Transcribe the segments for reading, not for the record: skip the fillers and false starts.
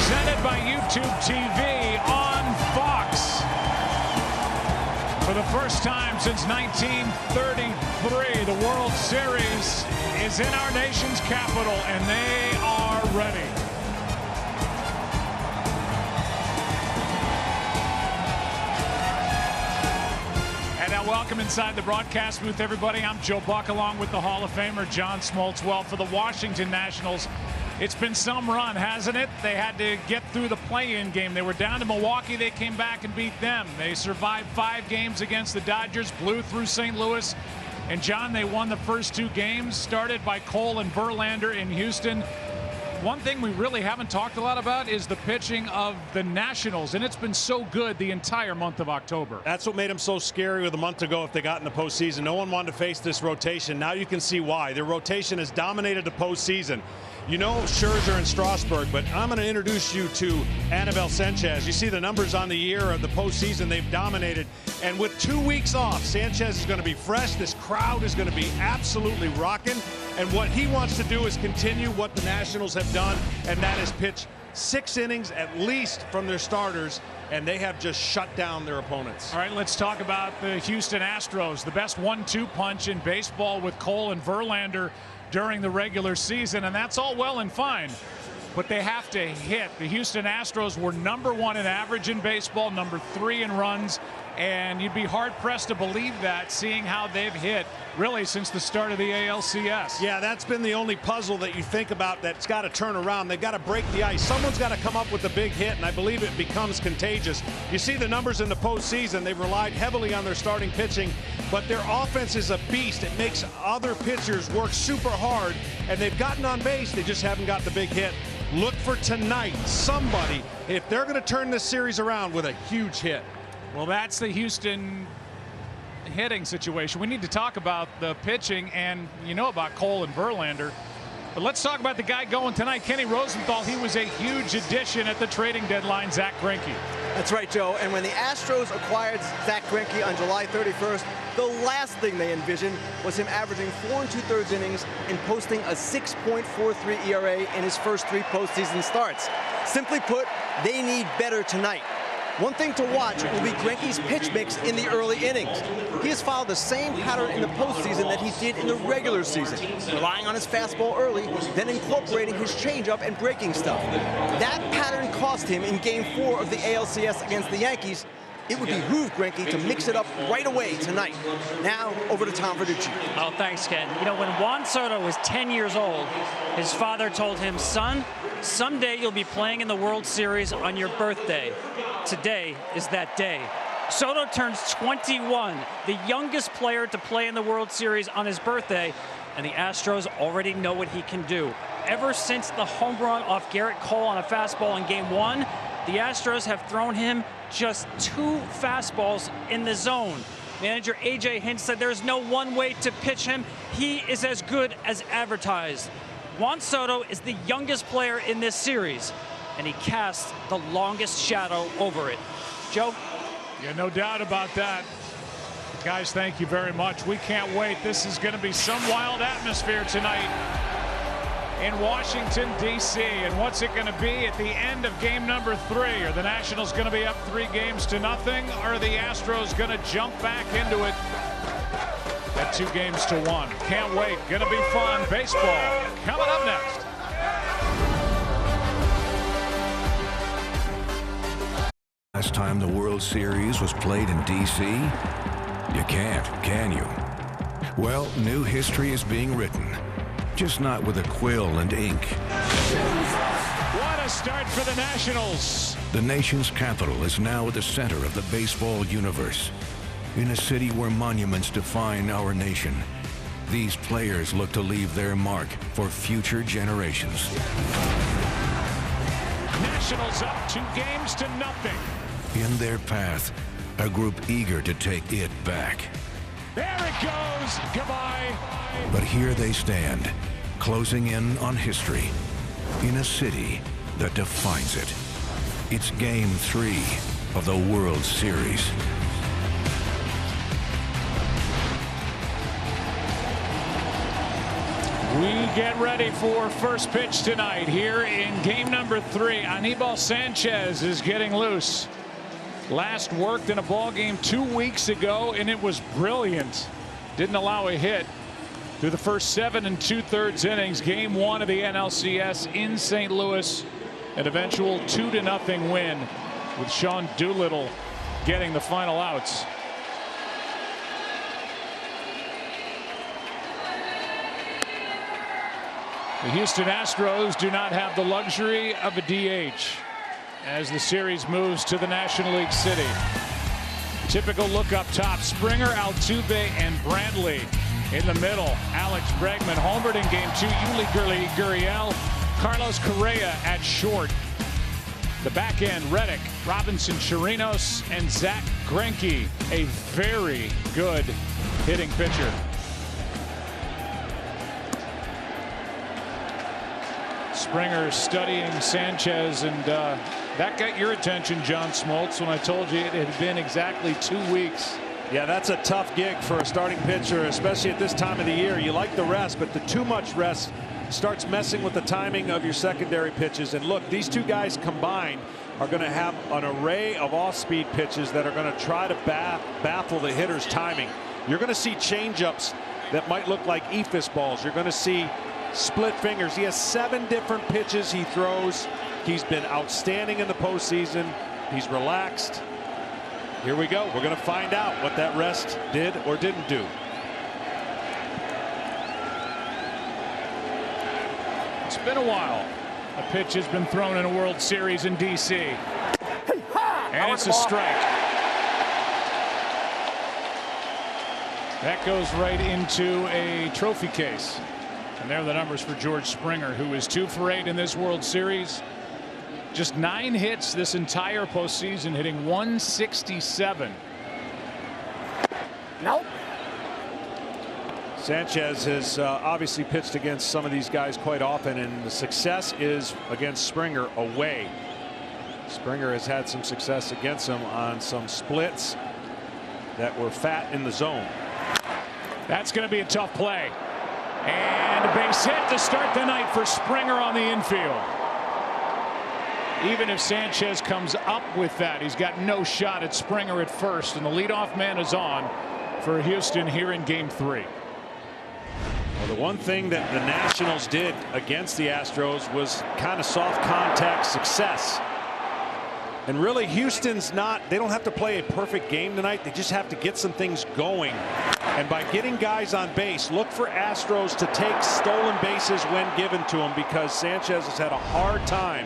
presented by YouTube TV on Fox. For the first time since 1933, the World Series is in our nation's capital, and they are ready. And now welcome inside the broadcast booth, everybody. I'm Joe Buck along with the Hall of Famer John Smoltz. Well, for the Washington Nationals, it's been some run, hasn't it? They had to get through the play-in game. They were down to Milwaukee. They came back and beat them. They survived 5 games against the Dodgers, blew through St. Louis. And, John, they won the first 2 games, started by Cole and Verlander in Houston. One thing we really haven't talked a lot about is the pitching of the Nationals, and it's been so good the entire month of October. That's what made them so scary with a month ago if they got in the postseason. No one wanted to face this rotation. Now you can see why. Their rotation has dominated the postseason. You know Scherzer and Strasburg, but I'm going to introduce you to Anibal Sanchez. You see the numbers on the year of the postseason. They've dominated. And with 2 weeks off, Sanchez is going to be fresh. This crowd is going to be absolutely rocking. And what he wants to do is continue what the Nationals have done, and that is pitch 6 innings at least from their starters, and they have just shut down their opponents. All right, let's talk about the Houston Astros, the best 1-2 punch in baseball with Cole and Verlander during the regular season, and that's all well and fine, but they have to hit. The Houston Astros were #1 in average in baseball, #3 in runs, and you'd be hard-pressed to believe that, seeing how they've hit really since the start of the ALCS. Yeah, that's been the only puzzle that you think about that's got to turn around. They've got to break the ice. Someone's got to come up with a big hit, and I believe it becomes contagious. You see the numbers in the postseason. They've relied heavily on their starting pitching, but their offense is a beast. It makes other pitchers work super hard, and they've gotten on base. They just haven't got the big hit. Look for tonight, somebody, if they're going to turn this series around, with a huge hit. Well, that's the Houston hitting situation. We need to talk about the pitching, and you know about Cole and Verlander. But let's talk about the guy going tonight, Kenny Rosenthal. He was a huge addition at the trading deadline, Zach Greinke. That's right, Joe. And when the Astros acquired Zach Greinke on July 31st, the last thing they envisioned was him averaging 4 2/3 innings and posting a 6.43 ERA in his first 3 postseason starts. Simply put, they need better tonight. One thing to watch will be Greinke's pitch mix in the early innings. He has followed the same pattern in the postseason that he did in the regular season, relying on his fastball early, then incorporating his changeup and breaking stuff. That pattern cost him in Game 4 of the ALCS against the Yankees. It would behoove Greinke to mix it up right away tonight. Now, over to Tom Verducci. Oh, thanks, Ken. You know, when Juan Soto was 10 years old, his father told him, son, someday you'll be playing in the World Series on your birthday. Today is that day. Soto turns 21, the youngest player to play in the World Series on his birthday, and the Astros already know what he can do. Ever since the home run off Garrett Cole on a fastball in Game 1, the Astros have thrown him just 2 fastballs in the zone. Manager A.J. Hinch said there's no one way to pitch him. He is as good as advertised. Juan Soto is the youngest player in this series, and he casts the longest shadow over it. Joe? Yeah, no doubt about that. Guys, thank you very much. We can't wait. This is going to be some wild atmosphere tonight in Washington, D.C. And what's it going to be at the end of game number 3? Are the Nationals going to be up 3 games to nothing? Or are the Astros going to jump back into it at 2 games to 1? Can't wait. Going to be fun. Baseball coming up next. Last time the World Series was played in D.C., you can't, can you? Well, new history is being written, just not with a quill and ink. What a start for the Nationals. The nation's capital is now at the center of the baseball universe. In a city where monuments define our nation, these players look to leave their mark for future generations. Nationals up 2 games to nothing. In their path, a group eager to take it back. There it goes. Goodbye. But here they stand, closing in on history, in a city that defines it. It's Game 3 of the World Series. We get ready for first pitch tonight here in game number 3. Anibal Sanchez is getting loose. Last worked in a ball game 2 weeks ago, and it was brilliant. Didn't allow a hit through the first 7 2/3 innings. Game 1 of the NLCS in St. Louis. An eventual 2-0 win with Sean Doolittle getting the final outs. The Houston Astros do not have the luxury of a DH as the series moves to the National League City. Typical look up top. Springer, Altuve, and Brantley in the middle. Alex Bregman homered in game 2. Yuli Gurriel, Carlos Correa at short. The back end, Reddick, Robinson Chirinos, and Zach Greinke, a very good hitting pitcher. Springer studying Sanchez, and that got your attention, John Smoltz, when I told you it had been exactly 2 weeks. Yeah, that's a tough gig for a starting pitcher, especially at this time of the year. You like the rest, but the too much rest starts messing with the timing of your secondary pitches. And look, these two guys combined are going to have an array of off-speed pitches that are going to try to baffle the hitter's timing. You're going to see changeups that might look like ephus balls. You're going to see split fingers. He has 7 different pitches he throws. He's been outstanding in the postseason. He's relaxed. Here we go. We're going to find out what that rest did or didn't do. It's been a while. A pitch has been thrown in a World Series in D.C. And it's a strike. That goes right into a trophy case. And there are the numbers for George Springer, who is 2 for 8 in this World Series. Just 9 hits this entire postseason, hitting .167. Nope. Sanchez has obviously pitched against some of these guys quite often, and the success is against Springer away. Springer has had some success against him on some splits that were fat in the zone. That's going to be a tough play. And a base hit to start the night for Springer on the infield. Even if Sanchez comes up with that, he's got no shot at Springer at first, and the leadoff man is on for Houston here in game 3. Well, the one thing that the Nationals did against the Astros was kind of soft contact success. And really, Houston's not, they don't have to play a perfect game tonight. They just have to get some things going. And by getting guys on base, look for Astros to take stolen bases when given to them, because Sanchez has had a hard time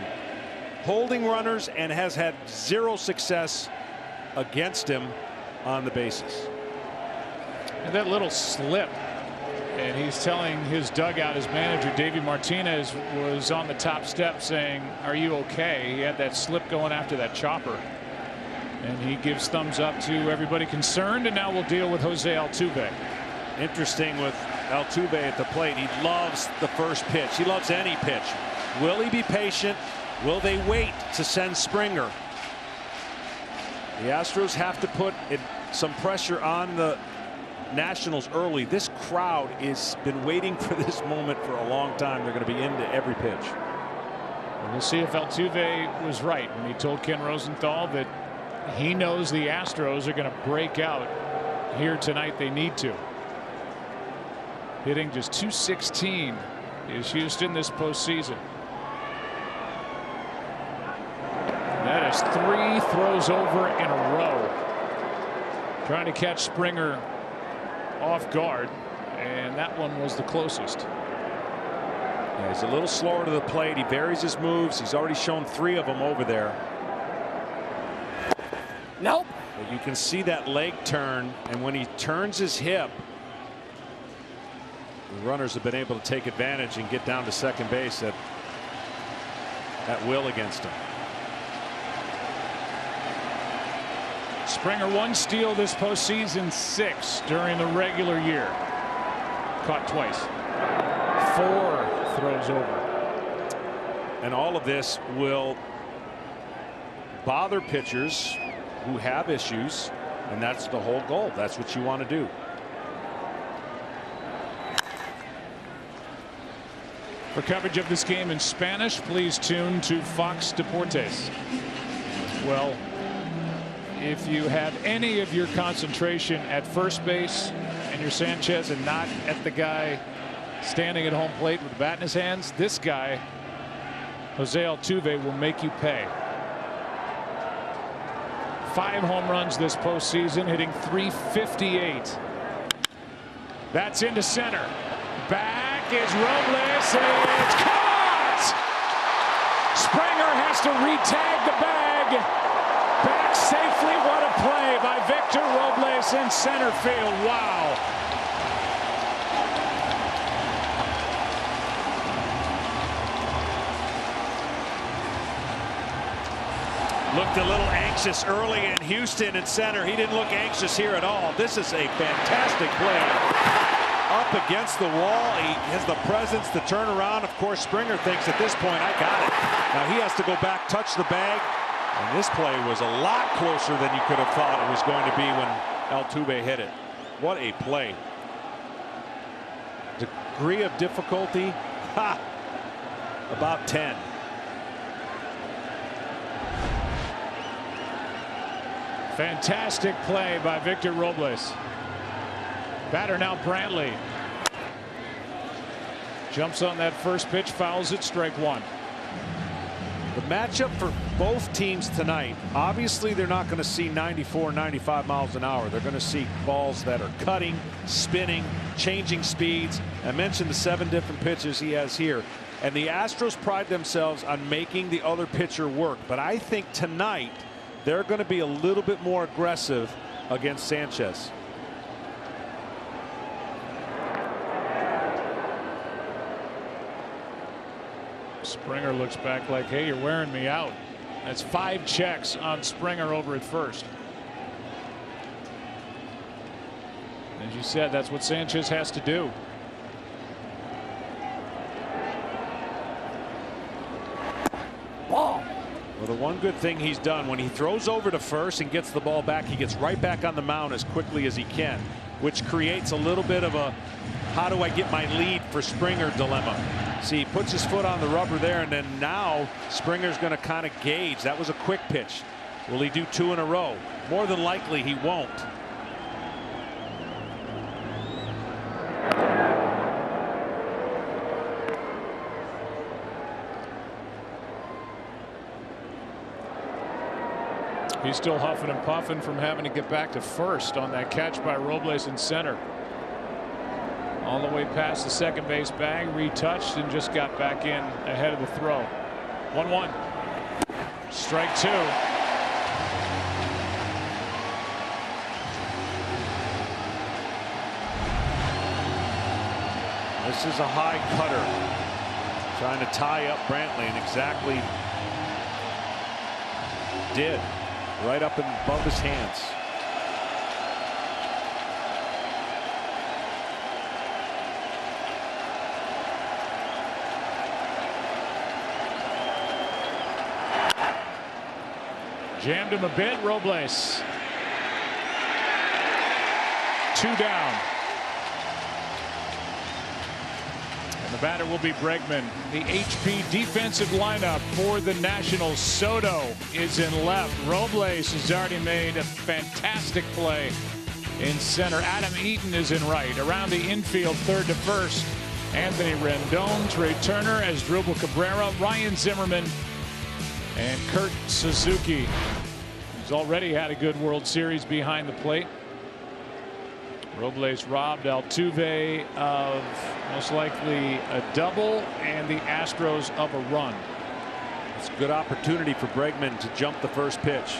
holding runners and has had 0 success against him on the bases. And that little slip, and he's telling his dugout, his manager Davey Martinez was on the top step saying, "Are you okay?" He had that slip going after that chopper, and he gives thumbs up to everybody concerned. And now we'll deal with Jose Altuve. Interesting with Altuve at the plate. He loves the first pitch. He loves any pitch. Will he be patient? Will they wait to send Springer? The Astros have to put some pressure on the Nationals early. This crowd has been waiting for this moment for a long time. They're going to be into every pitch. And we'll see if Altuve was right when he told Ken Rosenthal that he knows the Astros are going to break out here tonight. They need to. Hitting just .216 is Houston this postseason. That is 3 throws over in a row. Trying to catch Springer off guard, and that one was the closest. Yeah, he's a little slower to the plate. He varies his moves. He's already shown 3 of them over there. Nope. But you can see that leg turn, and when he turns his hip, the runners have been able to take advantage and get down to second base at will against him. Springer 1 steal this postseason, 6 during the regular year. Caught twice. 4 throws over. And all of this will bother pitchers who have issues, and that's the whole goal. That's what you want to do. For coverage of this game in Spanish, please tune to Fox Deportes. Well, if you have any of your concentration at first base and you're Sanchez and not at the guy standing at home plate with the bat in his hands, this guy, Jose Altuve, will make you pay. 5 home runs this postseason, hitting .358. That's into center. Back is Robles. It's caught! Springer has to re-tag the bag. Back safely. What a play by Victor Robles in center field. Wow. Looked a little anxious early in Houston in center. He didn't look anxious here at all. This is a fantastic play. Up against the wall. He has the presence to turn around. Of course, Springer thinks at this point, I got it. Now he has to go back, touch the bag. And this play was a lot closer than you could have thought it was going to be when Altuve hit it. What a play. Degree of difficulty, about 10. Fantastic play by Victor Robles. Batter now Brantley. Jumps on that first pitch, fouls it, strike 1. The matchup for both teams tonight, obviously they're not going to see 94, 95 miles an hour. They're going to see balls that are cutting, spinning, changing speeds. I mentioned the 7 different pitches he has here. And the Astros pride themselves on making the other pitcher work. But I think tonight they're going to be a little bit more aggressive against Sanchez. Springer looks back like, hey, you're wearing me out. That's 5 checks on Springer over at first. As you said, that's what Sanchez has to do. Ball. Well, the one good thing he's done when he throws over to first and gets the ball back, he gets right back on the mound as quickly as he can, which creates a little bit of a how do I get my lead for Springer dilemma. See, he puts his foot on the rubber there, and then now Springer's going to kind of gauge. That was a quick pitch. Will he do 2 in a row? More than likely he won't. He's still huffing and puffing from having to get back to first on that catch by Robles in center. All the way past the second base bag, retouched, and just got back in ahead of the throw. 1-1. Strike 2. This is a high cutter. Trying to tie up Brantley, and exactly did. Right up and above his hands. Jammed him a bit. Robles. 2 down. And the batter will be Bregman. The HP defensive lineup for the Nationals. Soto is in left. Robles has already made a fantastic play in center. Adam Eaton is in right. Around the infield, third to first, Anthony Rendon, Trey Turner, Asdrubal Cabrera, Ryan Zimmerman, and Kurt Suzuki, who's already had a good World Series behind the plate. Robles robbed Altuve of most likely a double and the Astros of a run. It's a good opportunity for Bregman to jump the first pitch.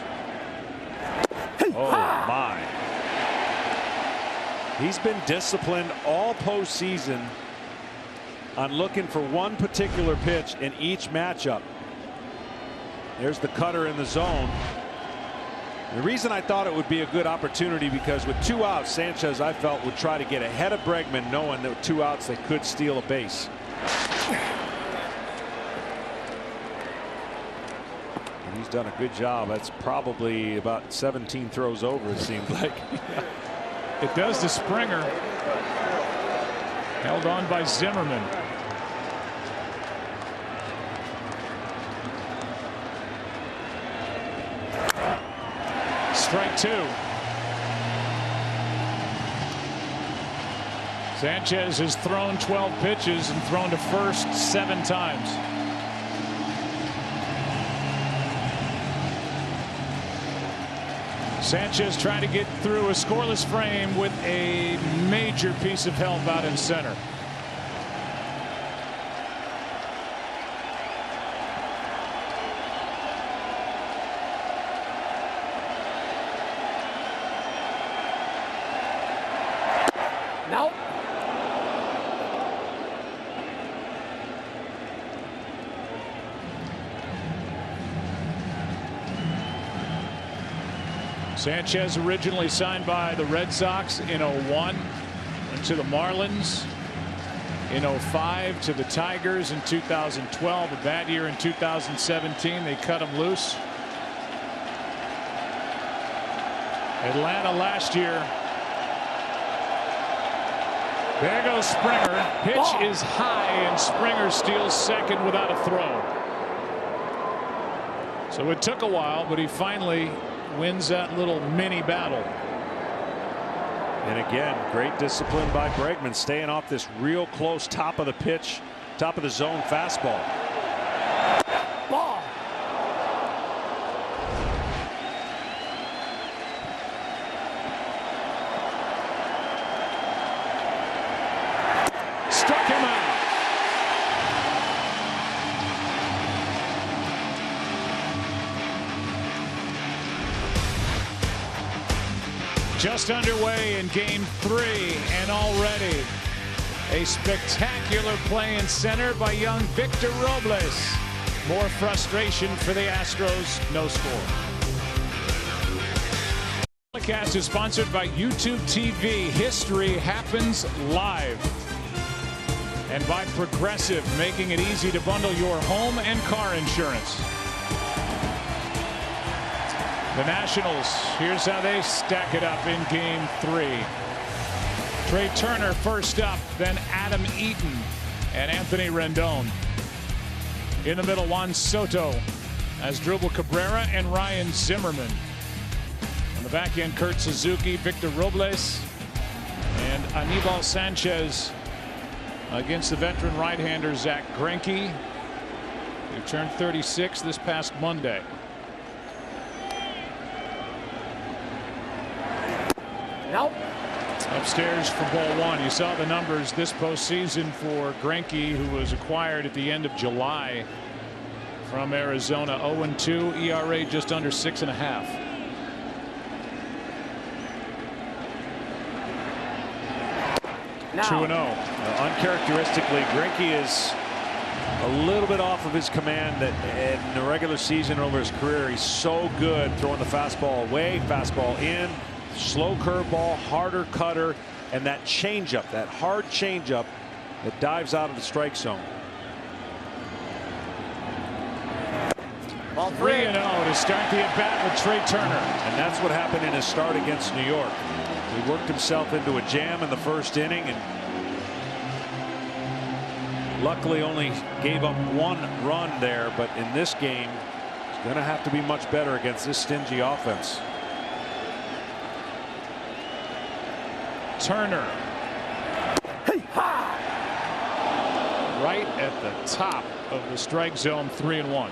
Oh my. He's been disciplined all postseason on looking for one particular pitch in each matchup. There's the cutter in the zone. The reason I thought it would be a good opportunity because with 2 outs, Sanchez, I felt, would try to get ahead of Bregman, knowing that with 2 outs they could steal a base. And he's done a good job. That's probably about 17 throws over, it seems like. It does to Springer. Held on by Zimmerman. strike two. Sanchez has thrown 12 pitches and thrown to first 7 times. Sanchez trying to get through a scoreless frame with a major piece of help out in center. No. Sanchez originally signed by the Red Sox in 01, went to the Marlins in 05, to the Tigers in 2012. A bad year in 2017. They cut him loose. Atlanta last year. There goes Springer. Pitch is high, and Springer steals second without a throw. So it took a while, but he finally wins that little mini battle. And again, great discipline by Bregman, staying off this real close top of the pitch, top of the zone fastball. Ball. Struck him out. Just underway in game 3, and already a spectacular play in center by young Victor Robles. More frustration for the Astros. No score. The telecast is sponsored by YouTube TV. History happens live. And by Progressive, making it easy to bundle your home and car insurance. The Nationals, here's how they stack it up in game 3. Trey Turner first up, then Adam Eaton and Anthony Rendon. In the middle, Juan Soto, Asdrubal Cabrera and Ryan Zimmerman. On the back end, Kurt Suzuki, Victor Robles, and Anibal Sanchez against the veteran right-hander Zach Greinke, who turned 36 this past Monday. Nope. Upstairs for ball 1. You saw the numbers this postseason for Greinke, who was acquired at the end of July from Arizona. 0-2, ERA just under 6.5. Now. 2-0. Uncharacteristically, Greinke is a little bit off of his command that in the regular season over his career. He's so good throwing the fastball away, fastball in, slow curveball, harder cutter, and that changeup, that hard changeup that dives out of the strike zone. Ball 3-0 to start the at-bat with Trey Turner. And that's what happened in his start against New York. He worked himself into a jam in the first inning and luckily only gave up 1 run there, but in this game he's going to have to be much better against this stingy offense. Turner. Right at the top of the strike zone. 3-1.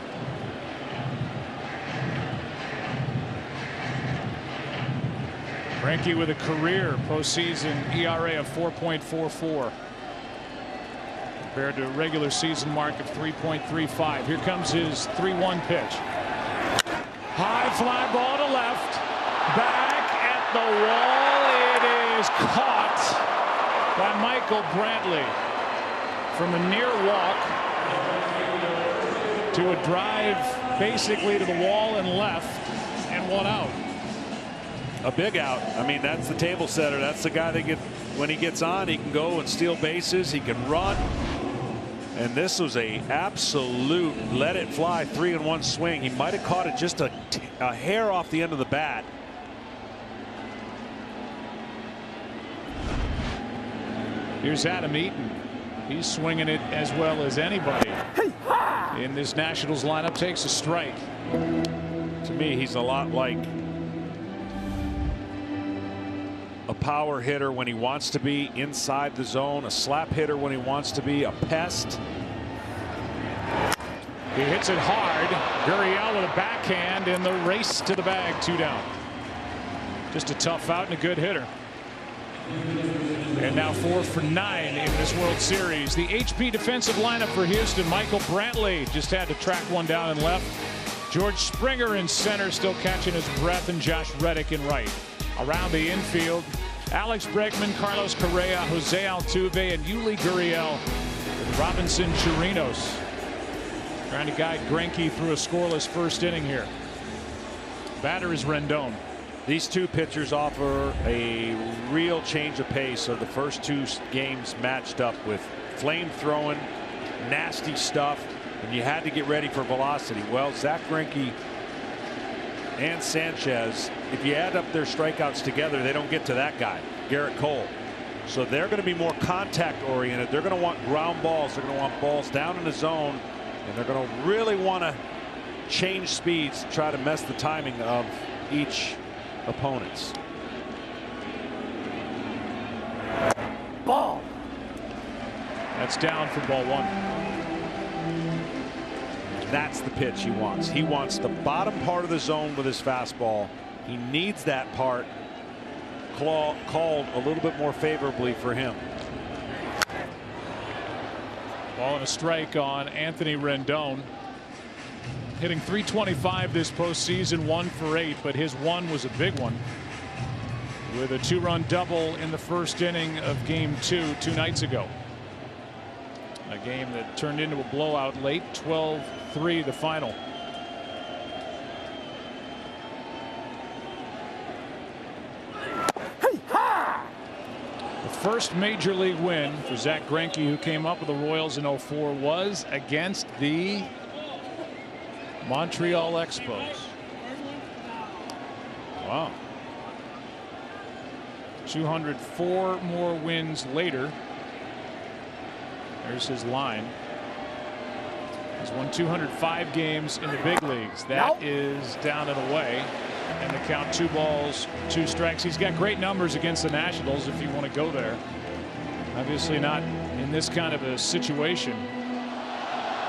Greinke with a career postseason ERA of 4.44 compared to a regular season mark of 3.35. Here comes his 3-1 pitch. High fly ball to left. Back at the wall. It is caught by Michael Brantley from a near walk to a drive basically to the wall and left, and 1 out. A big out. I mean, that's the table setter. That's the guy that when he gets on, he can go and steal bases. He can run. And this was a absolute let it fly 3-1 swing. He might have caught it just a hair off the end of the bat. Here's Adam Eaton. He's swinging it as well as anybody in this Nationals lineup. Takes a strike. To me, he's a lot like a power hitter when he wants to be inside the zone, a slap hitter when he wants to be, a pest. He hits it hard. Gurriel with a backhand in the race to the bag. 2 down. Just a tough out and a good hitter. And now 4 for 9 in this World Series. The HP defensive lineup for Houston. Michael Brantley just had to track one down and left. George Springer in center, still catching his breath, and Josh Reddick in right. Around the infield, Alex Bregman, Carlos Correa, Jose Altuve, and Yuli Gurriel with Robinson Chirinos trying to guide Greinke through a scoreless first inning here. Batter is Rendon. These two pitchers offer a real change of pace. So the first 2 games matched up with flame throwing, nasty stuff, and you had to get ready for velocity. Well, Zach Greinke and Sanchez, if you add up their strikeouts together, they don't get to that guy, Garrett Cole. So they're going to be more contact oriented. They're going to want ground balls. They're going to want balls down in the zone, and they're going to really want to change speeds to try to mess the timing of each opponents. Ball. That's down for ball 1. That's the pitch he wants. He wants the bottom part of the zone with his fastball. He needs that part called a little bit more favorably for him. Ball and a strike on Anthony Rendon. Hitting .325 this postseason, 1 for 8, but his one was a big one with a 2-run double in the first inning of Game 2 2 nights ago. A game that turned into a blowout late, 12-3 the final. The first major league win for Zach Greinke, who came up with the Royals in '04, was against the Montreal Expos. Wow. 204 more wins later. There's his line. He's won 205 games in the big leagues. That is down and away. And the count 2 balls, 2 strikes. He's got great numbers against the Nationals if you want to go there. Obviously not in this kind of a situation.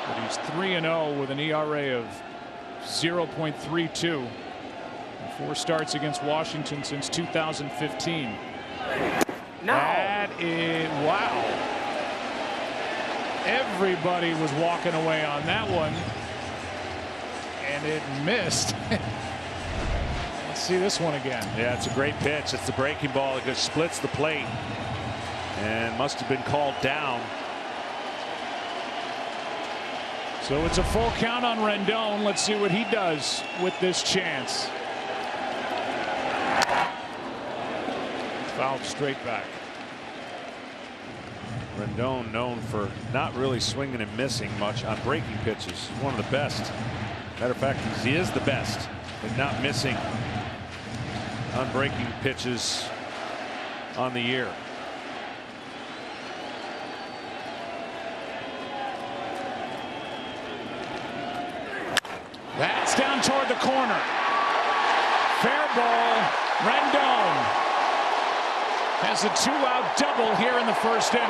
But he's 3-0 with an ERA of 0.32. 4 starts against Washington since 2015. That is, wow. Everybody was walking away on that one. And it missed. Let's see this one again. Yeah, it's a great pitch. It's the breaking ball. It just splits the plate and must have been called down. So it's a full count on Rendon. Let's see what he does with this chance. Fouled straight back. Rendon known for not really swinging and missing much on breaking pitches. One of the best. Matter of fact, he is the best at not missing on breaking pitches on the year. That's down toward the corner. Fair ball. Rendon has a 2-out double here in the first inning.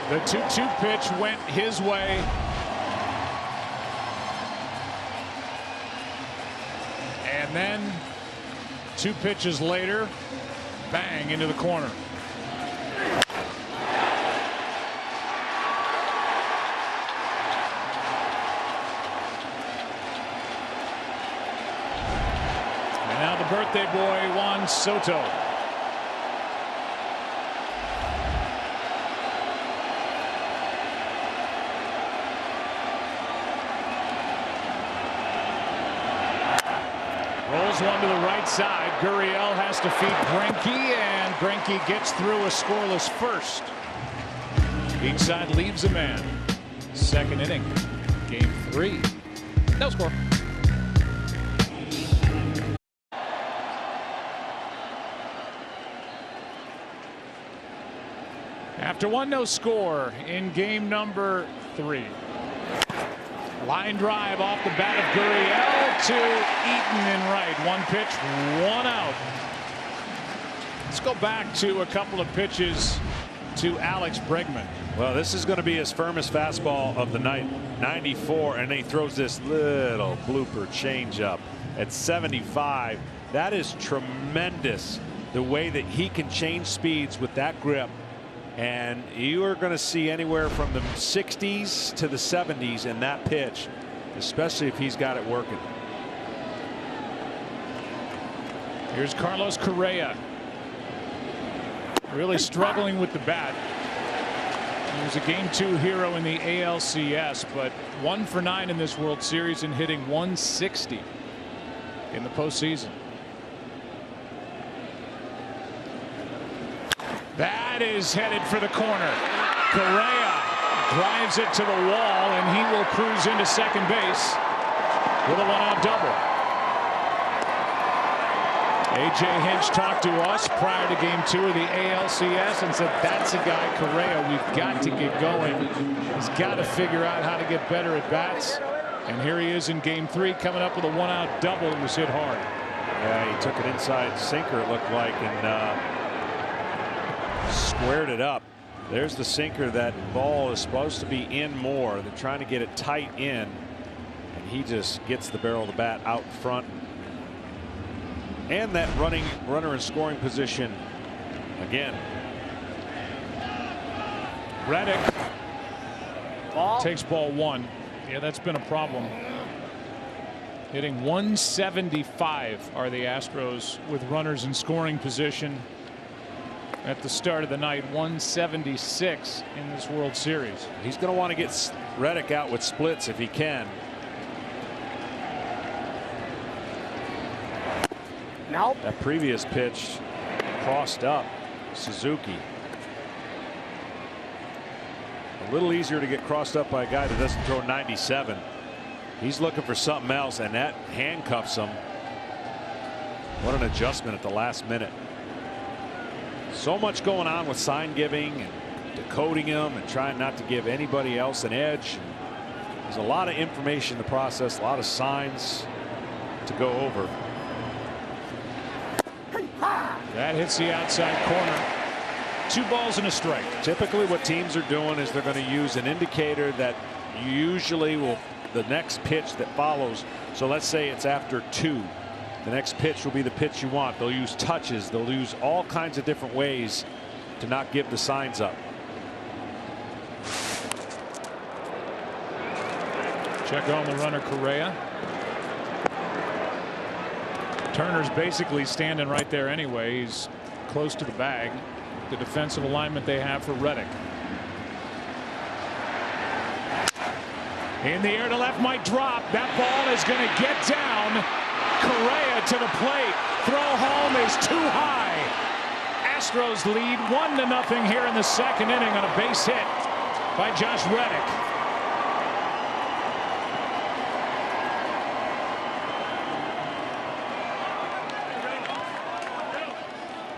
The 2-2 pitch went his way. And then 2 pitches later, bang into the corner. And now the birthday boy, Juan Soto. Rolls one to the right side. Gurriel has to feed Greinke, and Greinke gets through a scoreless first. Each side leaves a man. Second inning, Game 3. No score. After 1-0 score in game number 3. Line drive off the bat of Gurriel to Eaton in right. 1 pitch, 1 out. Let's go back to a couple of pitches to Alex Bregman. Well, this is going to be his firmest fastball of the night, 94, and he throws this little blooper changeup at 75. That is tremendous, the way that he can change speeds with that grip. And you are going to see anywhere from the 60s to the 70s in that pitch, especially if he's got it working. Here's Carlos Correa. Really struggling with the bat. He was a Game 2 hero in the ALCS, but 1 for 9 in this World Series and hitting 160 in the postseason. That is headed for the corner. Correa drives it to the wall, and he will cruise into second base with a 1-out double. A.J. Hinch talked to us prior to Game 2 of the ALCS and said that's a guy, Correa, we've got to get going. He's got to figure out how to get better at bats. And here he is in Game 3 coming up with a 1-out double and was hit hard. Yeah, he took an inside sinker, it looked like, and squared it up. There's the sinker. That ball is supposed to be in more. They're trying to get it tight in, and he just gets the barrel of the bat out front. And that runner in scoring position again. Reddick takes ball 1. Yeah, that's been a problem. Hitting 175 are the Astros with runners in scoring position. At the start of the night, 176 in this World Series. He's going to want to get Reddick out with splits if he can. Nope. That previous pitch crossed up Suzuki. A little easier to get crossed up by a guy that doesn't throw 97. He's looking for something else, and that handcuffs him. What an adjustment at the last minute. So much going on with sign giving and decoding him and trying not to give anybody else an edge. There's a lot of information in the process, a lot of signs to go over. That hits the outside corner. 2 balls and a strike. Typically what teams are doing is they're going to use an indicator that usually will the next pitch that follows. So let's say it's after 2. The next pitch will be the pitch you want. They'll use touches. They'll use all kinds of different ways to not give the signs up. Check on the runner, Correa. Turner's basically standing right there anyway. He's close to the bag. The defensive alignment they have for Reddick. In the air to left, might drop. That ball is going to get down. Correa to the plate. Throw home is too high. Astros lead 1-0 here in the second inning on a base hit by Josh Reddick.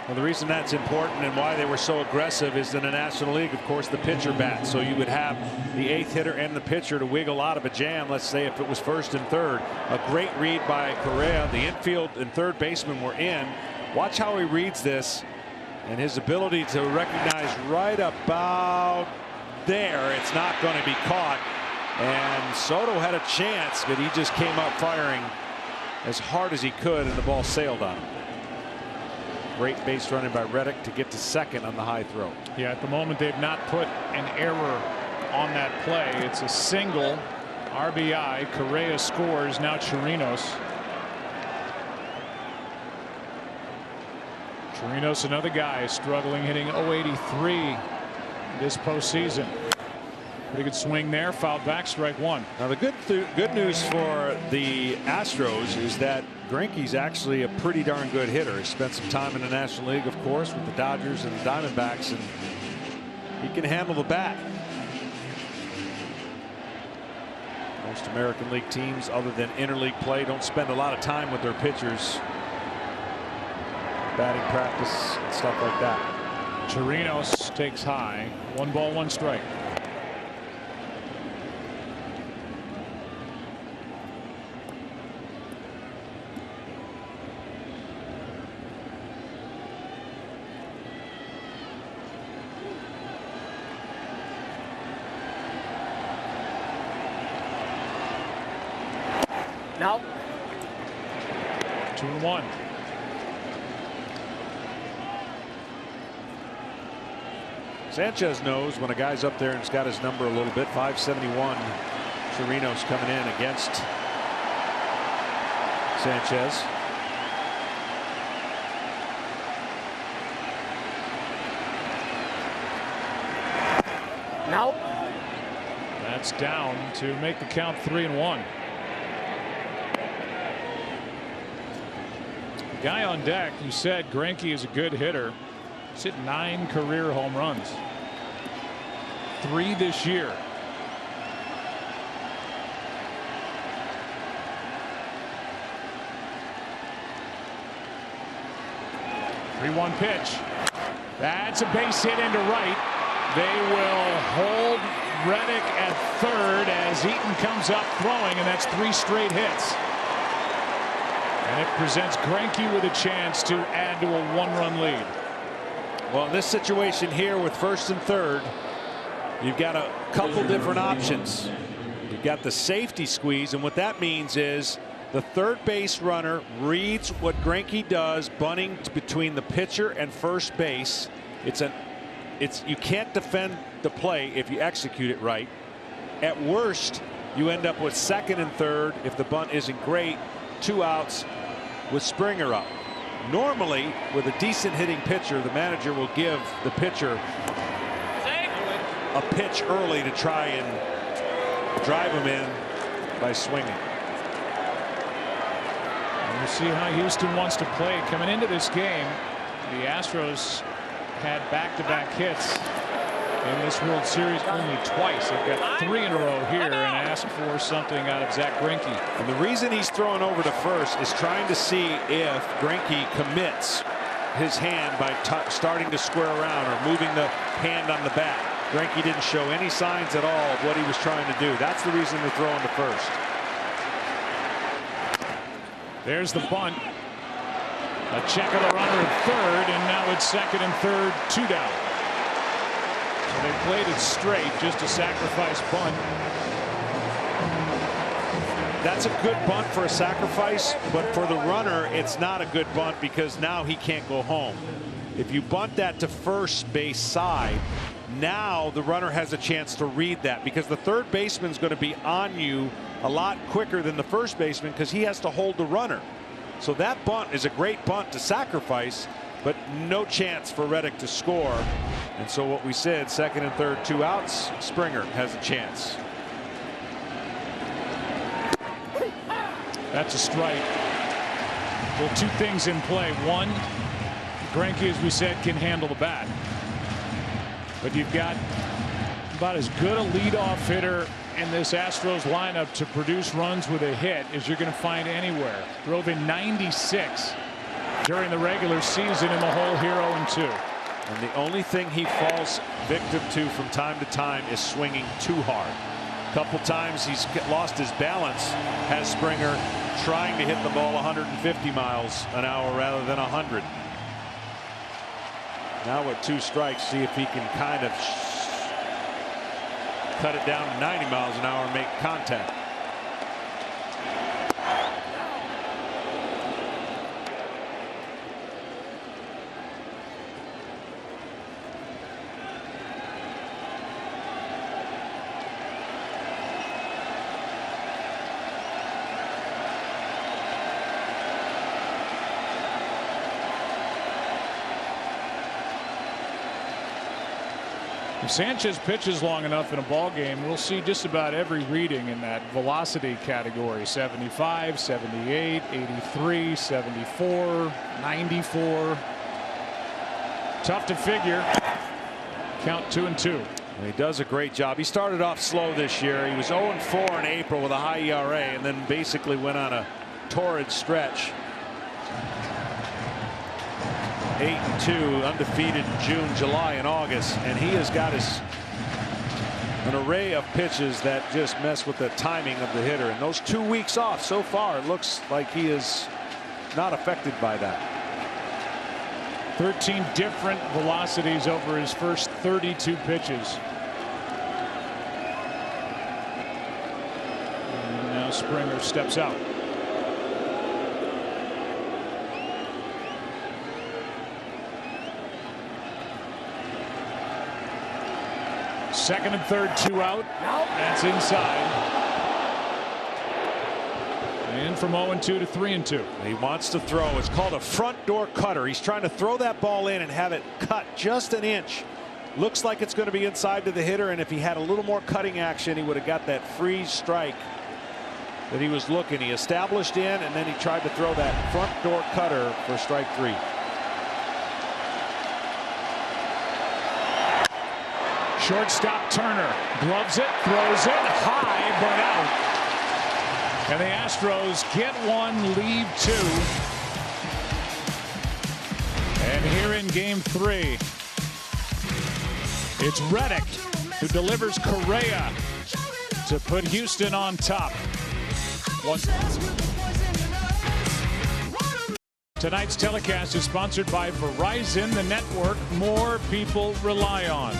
Well, the reason that's important and why they were so aggressive is in the National League, of course, the pitcher bat. So you would have the 8th hitter and the pitcher to wiggle out of a jam. Let's say if it was first and third. A great read by Correa. The infield and third baseman were in. Watch how he reads this and his ability to recognize right about there. It's not going to be caught. And Soto had a chance, but he just came up firing as hard as he could, and the ball sailed on him. Great base running by Reddick to get to second on the high throw. Yeah, at the moment they've not put an error on that play. It's a single RBI. Correa scores. Now Chirinos. Chirinos, another guy struggling, hitting .083 this postseason. Pretty good swing there. Fouled back, strike 1. Now the good news for the Astros is that Greinke's actually a pretty darn good hitter. He spent some time in the National League, of course, with the Dodgers and the Diamondbacks, and he can handle the bat. Most American League teams, other than interleague play, don't spend a lot of time with their pitchers. Batting practice and stuff like that. Chirinos takes high. 1 ball, 1 strike. Now 2-1. Sanchez knows when a guy's up there and has got his number a little bit. 571. Chirinos coming in against Sanchez. now That's down to make the count 3-1. Guy on deck who said Greinke is a good hitter. He's hit 9 career home runs. 3 this year. Three-one pitch. That's a base hit into right. They will hold Reddick at third as Eaton comes up throwing, and that's 3 straight hits. And it presents Greinke with a chance to add to a 1-run lead. Well, in this situation here with first and third, you've got a couple different options. You've got the safety squeeze, and what that means is the third base runner reads what Greinke does, bunting between the pitcher and first base. You can't defend the play if you execute it right. At worst, you end up with second and third if the bunt isn't great. 2 outs with Springer up. Normally, with a decent hitting pitcher, the manager will give the pitcher a pitch early to try and drive him in by swinging. And we'll see how Houston wants to play. Coming into this game, the Astros had back-to-back hits in this World Series only twice. They've got 3 in a row here and ask for something out of Zach Greinke. And the reason he's throwing over to first is trying to see if Greinke commits his hand by starting to square around or moving the hand on the bat. Greinke didn't show any signs at all of what he was trying to do. That's the reason they're throwing to first. There's the bunt. A check of the runner at third, and now it's second and third, 2 down. So they played it straight, just a sacrifice bunt. That's a good bunt for a sacrifice, but for the runner, it's not a good bunt because now he can't go home. If you bunt that to first base side, now the runner has a chance to read that because the third baseman's going to be on you a lot quicker than the first baseman because he has to hold the runner. So that bunt is a great bunt to sacrifice, but no chance for Reddick to score. And so what we said, second and third, 2 outs, Springer has a chance. That's a strike. Well, 2 things in play. One, Greinke, as we said, can handle the bat. But you've got about as good a leadoff hitter in this Astros lineup to produce runs with a hit as you're going to find anywhere. Drove in 96 during the regular season in the hole here 0-2. And the only thing he falls victim to from time to time is swinging too hard. A couple times he's lost his balance, has Springer trying to hit the ball 150 miles an hour rather than 100. Now with 2 strikes, see if he can kind of cut it down to 90 miles an hour and make contact. If Sanchez pitches long enough in a ball game, we'll see just about every reading in that velocity category. 75, 78, 83, 74, 94. Tough to figure. Count 2-2. He does a great job. He started off slow this year. He was 0-4 in April with a high ERA and then basically went on a torrid stretch. 8-2, undefeated in June, July, and August, and he has got an array of pitches that just mess with the timing of the hitter. And those 2 weeks off so far, it looks like he is not affected by that. 13 different velocities over his first 32 pitches. And now Springer steps out. Second and third, 2 out. That's inside. And from 0-2 to 3-2. He wants to throw. It's called a front door cutter. He's trying to throw that ball in and have it cut just an inch. Looks like it's going to be inside to the hitter, and if he had a little more cutting action, he would have got that freeze strike that he was looking. He established in, and then he tried to throw that front door cutter for strike 3. Shortstop Turner gloves it, throws it high, but out. And the Astros get 1, leave 2. And here in game 3, it's Reddick who delivers Correa to put Houston on top. Tonight's telecast is sponsored by Verizon, the network more people rely on.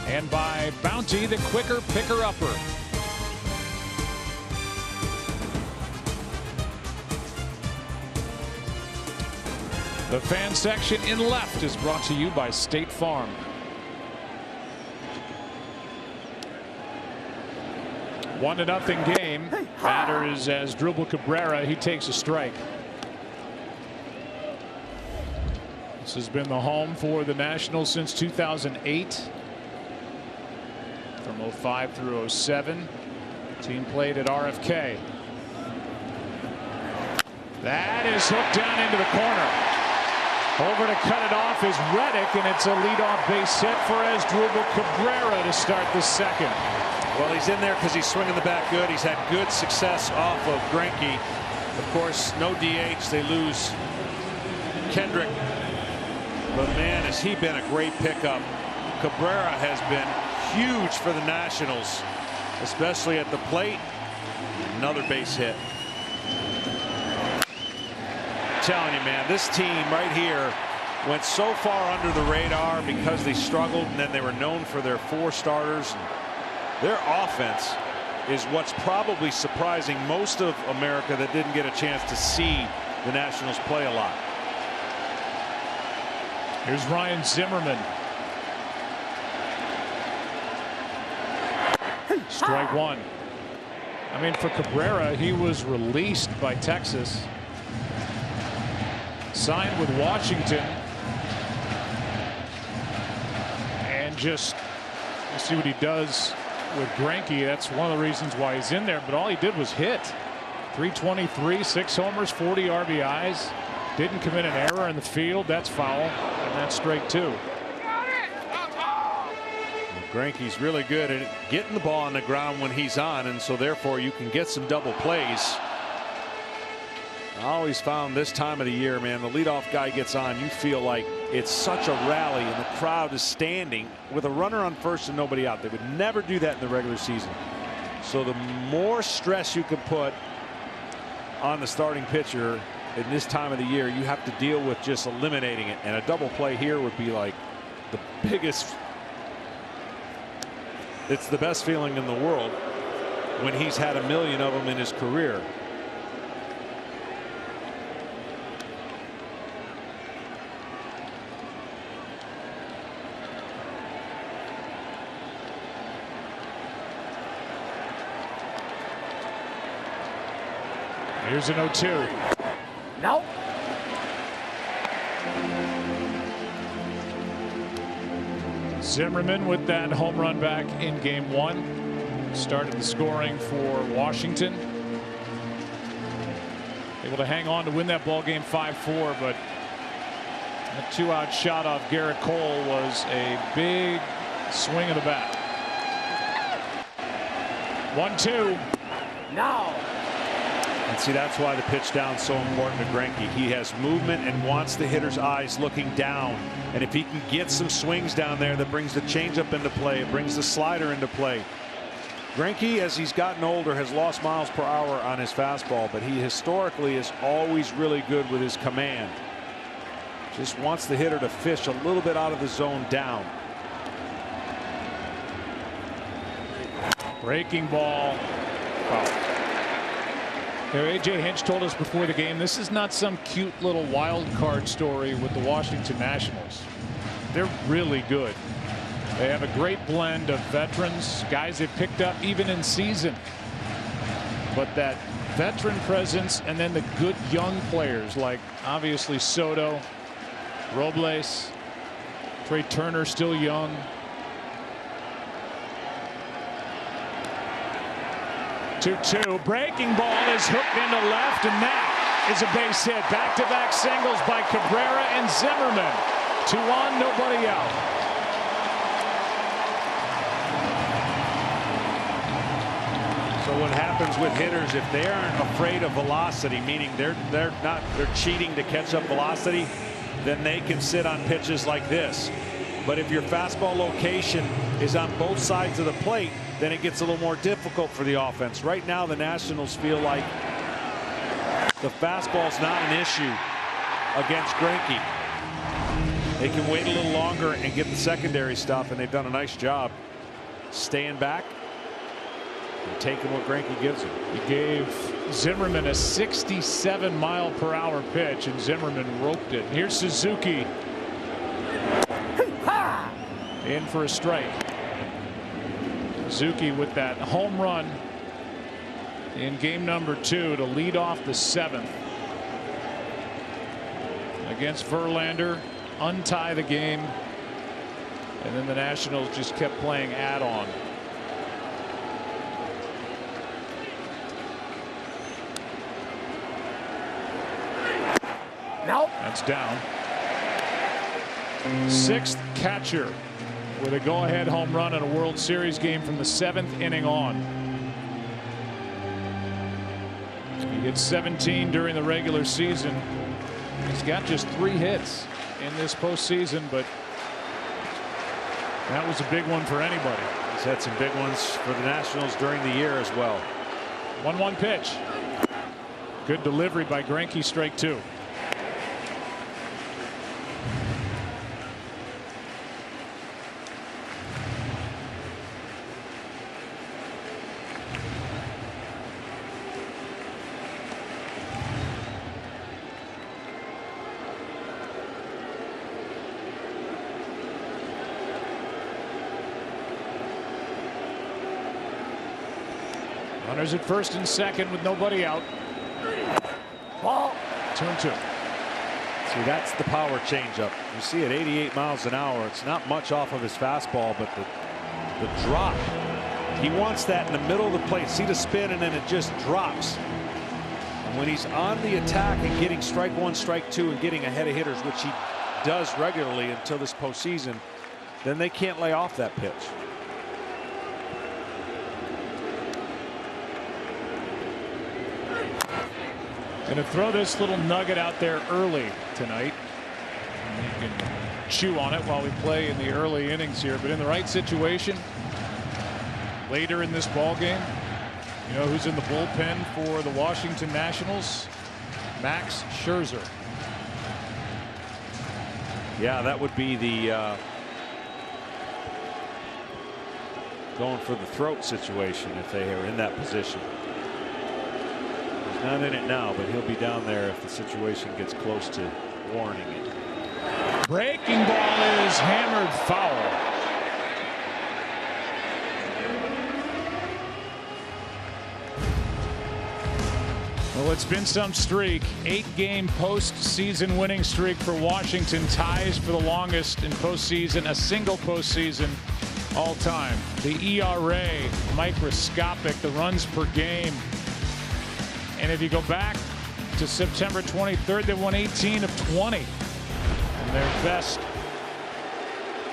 And by Bounty, the quicker picker-upper. The fan section in left is brought to you by State Farm. One to nothing game. Batter is Asdrubal Cabrera. He takes a strike. This has been the home for the Nationals since 2008. From 05 through 07. Team played at RFK. That is hooked down into the corner. Over to cut it off is Reddick, and it's a leadoff base hit for Asdrubal Cabrera to start the second. Well, he's in there because he's swinging the bat good. He's had good success off of Greinke. Of course, no DH. They lose Kendrick. But man, has he been a great pickup. Cabrera has been huge for the Nationals, especially at the plate. Another base hit. I'm telling you, man, this team right here went so far under the radar because they struggled, and then they were known for their 4 starters. Their offense is what's probably surprising most of America that didn't get a chance to see the Nationals play a lot. Here's Ryan Zimmerman. Strike 1. I mean, for Cabrera, he was released by Texas, signed with Washington, and just see what he does with Greinke. That's one of the reasons why he's in there, but all he did was hit. 323, 6 homers, 40 RBIs. Didn't commit an error in the field. That's foul, and that's strike 2. Greinke's really good at getting the ball on the ground when he's on, and so therefore you can get some double plays. I always found this time of the year, man, the leadoff guy gets on, you feel like it's such a rally, and the crowd is standing with a runner on first and nobody out. They would never do that in the regular season. So the more stress you can put on the starting pitcher in this time of the year, you have to deal with just eliminating it, and a double play here would be like the biggest. It's the best feeling in the world when he's had a million of them in his career. Here's an 0-2. No. Zimmerman with that home run back in game 1. Started the scoring for Washington. Able to hang on to win that ball game 5-4, but a 2-out shot off Garrett Cole was a big swing of the bat. 1-2. No. And see, that's why the pitch down is so important to Greinke. He has movement and wants the hitter's eyes looking down. And if he can get some swings down there, that brings the changeup into play. It brings the slider into play. Greinke, as he's gotten older, has lost miles per hour on his fastball, but he historically is always really good with his command. Just wants the hitter to fish a little bit out of the zone down. Breaking ball. Foul. A.J. Hinch told us before the game, this is not some cute little wild card story with the Washington Nationals. They're really good. They have a great blend of veterans, guys they've picked up even in season. But that veteran presence and then the good young players like obviously Soto, Robles, Trey Turner still young. Two-two. Breaking ball is hooked into left, and that is a base hit. Back-to-back singles by Cabrera and Zimmerman. 2-on, nobody out. So what happens with hitters, if they aren't afraid of velocity, meaning they're cheating to catch up velocity, then they can sit on pitches like this. But if your fastball location is on both sides of the plate, then it gets a little more difficult for the offense. Right now, the Nationals feel like the fastball's not an issue against Greinke. They can wait a little longer and get the secondary stuff, and they've done a nice job staying back and taking what Greinke gives them. He gave Zimmerman a 67-mile-per-hour pitch, and Zimmerman roped it. Here's Suzuki. In for a strike. Suzuki with that home run in game number 2 to lead off the 7th against Verlander, untie the game, and then the Nationals just kept playing add-on. Nope. That's down. 6th catcher with a go-ahead home run in a World Series game from the 7th inning on. He hit 17 during the regular season. He's got just 3 hits in this postseason, but that was a big one for anybody. He's had some big ones for the Nationals during the year as well. 1-1 pitch. Good delivery by Greinke, strike 2. Runners at first and second with nobody out. Ball. 2-2. See, that's the power changeup. You see at 88 miles an hour, it's not much off of his fastball, but the drop. He wants that in the middle of the plate. See the spin, and then it just drops. And when he's on the attack and getting strike 1, strike 2, and getting ahead of hitters, which he does regularly until this postseason, then they can't lay off that pitch. Going to throw this little nugget out there early tonight. And you can chew on it while we play in the early innings here. But in the right situation, later in this ball game, you know who's in the bullpen for the Washington Nationals? Max Scherzer. Yeah, that would be the going for the throat situation if they are in that position. He's not in it now, but he'll be down there if the situation gets close to warning it. Breaking ball is hammered foul. Well, it's been some streak. 8-game postseason winning streak for Washington. Ties for the longest in postseason, a single postseason all time. The ERA microscopic, the runs per game. And if you go back to September 23rd, they won 18 of 20 in their best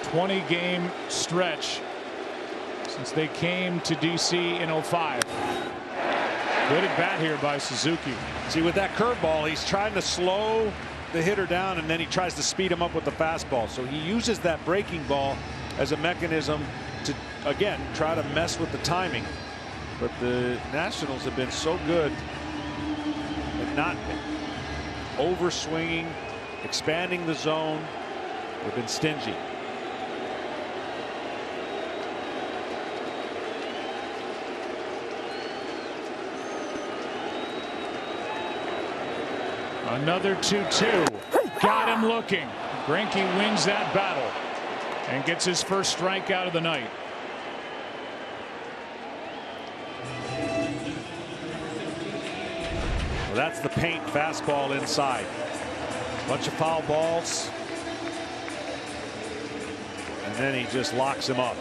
20-game stretch since they came to DC in 05. Good at bat here by Suzuki. See, with that curveball, he's trying to slow the hitter down, and then he tries to speed him up with the fastball. So he uses that breaking ball as a mechanism to, again, try to mess with the timing. But the Nationals have been so good at not overswinging, expanding the zone. They've been stingy. Another 2-2. Got him looking. Greinke wins that battle and gets his first strikeout of the night. Well, that's the paint fastball inside. Bunch of foul balls. And then he just locks him up.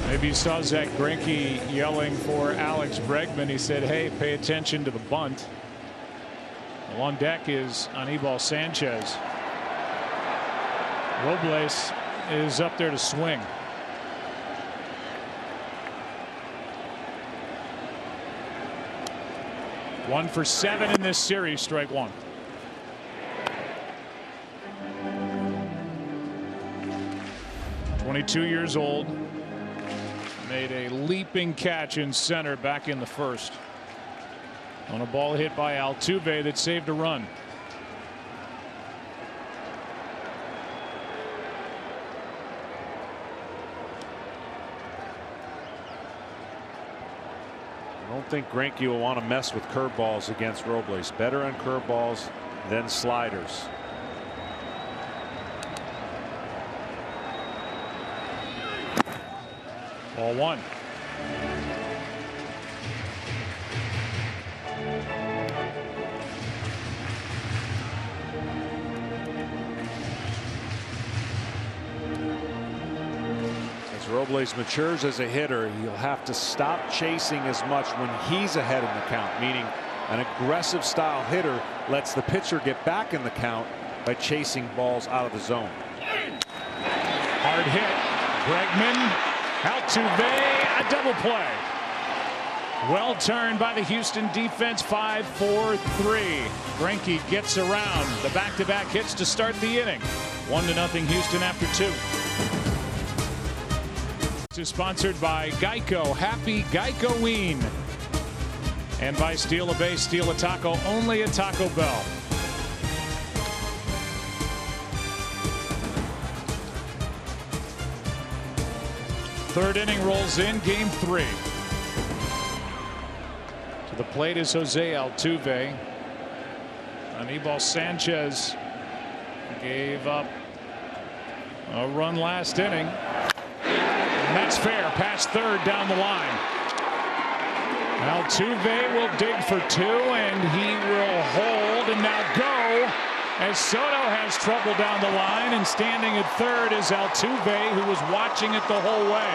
Maybe you saw Zach Greinke yelling for Alex Bregman. He said, hey, pay attention to the bunt. Well, on deck is Aníbal Sanchez. Robles is up there to swing. One for 7 in this series, strike one. .22 years old. Made a leaping catch in center back in the first on a ball hit by Altuve that saved a run. I don't think Greinke will want to mess with curveballs against Robles. Better on curveballs than sliders. Ball one. As Robles matures as a hitter, he'll have to stop chasing as much when he's ahead in the count, meaning an aggressive style hitter lets the pitcher get back in the count by chasing balls out of the zone. Hard hit. Bregman. Altuve, a double play. Well turned by the Houston defense. 5-4-3. Greinke gets around the back-to-back hits to start the inning. 1-0 Houston after 2. This is sponsored by Geico. Happy Geico-ween. And by Steal a Base, Steal a Taco, only at Taco Bell. Third inning rolls in, game 3. To the plate is Jose Altuve. Aníbal Sanchez gave up a run last inning. And that's fair, past third down the line. Altuve will dig for 2, and he will hold and now go. As Soto has trouble down the line, and standing at third is Altuve, who was watching it the whole way.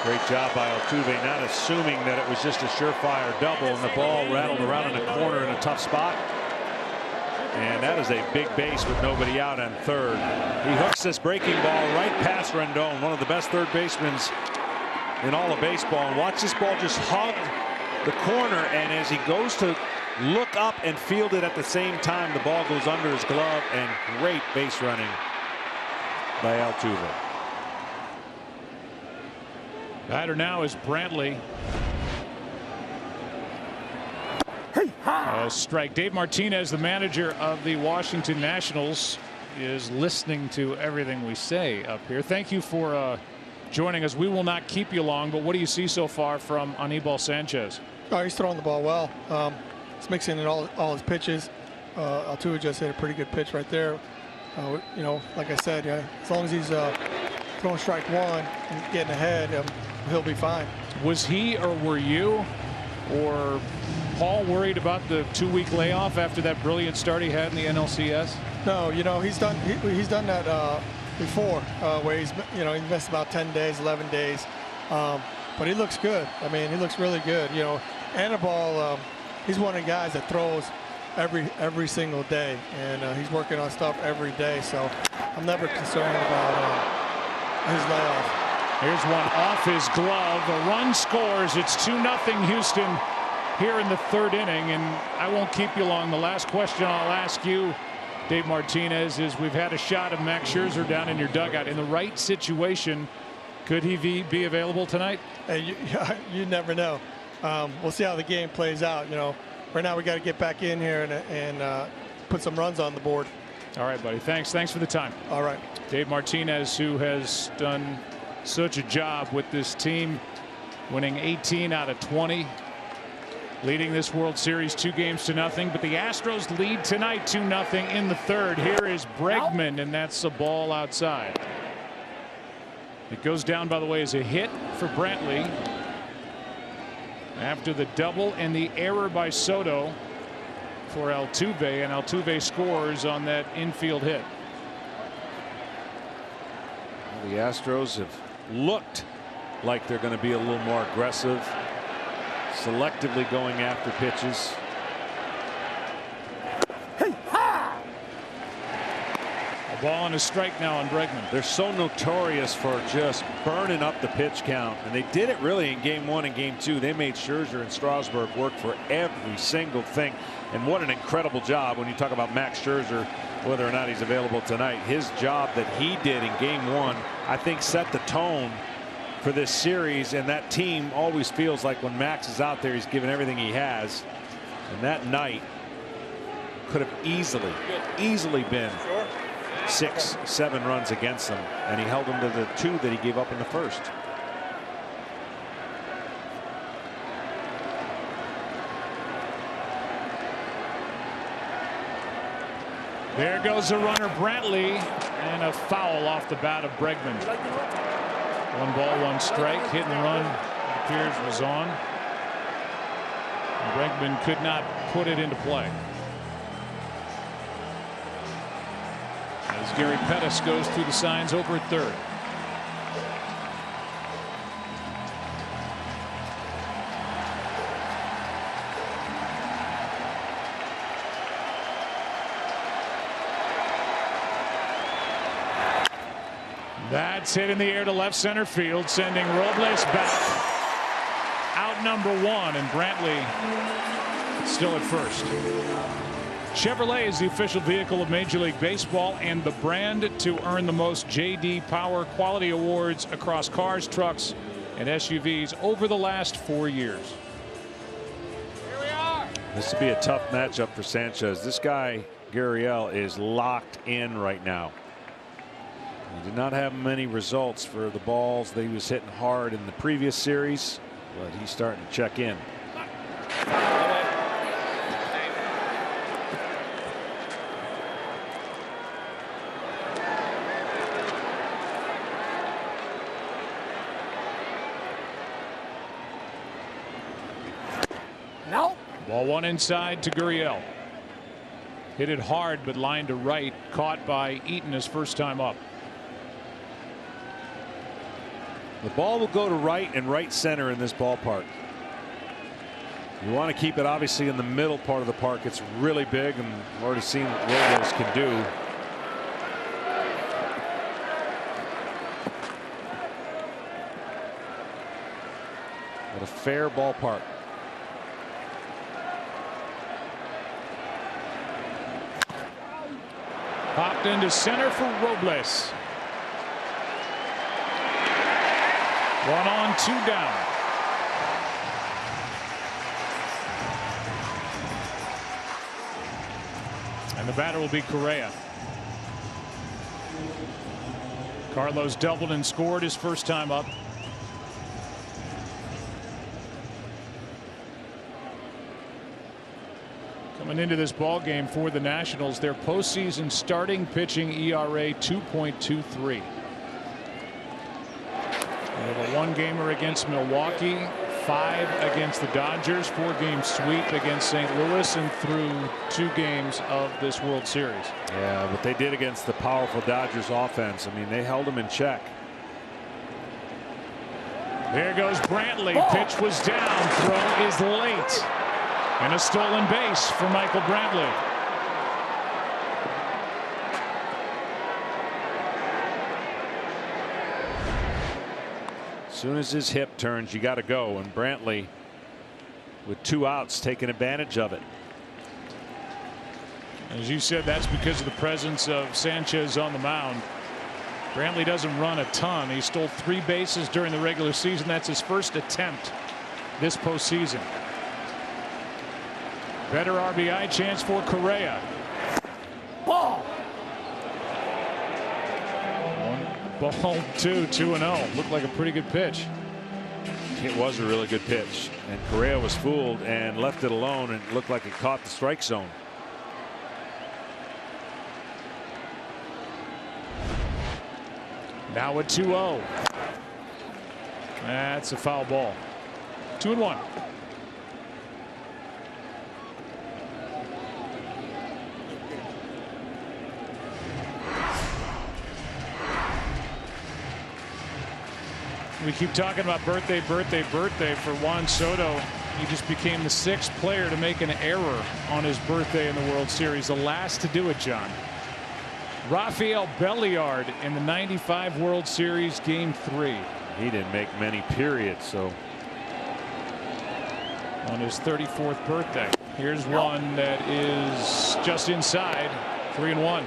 Great job by Altuve, not assuming that it was just a surefire double, and the ball rattled around in the corner in a tough spot. And that is a big base with nobody out on third. He hooks this breaking ball right past Rendon, one of the best third basemen in all of baseball. And watch this ball just hug the corner, and as he goes to look up and field it at the same time, the ball goes under his glove, and great base running by Altuve. Batter now is Brantley. Strike. Dave Martinez, the manager of the Washington Nationals, is listening to everything we say up here. Thank you for joining us. We will not keep you long, but what do you see so far from Aníbal Sanchez? Oh, he's throwing the ball well. He's mixing in all his pitches. Altuve just hit a pretty good pitch right there. You know, like I said, yeah, as long as he's throwing strike one and getting ahead, he'll be fine. Was he, or were you, or Paul worried about the 2-week layoff after that brilliant start he had in the NLCS? No, you know, he's done that before, where he missed about 10 days, 11 days. But he looks good. I mean, he looks really good. You know, Aníbal, he's one of the guys that throws every single day, and he's working on stuff every day. So I'm never concerned about his layoff. Here's one off his glove. A run scores. It's 2-0 Houston here in the third inning, and I won't keep you long. The last question I'll ask you, Dave Martinez, is we've had a shot of Max Scherzer down in your dugout. In the right situation, could he be available tonight? Hey, you never know. We'll see how the game plays out. You know, right now we got to get back in here and put some runs on the board. All right, buddy. Thanks for the time. All right. Dave Martinez, who has done such a job with this team, winning 18 out of 20, leading this World Series 2-0. But the Astros lead tonight 2-0 in the third. Here is Bregman, and that's a ball outside. It goes down, by the way, as a hit for Brantley after the double and the error by Soto for Altuve, and Altuve scores on that infield hit. The Astros have looked like they're going to be a little more aggressive, selectively going after pitches. A ball and a strike now on Bregman. They're so notorious for just burning up the pitch count, and they did it really in game 1 and game 2. They made Scherzer and Strasburg work for every single thing, and what an incredible job when you talk about Max Scherzer, whether or not he's available tonight. His job that he did in game 1, I think, set the tone for this series, and that team always feels like when Max is out there, he's giving everything he has. And that night could have easily been 6-7 runs against them, and he held them to the 2 that he gave up in the first. There goes the runner, Brantley, and a foul off the bat of Bregman. 1 ball, 1 strike. Hit and run, it appears, was on. And Bregman could not put it into play. As Gary Pettis goes through the signs over at third. That's hit in the air to left center field, sending Robles back. Out number 1, and Brantley still at first. Chevrolet is the official vehicle of Major League Baseball and the brand to earn the most J.D. Power Quality Awards across cars, trucks, and SUVs over the last 4 years. Here we are. This will be a tough matchup for Sanchez. This guy, Gurriel, is locked in right now. He did not have many results for the balls that he was hitting hard in the previous series, but he's starting to check in. No. Ball 1 inside to Gurriel. Hit it hard, but lined to right. Caught by Eaton his first time up. The ball will go to right and right center in this ballpark. You want to keep it obviously in the middle part of the park. It's really big, and we've already seen what Robles can do. What a fair ballpark. Popped into center for Robles. 1 on, 2 down. And the batter will be Correa. Carlos doubled and scored his first time up. Coming into this ball game for the Nationals, their postseason starting pitching ERA 2.23. They have a 1-gamer against Milwaukee, 5 against the Dodgers, 4-game sweep against St. Louis, and through 2 games of this World Series. Yeah, but they did against the powerful Dodgers offense. I mean, they held them in check. There goes Brantley. Pitch was down. Throw is late. And a stolen base for Michael Brantley. As soon as his hip turns, you got to go. And Brantley, with 2 outs, taking advantage of it. As you said, that's because of the presence of Sanchez on the mound. Brantley doesn't run a ton. He stole 3 bases during the regular season. That's his first attempt this postseason. Better RBI chance for Correa. Ball. 1 ball, 2-0. Looked like a pretty good pitch. It was a really good pitch, and Correa was fooled and left it alone, and it looked like it caught the strike zone. Now a 2-0. That's a foul ball. 2-1. We keep talking about birthday for Juan Soto. He just became the 6th player to make an error on his birthday in the World Series, the last to do it, John. Rafael Belliard in the '95 World Series Game 3. He didn't make many, period. So on his 34th birthday. Here's one that is just inside. 3-1.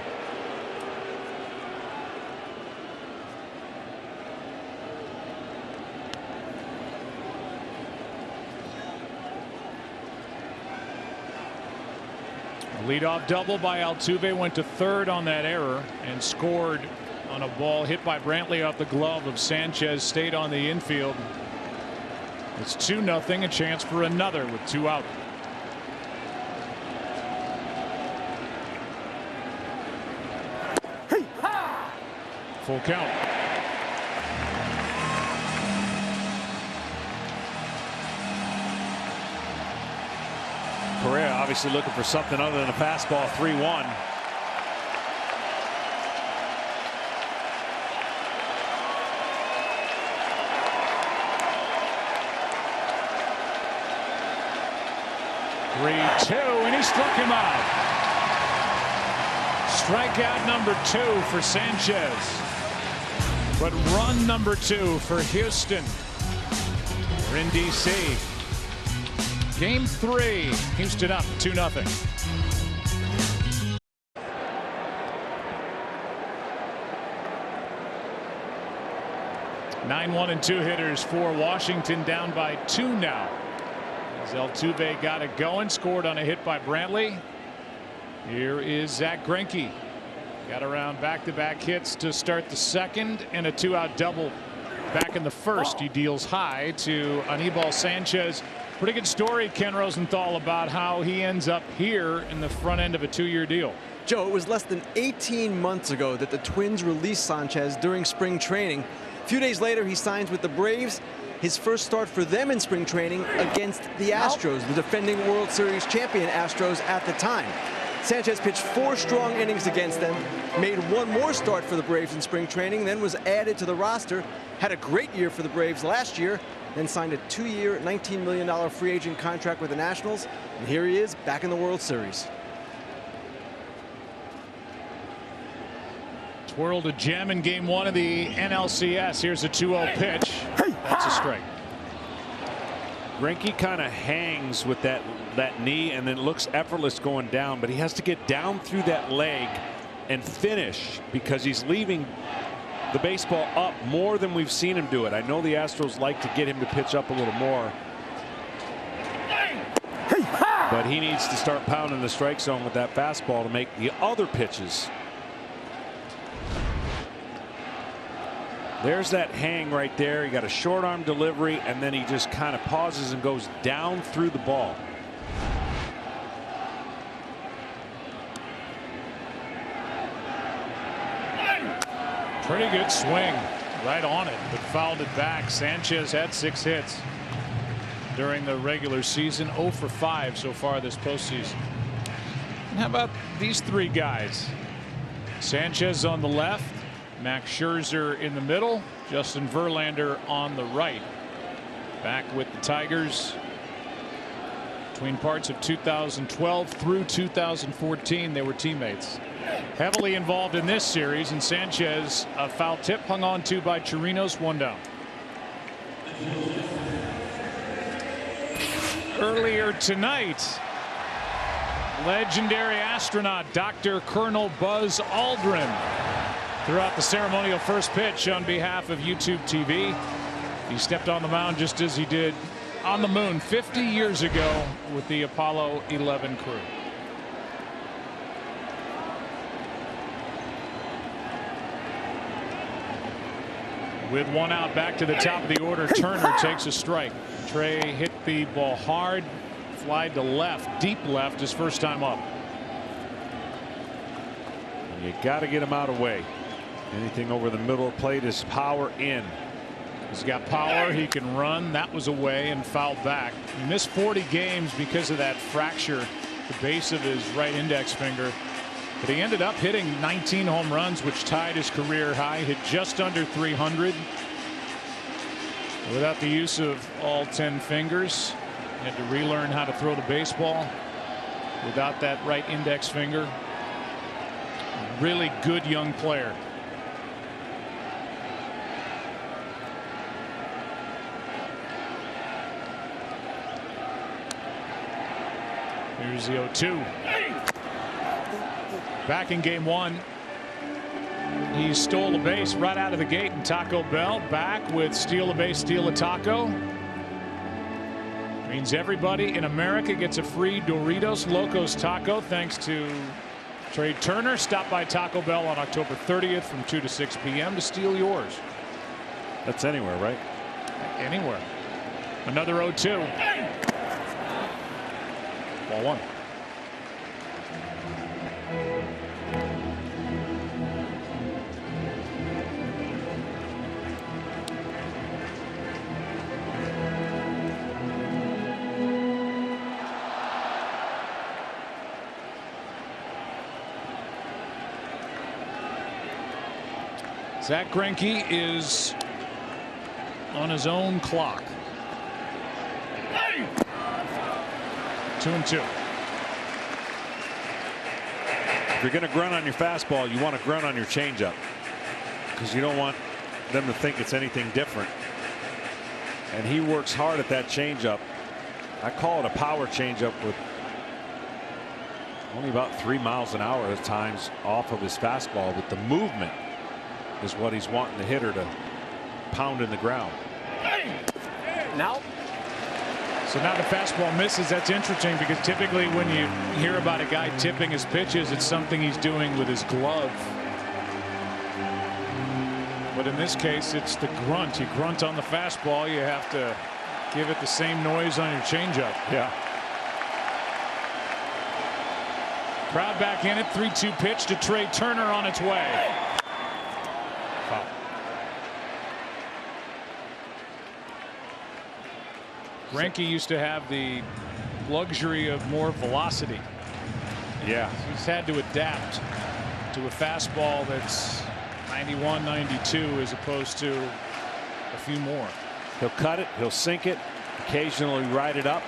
Leadoff double by Altuve, went to 3rd on that error and scored on a ball hit by Brantley off the glove of Sanchez. Stayed on the infield. It's 2-0. A chance for another with 2 out. Full count. Correa obviously looking for something other than a fastball. 3-1. And he struck him out. Strikeout number 2 for Sanchez. But run number 2 for Houston. We're in D.C. Game 3. Houston up 2-0. Nine 1 and 2 hitters for Washington, down by 2 now. As Altuve got it going, scored on a hit by Brantley. Here is Zach Greinke. Got around back-to-back hits to start the 2nd, and a 2-out double back in the 1st. He deals high to Anibal Sanchez. Pretty good story, Ken Rosenthal, about how he ends up here in the front end of a 2-year deal. Joe, it was less than 18 months ago that the Twins released Sanchez during spring training. A few days later, he signs with the Braves. His first start for them in spring training against the Astros, the defending World Series champion Astros at the time. Sanchez pitched 4 strong innings against them, made 1 more start for the Braves in spring training, then was added to the roster, had a great year for the Braves last year, then signed a 2-year, $19 million free agent contract with the Nationals, and here he is back in the World Series. Twirled a gem in Game 1 of the NLCS. Here's a 2-0 pitch. That's a strike. Greinke kind of hangs with that knee and then looks effortless going down, but he has to get down through that leg and finish because he's leaving the baseball up more than we've seen him do it. I know the Astros like to get him to pitch up a little more, but he needs to start pounding the strike zone with that fastball to make the other pitches. There's that hang right there. He got a short arm delivery, and then he just kind of pauses and goes down through the ball. Pretty good swing right on it, but fouled it back. Sanchez had 6 hits during the regular season, 0 for 5 so far this postseason. And how about these 3 guys? Sanchez on the left, Max Scherzer in the middle, Justin Verlander on the right. Back with the Tigers. Between parts of 2012 through 2014, they were teammates. Heavily involved in this series, and Sanchez, a foul tip hung on to by Chirinos, 1 down. Earlier tonight, legendary astronaut Dr. Colonel Buzz Aldrin threw out the ceremonial first pitch on behalf of YouTube TV. He stepped on the mound just as he did on the moon 50 years ago with the Apollo 11 crew. With 1 out, back to the top of the order, Turner takes a strike. Trey hit the ball hard, fly to left, deep left, his first time up. You got to get him out of the way. Anything over the middle of the plate is power in. He's got power, he can run. That was away and fouled back. He missed 40 games because of that fracture at the base of his right index finger. But he ended up hitting 19 home runs, which tied his career high. Hit just under 300 without the use of all 10 fingers. He had to relearn how to throw the baseball without that right index finger. Really good young player. Here's the 0-2. Back in game 1, he stole a base right out of the gate, and Taco Bell back with steal a base, steal a taco. Means everybody in America gets a free Doritos Locos taco thanks to Trey Turner. Stop by Taco Bell on October 30th from 2 to 6 p.m. to steal yours. That's anywhere, right? Anywhere. Another 0-2. Ball 1. Zach Greinke is on his own clock. 2-2. If you're going to grunt on your fastball, you want to grunt on your changeup because you don't want them to think it's anything different. And he works hard at that changeup. I call it a power changeup with only about 3 miles an hour at times off of his fastball, but the movement is what he's wanting the hitter to pound in the ground. Now. So now the fastball misses. That's interesting because typically when you hear about a guy tipping his pitches, it's something he's doing with his glove. But in this case, it's the grunt. You grunt on the fastball, you have to give it the same noise on your changeup. Yeah. Crowd back in it. 3-2 pitch to Trey Turner on its way. Foul. Greinke used to have the luxury of more velocity. Yeah. He's had to adapt to a fastball that's 91, 92 as opposed to a few more. He'll cut it, he'll sink it, occasionally ride it up.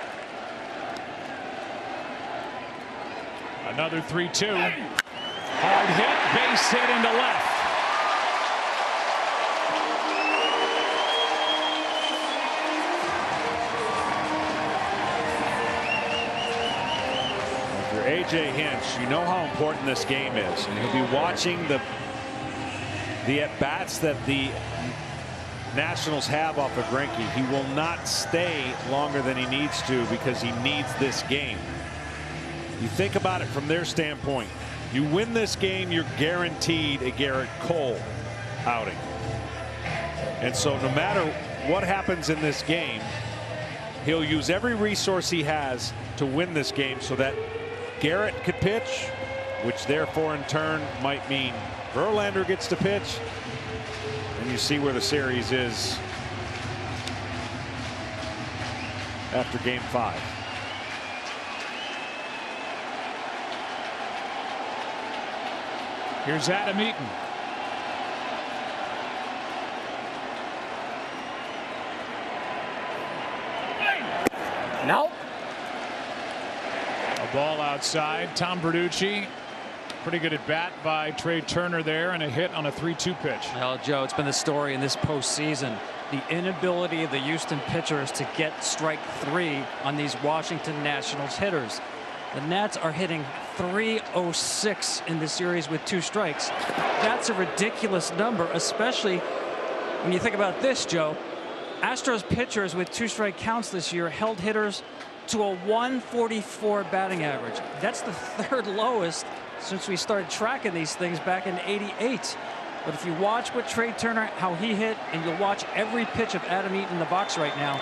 Another 3-2. Hard hit, base hit into left. A.J. Hinch, you know how important this game is, and he'll be watching the at-bats that the Nationals have off of Greinke. He will not stay longer than he needs to because he needs this game. You think about it from their standpoint. You win this game, you're guaranteed a Garrett Cole outing. And so no matter what happens in this game, he'll use every resource he has to win this game so that Garrett could pitch, which therefore in turn might mean Verlander gets to pitch. And you see where the series is after game 5. Here's Adam Eaton. Now. A ball outside. Tom Bertucci. Pretty good at bat by Trey Turner there, and a hit on a 3-2 pitch. Well, Joe, it's been the story in this postseason. The inability of the Houston pitchers to get strike 3 on these Washington Nationals hitters. The Nats are hitting .306 in this series with 2 strikes. That's a ridiculous number, especially when you think about this, Joe. Astros pitchers with 2 strike counts this year held hitters to a 144 batting average. That's the 3rd lowest since we started tracking these things back in '88. But if you watch what Trey Turner, how he hit, and you'll watch every pitch of Adam Eaton in the box right now,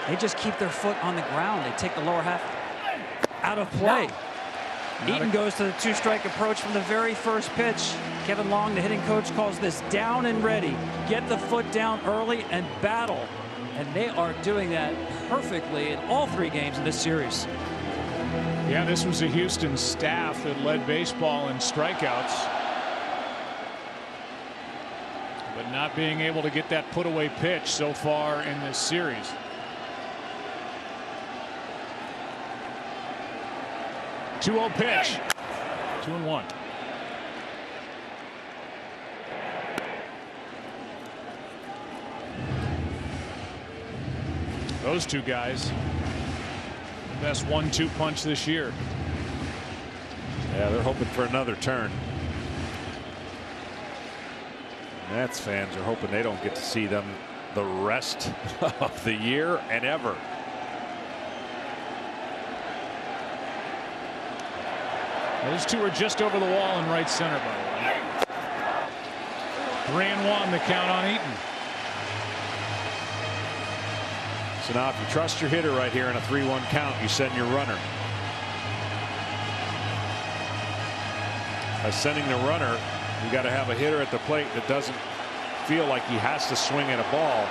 they just keep their foot on the ground. They take the lower half out of play. Eaton goes to the 2-strike approach from the very first pitch. Kevin Long, the hitting coach, calls this down and ready. Get the foot down early and battle. And they are doing that perfectly in all 3 games in this series. Yeah, this was a Houston staff that led baseball in strikeouts. But not being able to get that put-away pitch so far in this series. Two-0 pitch. 2-1. Those two guys. Best 1-2 punch this year. Yeah, they're hoping for another turn. Nats fans are hoping they don't get to see them the rest of the year and ever. Those two are just over the wall in right center, by the way. 3-1 the count on Eaton. So now if you trust your hitter right here in a 3-1 count, you send your runner. By sending the runner, you got to have a hitter at the plate that doesn't feel like he has to swing at a ball.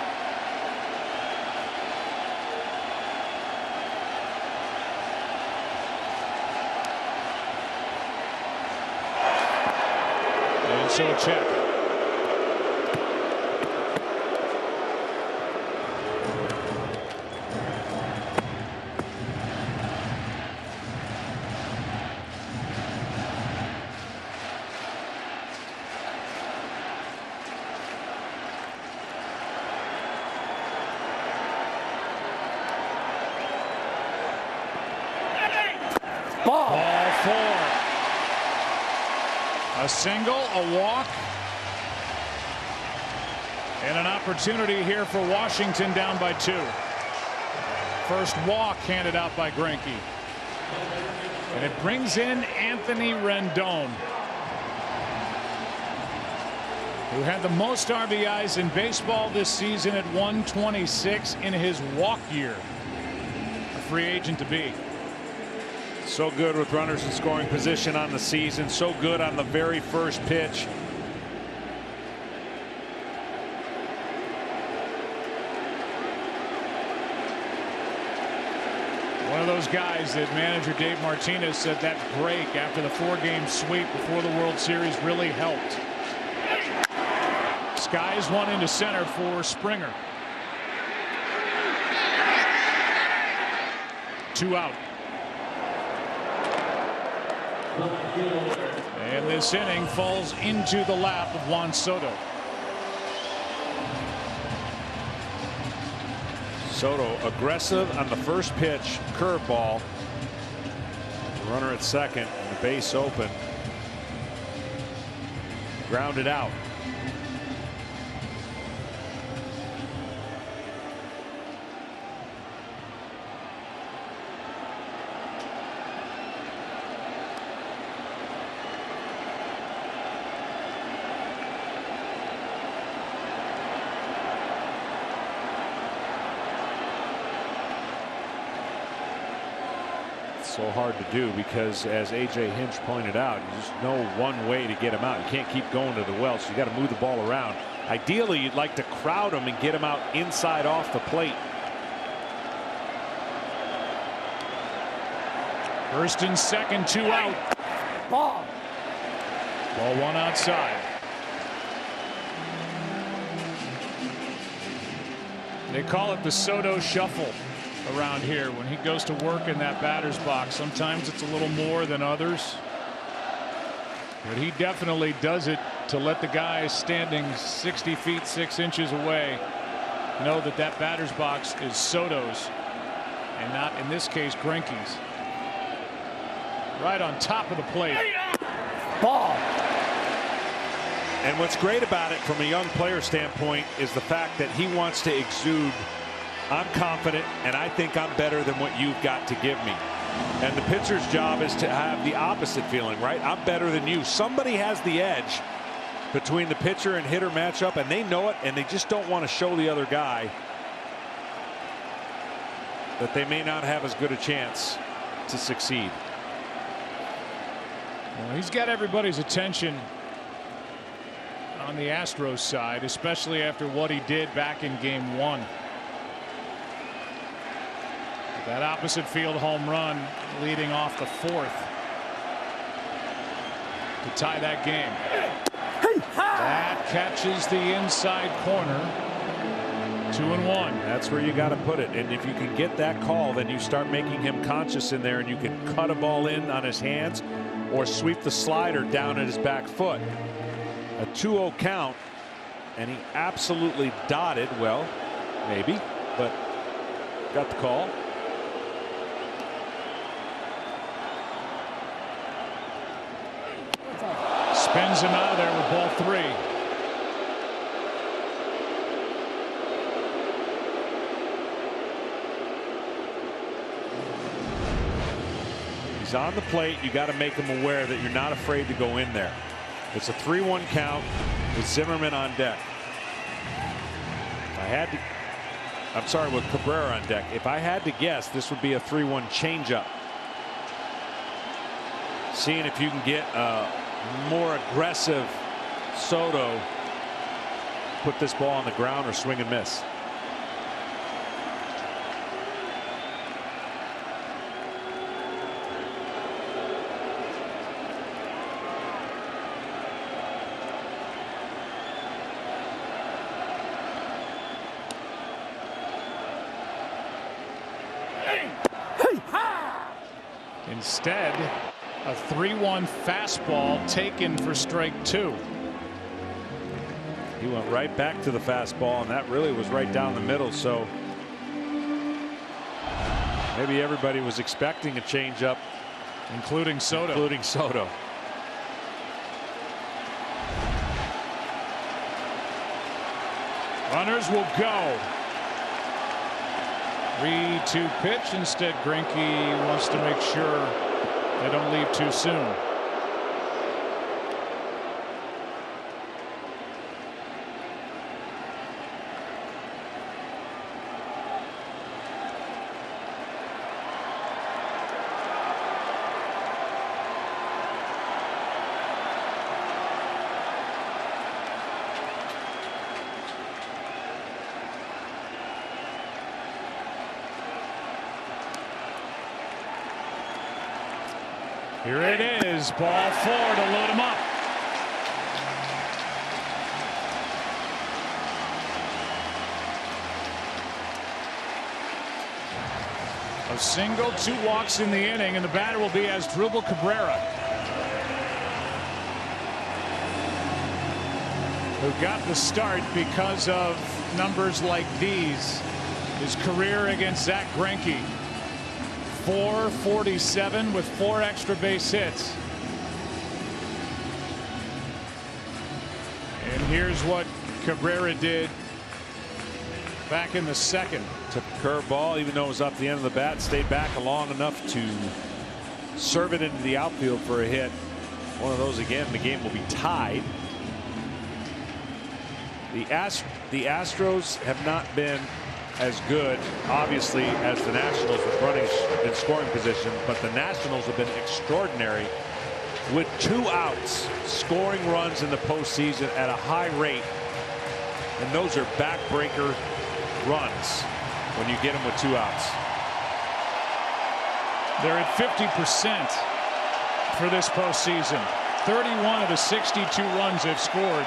And so a check. Ball 4. A single, a walk, and an opportunity here for Washington down by 2. First walk handed out by Greinke. And it brings in Anthony Rendon, who had the most RBIs in baseball this season at 126 in his walk year. A free agent to be. So good with runners in scoring position on the season. So good on the very first pitch. One of those guys that manager Dave Martinez said that break after the 4-game sweep before the World Series really helped. Skies one into center for Springer. 2 out. And this inning falls into the lap of Juan Soto. Soto aggressive on the first pitch, curveball. Runner at second, and the base open. Grounded out. So hard to do because, as A.J. Hinch pointed out, there's no one way to get him out. You can't keep going to the well, so you got to move the ball around. Ideally, you'd like to crowd him and get him out inside off the plate. First and second, 2 out. Ball 1 outside. They call it the Soto shuffle. around here. When he goes to work in that batter's box, sometimes it's a little more than others. But he definitely does it to let the guys standing 60 feet 6 inches away know that that batter's box is Soto's and not, in this case, Greinke's. Right on top of the plate. Ball. And what's great about it from a young player standpoint is the fact that he wants to exude, I'm confident and I think I'm better than what you've got to give me. And the pitcher's job is to have the opposite feeling, right? I'm better than you. Somebody has the edge between the pitcher and hitter matchup, and they know it, and they just don't want to show the other guy that they may not have as good a chance to succeed. Well, he's got everybody's attention on the Astros side, especially after what he did back in Game 1. That opposite field home run leading off the 4th to tie that game. That catches the inside corner. 2-1. That's where you got to put it. And if you can get that call, then you start making him conscious in there, and you can cut a ball in on his hands or sweep the slider down at his back foot. A 2-0 count, and he absolutely dotted. Well, maybe, but got the call. Spins him out of there with ball 3. He's on the plate. You got to make him aware that you're not afraid to go in there. It's a 3-1 count with Zimmerman on deck. I'm sorry, with Cabrera on deck. If I had to guess, this would be a 3-1 changeup. Seeing if you can get a more aggressive Soto, put this ball on the ground or swing and miss. Instead, a 3-1 fastball taken for strike 2. He went right back to the fastball, and that really was right down the middle. So maybe everybody was expecting a changeup, including Soto. Runners will go. 3-2 pitch. Instead, Greinke wants to make sure they don't leave too soon. Here it is, ball 4 to load him up. A single, 2 walks in the inning, and the batter will be Asdrubal Cabrera, who got the start because of numbers like these. His career against Zach Greinke. 447 with 4 extra base hits. And here's what Cabrera did back in the 2nd. Took a curveball, even though it was up the end of the bat, stayed back long enough to serve it into the outfield for a hit. One of those again, the game will be tied. The Astros have not been as good, obviously, as the Nationals with running in scoring position, but the Nationals have been extraordinary with 2 outs, scoring runs in the postseason at a high rate, and those are backbreaker runs when you get them with 2 outs. They're at 50% for this postseason. 31 of the 62 runs they've scored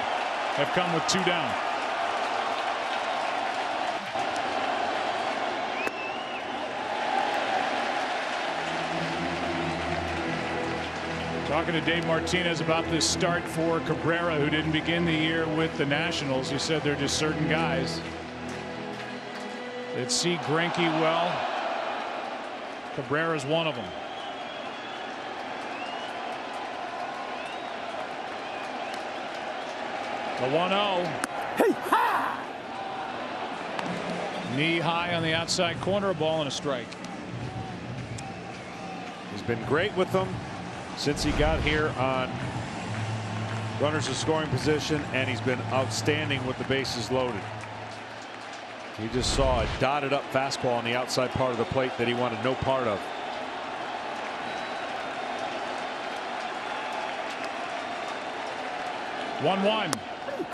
have come with 2 down. Talking to Dave Martinez about this start for Cabrera, who didn't begin the year with the Nationals. He said they're just certain guys that see Greinke well. Cabrera's one of them. The 1-0. Hey, ha! Knee high on the outside corner, a ball and a strike. He's been great with them since he got here on runners in scoring position, and he's been outstanding with the bases loaded. He just saw a dotted up fastball on the outside part of the plate that he wanted no part of. One.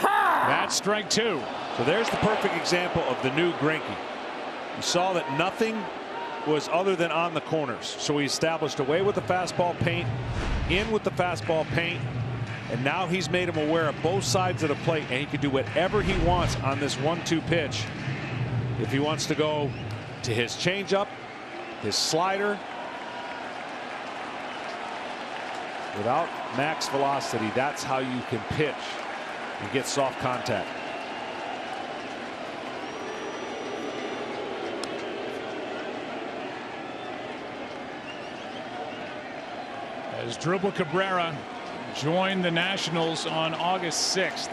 That's strike two. So there's the perfect example of the new Greinke. You saw that nothing was other than on the corners. So he established away with the fastball paint, in with the fastball paint, and now he's made him aware of both sides of the plate, and he can do whatever he wants on this 1-2 pitch. If he wants to go to his changeup, his slider, without max velocity, that's how you can pitch and get soft contact. As Dribble Cabrera joined the Nationals on August 6th.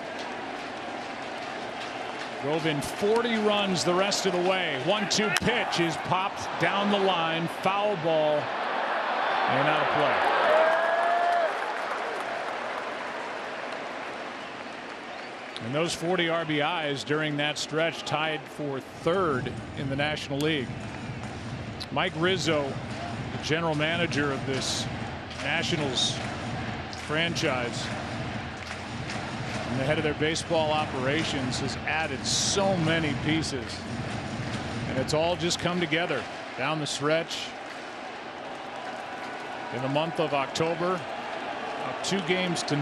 Drove in 40 runs the rest of the way. 1-2 pitch is popped down the line. Foul ball and out of play. And those 40 RBIs during that stretch tied for third in the National League. Mike Rizzo, the general manager of this Nationals franchise and the head of their baseball operations, has added so many pieces, and it's all just come together down the stretch in the month of October. Up 2-0,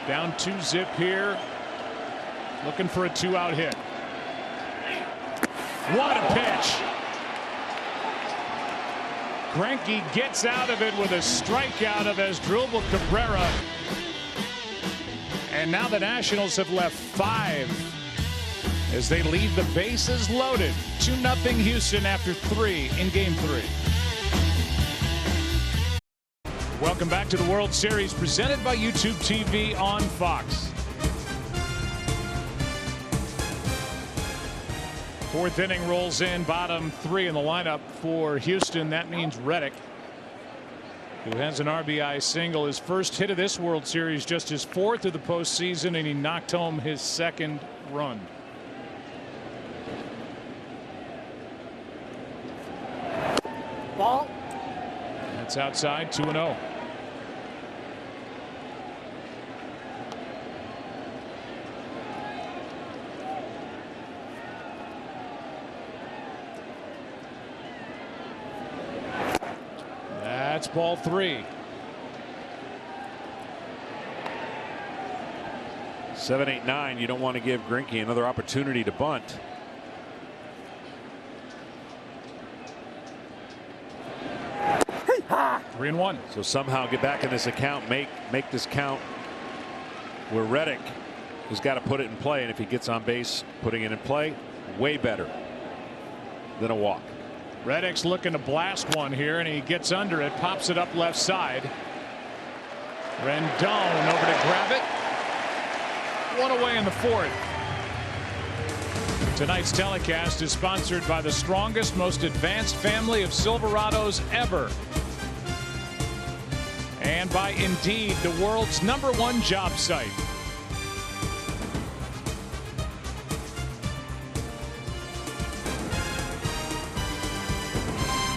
down 2-0 here, looking for a 2-out hit. What a pitch! Greinke gets out of it with a strikeout of Asdrubal Cabrera. And now the Nationals have left 5 as they leave the bases loaded. 2-0 Houston after 3 in Game 3. Welcome back to the World Series, presented by YouTube TV on Fox. 4th inning rolls in, bottom 3 in the lineup for Houston. That means Reddick, who has an RBI single, his first hit of this World Series, just his 4th of the postseason, and he knocked home his 2nd run. Ball. That's outside, 2-0. That's ball 3. 7, 8, 9. You don't want to give Greinke another opportunity to bunt. Hey, ha! 3-1. So somehow get back in this account, make this count where Reddick has got to put it in play, and if he gets on base putting it in play, way better than a walk. Reddick's looking to blast one here, and he gets under it, pops it up left side. Rendon over to grab it. 1 away in the 4th. Tonight's telecast is sponsored by the strongest, most advanced family of Silverados ever, and by Indeed, the world's #1 job site.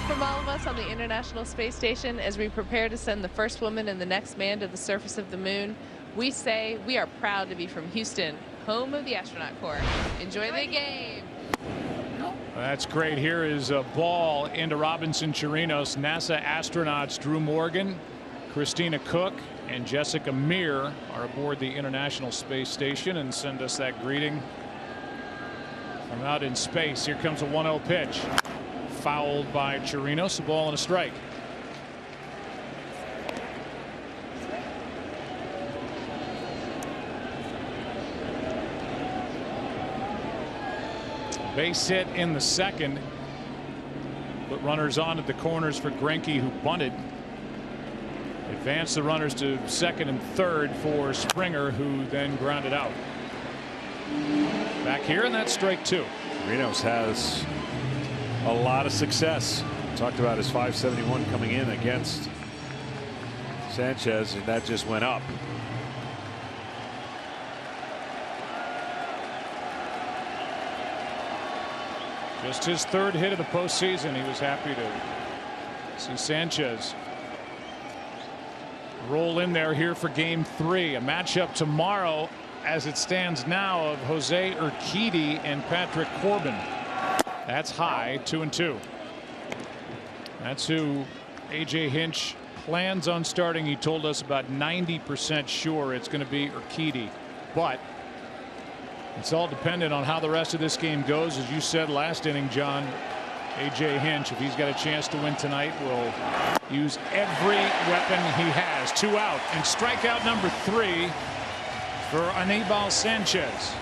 From all of us on the International Space Station, as we prepare to send the first woman and the next man to the surface of the moon, we say we are proud to be from Houston, home of the Astronaut Corps. Enjoy the game. That's great. Here is a ball into Robinson Chirinos. NASA astronauts Drew Morgan, Christina Cook, and Jessica Meir are aboard the International Space Station and send us that greeting from out in space. Here comes a 1-0 pitch. Fouled by Chirinos, a ball and a strike. Base hit in the second. Put runners on at the corners for Greinke, who bunted. Advanced the runners to second and third for Springer, who then grounded out. Back here, and that's strike two. Rinos has a lot of success. Talked about his .571 coming in against Sanchez, and that just went up. Just his third hit of the postseason. He was happy to see Sanchez roll in there here for game 3. A matchup tomorrow as it stands now of Jose Urquidy and Patrick Corbin. That's high, 2-2. That's who A.J. Hinch plans on starting. He told us about 90% sure it's going to be Urquidy, but it's all dependent on how the rest of this game goes. As you said last inning, John, A.J. Hinch, if he's got a chance to win tonight, will use every weapon he has. 2 out, and strikeout number 3 for Anibal Sanchez.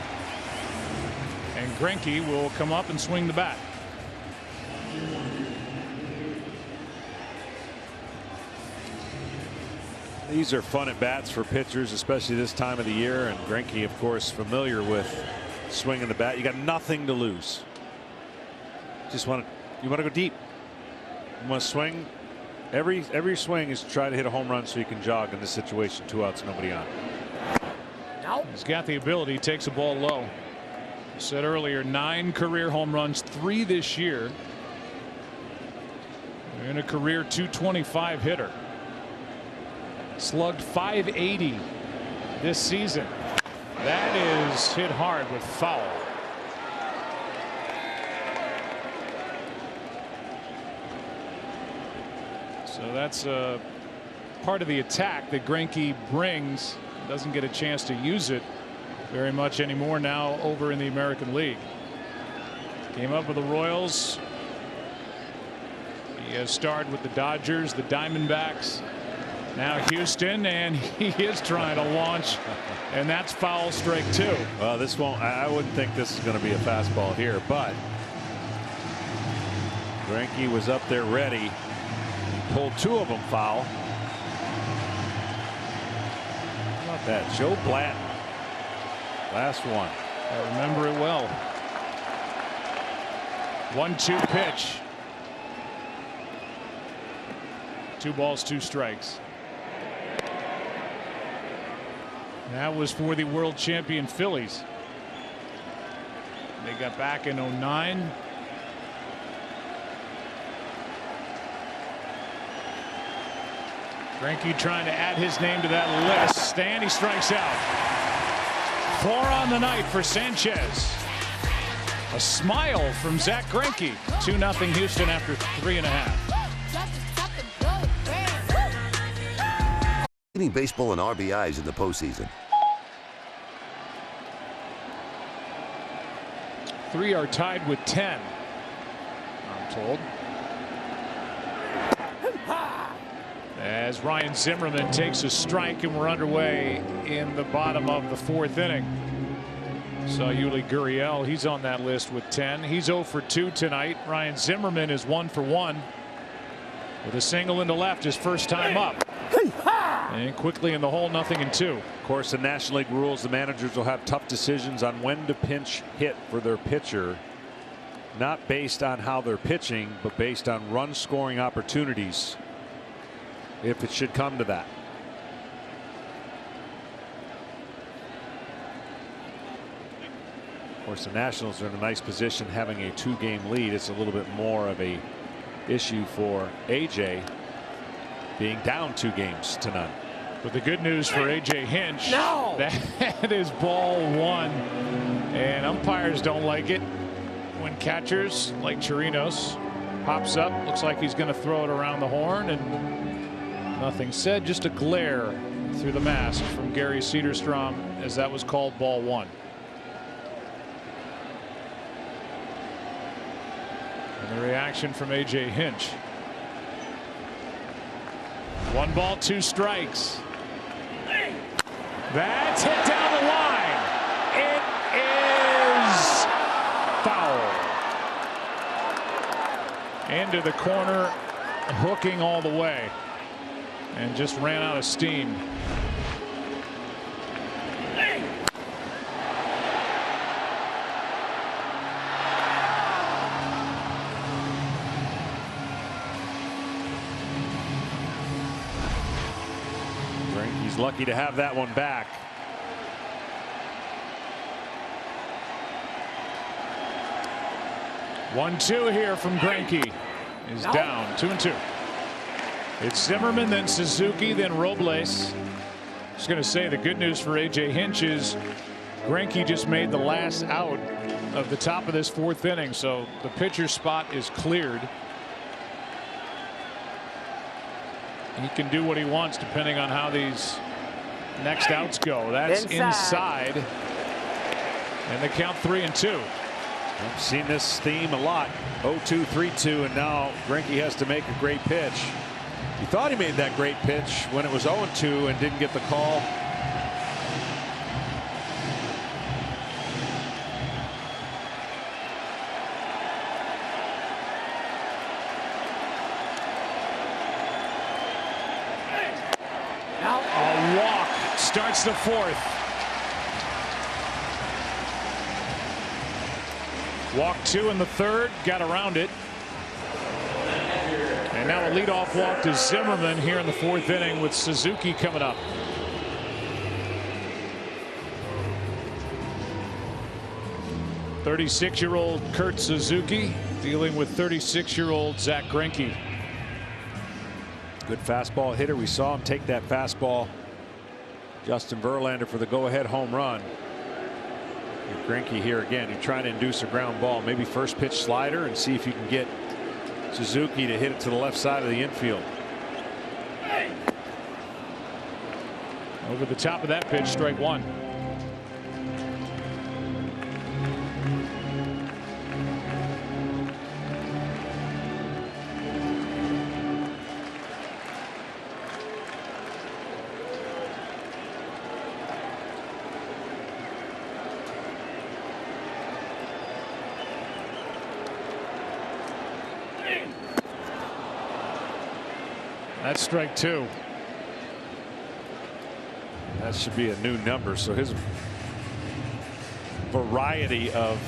And Greinke will come up and swing the bat. These are fun at bats for pitchers, especially this time of the year. And Greinke, of course, familiar with swinging the bat. You got nothing to lose. You want to go deep. You want to swing. Every swing is to try to hit a home run so you can jog in this situation. 2 outs, nobody on. He's got the ability. Takes a ball low. I said earlier, 9 career home runs, 3 this year. And a career .225 hitter. Slugged .580 this season. That is hit hard with foul. So that's part of the attack that Greinke brings. Doesn't get a chance to use it very much anymore now over in the American League. Came up with the Royals. He has starred with the Dodgers, the Diamondbacks, now Houston, and he is trying to launch, and that's foul, strike 2. Well, this won't. I wouldn't think this is going to be a fastball here, but Greinke was up there ready. He pulled 2 of them foul. How about that? Joe Blanton. Last one. I remember it well. 1-2 pitch. 2 balls, 2 strikes. That was for the world champion Phillies. They got back in 09. Greinke trying to add his name to that list, and he strikes out. 4 on the night for Sanchez. A smile from Zach Greinke. 2-0 Houston after 3.5. Leading baseball in RBIs in the postseason. 3 are tied with 10, I'm told. As Ryan Zimmerman takes a strike, and we're underway in the bottom of the 4th inning. Saw Yuli Gurriel. He's on that list with 10. He's 0 for 2 tonight. Ryan Zimmerman is 1 for 1 with a single into left, his first time up. And quickly in the hole, 0-2. Of course, the National League rules, the managers will have tough decisions on when to pinch hit for their pitcher, not based on how they're pitching, but based on run scoring opportunities, if it should come to that. Of course, the Nationals are in a nice position having a 2-game lead. It's a little bit more of a issue for AJ, being down 2 games to none. But the good news for A.J. Hinch, that is ball 1. And umpires don't like it when catchers like Chirinos pops up. Looks like he's going to throw it around the horn, and nothing said. Just a glare through the mask from Gary Cederstrom as that was called ball 1. And the reaction from A.J. Hinch. 1 ball, 2 strikes. That's hit down the line. It is foul. Into the corner, hooking all the way, and just ran out of steam. He's lucky to have that one back. One-two here from Greinke. Is down 2-2. It's Zimmerman, then Suzuki, then Robles. Just going to say the good news for A.J. Hinch is Greinke just made the last out of the top of this fourth inning, so the pitcher spot is cleared. He can do what he wants depending on how these next outs go. That's inside. And they count 3-2. I've seen this theme a lot. 0-2, 3-2, and now Greinke has to make a great pitch. He thought he made that great pitch when it was 0-2 and didn't get the call. A walk starts the fourth. Walk 2 in the third, got around it. And now a leadoff walk to Zimmerman here in the fourth inning with Suzuki coming up. '36-year-old Kurt Suzuki dealing with 36-year-old Zach Greinke. Good fastball hitter. We saw him take that fastball. Justin Verlander for the go-ahead home run. And Greinke here again. You're trying to induce a ground ball. Maybe first pitch slider and see if you can get Suzuki to hit it to the left side of the infield. Over the top of that pitch, strike one. That's strike two. That should be a new number. So his variety of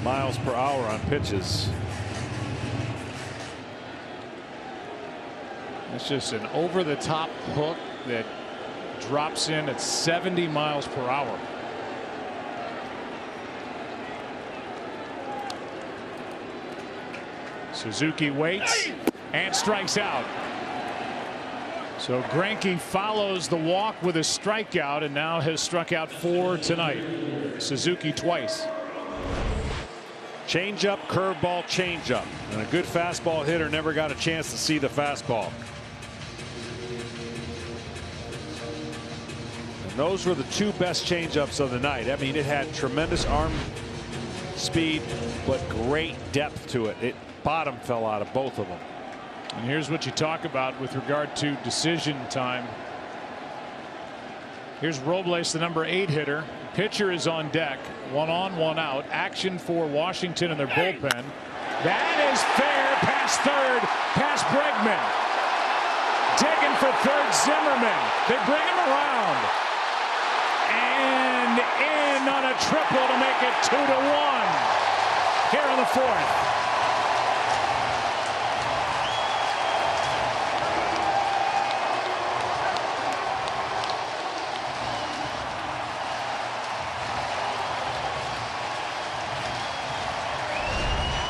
miles per hour on pitches. It's just an over-the-top hook that drops in at 70 miles per hour. Suzuki waits and strikes out. So Greinke follows the walk with a strikeout and now has struck out 4 tonight. Suzuki twice. Changeup, curveball, changeup. And a good fastball hitter never got a chance to see the fastball. And those were the two best changeups of the night. I mean, it had tremendous arm speed, but great depth to it. Bottom fell out of both of them. And here's what you talk about with regard to decision time. Here's Robles, the number 8 hitter. Pitcher is on deck. 1 on, 1 out. Action for Washington in their bullpen. That is fair. Past third. Past Bregman. Digging for third, Zimmerman. They bring him around. And in on a triple to make it 2-1 here in the fourth.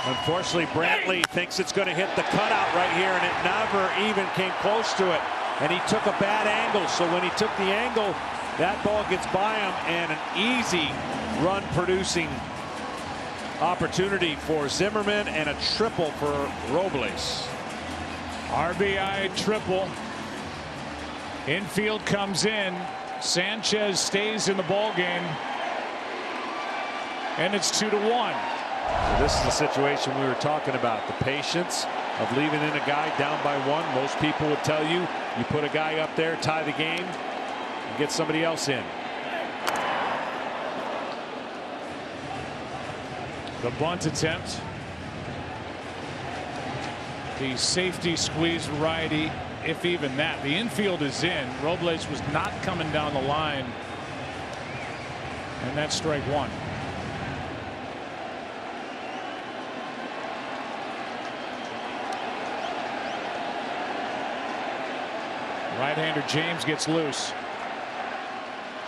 Unfortunately, Brantley thinks it's going to hit the cutout right here, and it never even came close to it. And he took a bad angle, so when he took the angle, that ball gets by him, and an easy run-producing opportunity for Zimmerman and a triple for Robles. RBI triple. Infield comes in. Sanchez stays in the ball game, and it's 2-1. So this is the situation we were talking about, the patience of leaving in a guy down by 1. Most people would tell you, you put a guy up there, tie the game, and get somebody else in. The bunt attempt the safety squeeze variety, if even that. The infield is in. Robles was not coming down the line. And that's strike one. Right-hander James gets loose.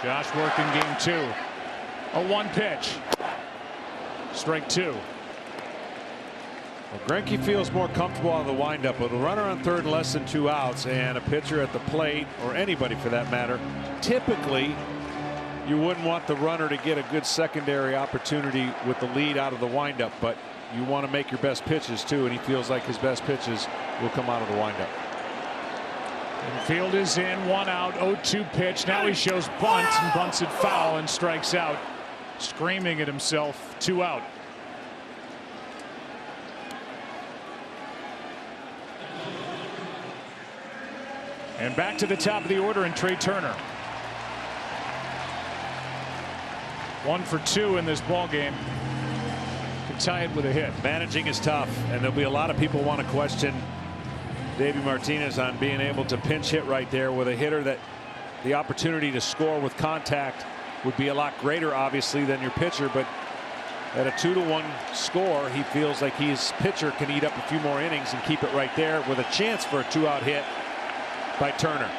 Josh working game two. A one pitch. Strike two. Well, Greinke feels more comfortable out of the windup with a runner on third and less than 2 outs and a pitcher at the plate, or anybody for that matter. Typically, you wouldn't want the runner to get a good secondary opportunity with the lead out of the windup, but you want to make your best pitches too, and he feels like his best pitches will come out of the windup. Field is in, 1 out, 0-2 pitch. Now he shows bunt and bunts it foul and strikes out, screaming at himself. 2 out. And back to the top of the order in Trey Turner. 1 for 2 in this ball game. Could tie it with a hit. Managing is tough, and there'll be a lot of people want to question Davey Martinez on being able to pinch hit right there with a hitter that the opportunity to score with contact would be a lot greater, obviously, than your pitcher. But at a 2-1 score, he feels like his pitcher can eat up a few more innings and keep it right there with a chance for a 2-out hit by Turner.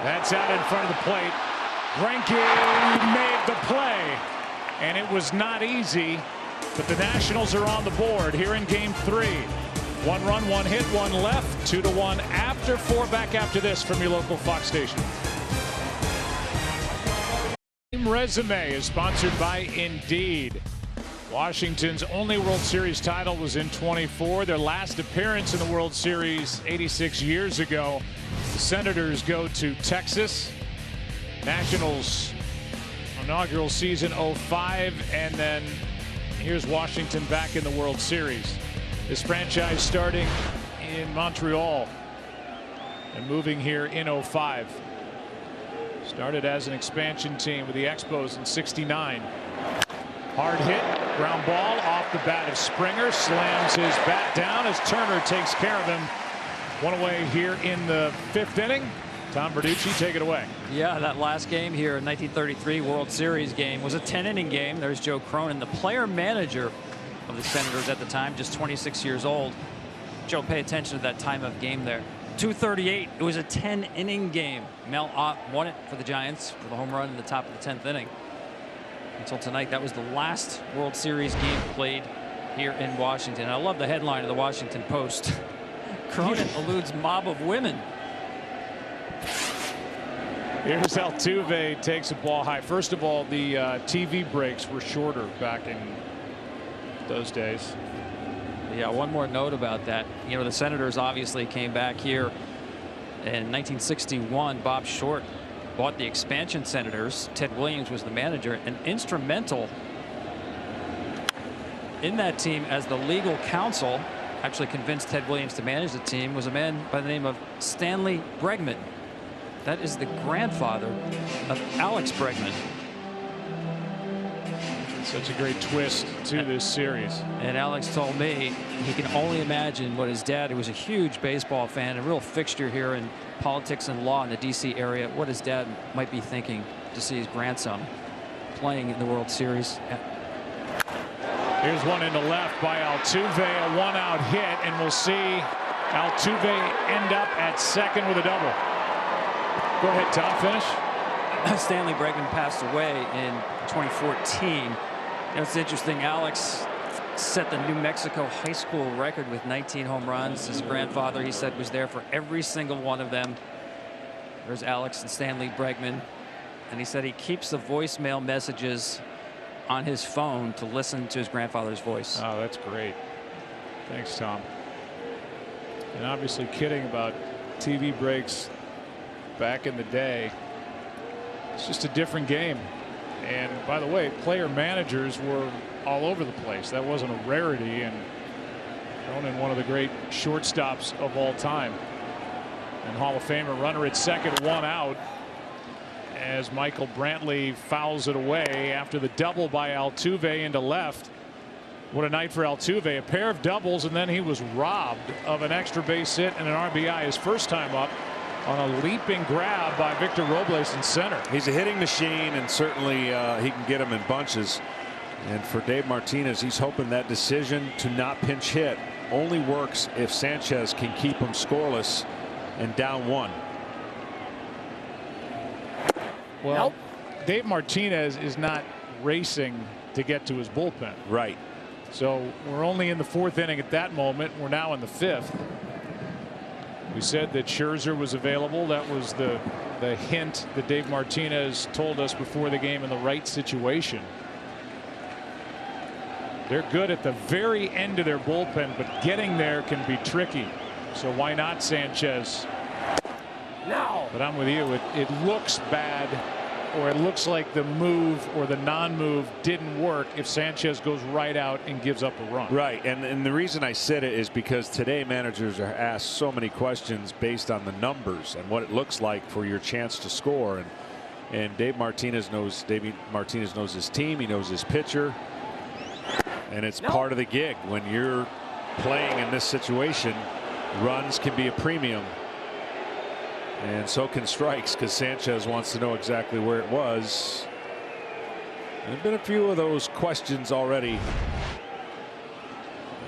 That's out in front of the plate. Greinke made the play, and it was not easy. But the Nationals are on the board here in game 3. 1 run, 1 hit, 1 left. 2-1 after 4. Back after this from your local Fox station. Team Resume is sponsored by Indeed. Washington's only World Series title was in '24. Their last appearance in the World Series 86 years ago. The Senators go to Texas. Nationals inaugural season 05, and then here's Washington back in the World Series. This franchise starting in Montreal and moving here in 05. Started as an expansion team with the Expos in '69. Hard hit, ground ball off the bat of Springer, slams his bat down as Turner takes care of him. 1 away here in the 5th inning. Tom Verducci, take it away. Yeah, that last game here in 1933 World Series game was a 10-inning game. There's Joe Cronin, the player manager of the Senators at the time, just 26 years old. Joe, pay attention to that time of game there. 2:38. It was a 10-inning game. Mel Ott won it for the Giants with a home run in the top of the 10th inning. Until tonight, that was the last World Series game played here in Washington. And I love the headline of the Washington Post. Cronin eludes mob of women. Here's Altuve, takes a ball high. First of all, the TV breaks were shorter back in those days. Yeah, one more note about that. You know, the Senators obviously came back here in 1961. Bob Short bought the expansion Senators. Ted Williams was the manager, and instrumental in that team as the legal counsel, actually convinced Ted Williams to manage the team, was a man by the name of Stanley Bregman. That is the grandfather of Alex Bregman. Such a great twist to this series. And Alex told me he can only imagine what his dad, who was a huge baseball fan, a real fixture here in politics and law in the D.C. area, what his dad might be thinking to see his grandson playing in the World Series. Here's one into left by Altuve, a 1-out hit, and we'll see Altuve end up at second with a double. Go ahead, Tom, finish. Stanley Bregman passed away in 2014. You know, it's interesting. Alex set the New Mexico high school record with 19 home runs. His grandfather, he said, was there for every single one of them. There's Alex and Stanley Bregman. And he said he keeps the voicemail messages on his phone to listen to his grandfather's voice. Oh, that's great. Thanks, Tom. And obviously kidding about TV breaks back in the day. It's just a different game. And by the way, player managers were all over the place. That wasn't a rarity, and Cronin, one of the great shortstops of all time. And Hall of Famer runner at second, 1 out, as Michael Brantley fouls it away after the double by Altuve into left. What a night for Altuve. A pair of doubles, and then he was robbed of an extra base hit and an RBI his first time up on a leaping grab by Victor Robles in center. He's a hitting machine, and certainly he can get them in bunches. And for Dave Martinez, he's hoping that decision to not pinch hit only works if Sanchez can keep him scoreless and down 1. Well, Dave Martinez is not racing to get to his bullpen. Right. So we're only in the 4th inning at that moment. We're now in the 5th. We said that Scherzer was available. That was the hint that Dave Martinez told us before the game in the right situation. They're good at the very end of their bullpen, but getting there can be tricky. So why not Sanchez? No. But I'm with you. It looks bad, or it looks like the move or the non-move didn't work if Sanchez goes right out and gives up a run. Right. And the reason I said it is because today managers are asked so many questions based on the numbers and what it looks like for your chance to score. And Dave Martinez knows his team. He knows his pitcher. And it's part of the gig. When you're playing in this situation, runs can be a premium. And so can strikes, because Sanchez wants to know exactly where it was. There have been a few of those questions already.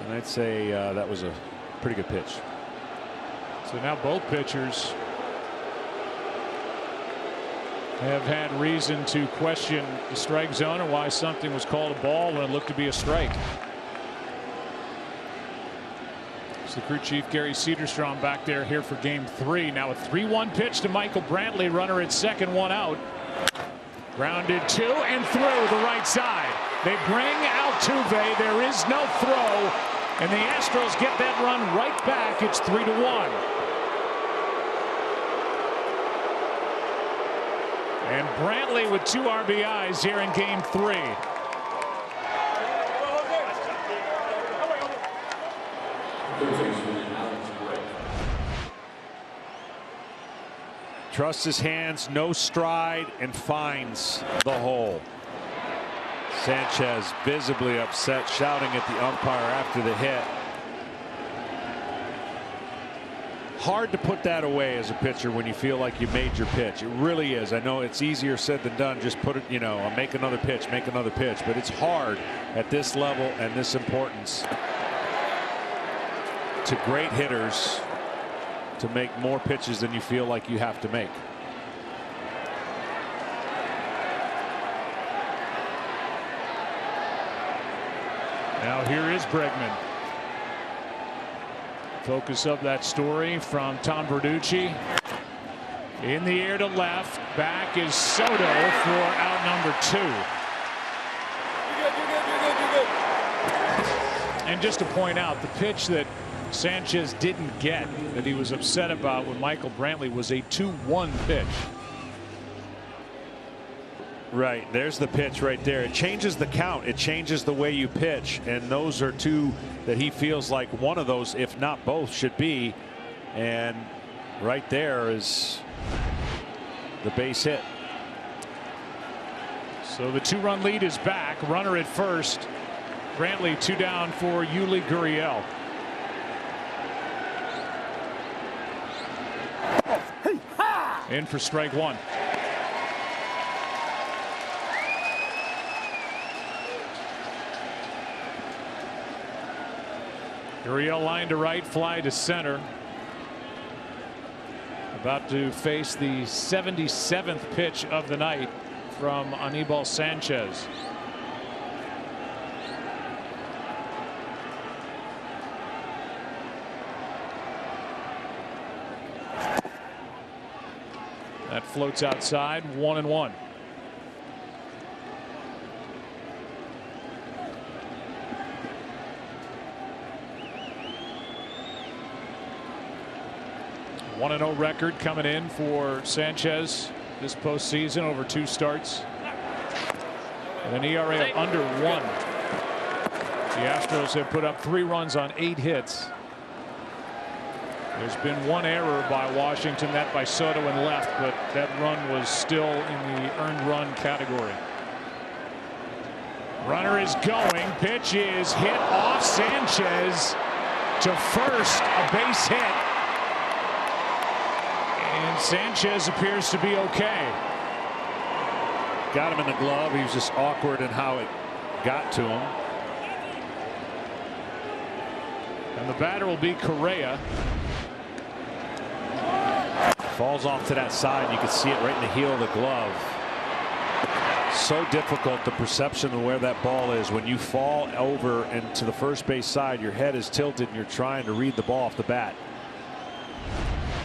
And I'd say that was a pretty good pitch. So now both pitchers have had reason to question the strike zone or why something was called a ball when it looked to be a strike. It's the crew chief Gary Cederstrom back there here for game 3. Now a 3-1 pitch to Michael Brantley, runner at second, 1 out. Grounded 2 and through the right side. They bring Altuve. There is no throw, and the Astros get that run right back. It's 3-1. And Brantley with 2 RBIs here in game 3. Trusts his hands, no stride, and finds the hole. Sanchez visibly upset, shouting at the umpire after the hit. Hard to put that away as a pitcher when you feel like you made your pitch. It really is. I know it's easier said than done. Just put it, make another pitch, but it's hard at this level and this importance to great hitters to make more pitches than you feel like you have to make. Now here is Bregman. Focus of that story from Tom Verducci. In the air to left. Back is Soto for out number 2. And just to point out, the pitch that Sanchez didn't get, that he was upset about with Michael Brantley, was a 2-1 pitch. Right, there's the pitch right there. It changes the count. It changes the way you pitch, and those are 2 that he feels like one of those, if not both, should be. And right there is the base hit. So the 2-run lead is back. Runner at first. Brantley 2 down for Yuli Gurriel. In for strike 1. Gurriel line to right, fly to center. About to face the 77th pitch of the night from Anibal Sanchez. That floats outside, 1-1. A 1-0 record coming in for Sanchez this postseason over 2 starts. And an ERA of under 1. The Astros have put up 3 runs on 8 hits. There's been 1 error by Washington, that by Soto and left, but that run was still in the earned run category. Runner is going. Pitch is hit off Sanchez to first. A base hit. And Sanchez appears to be okay. Got him in the glove. He was just awkward in how it got to him. And the batter will be Correa. Falls off to that side. You can see it right in the heel of the glove. So difficult, the perception of where that ball is. When you fall over and to the first base side, your head is tilted and you're trying to read the ball off the bat.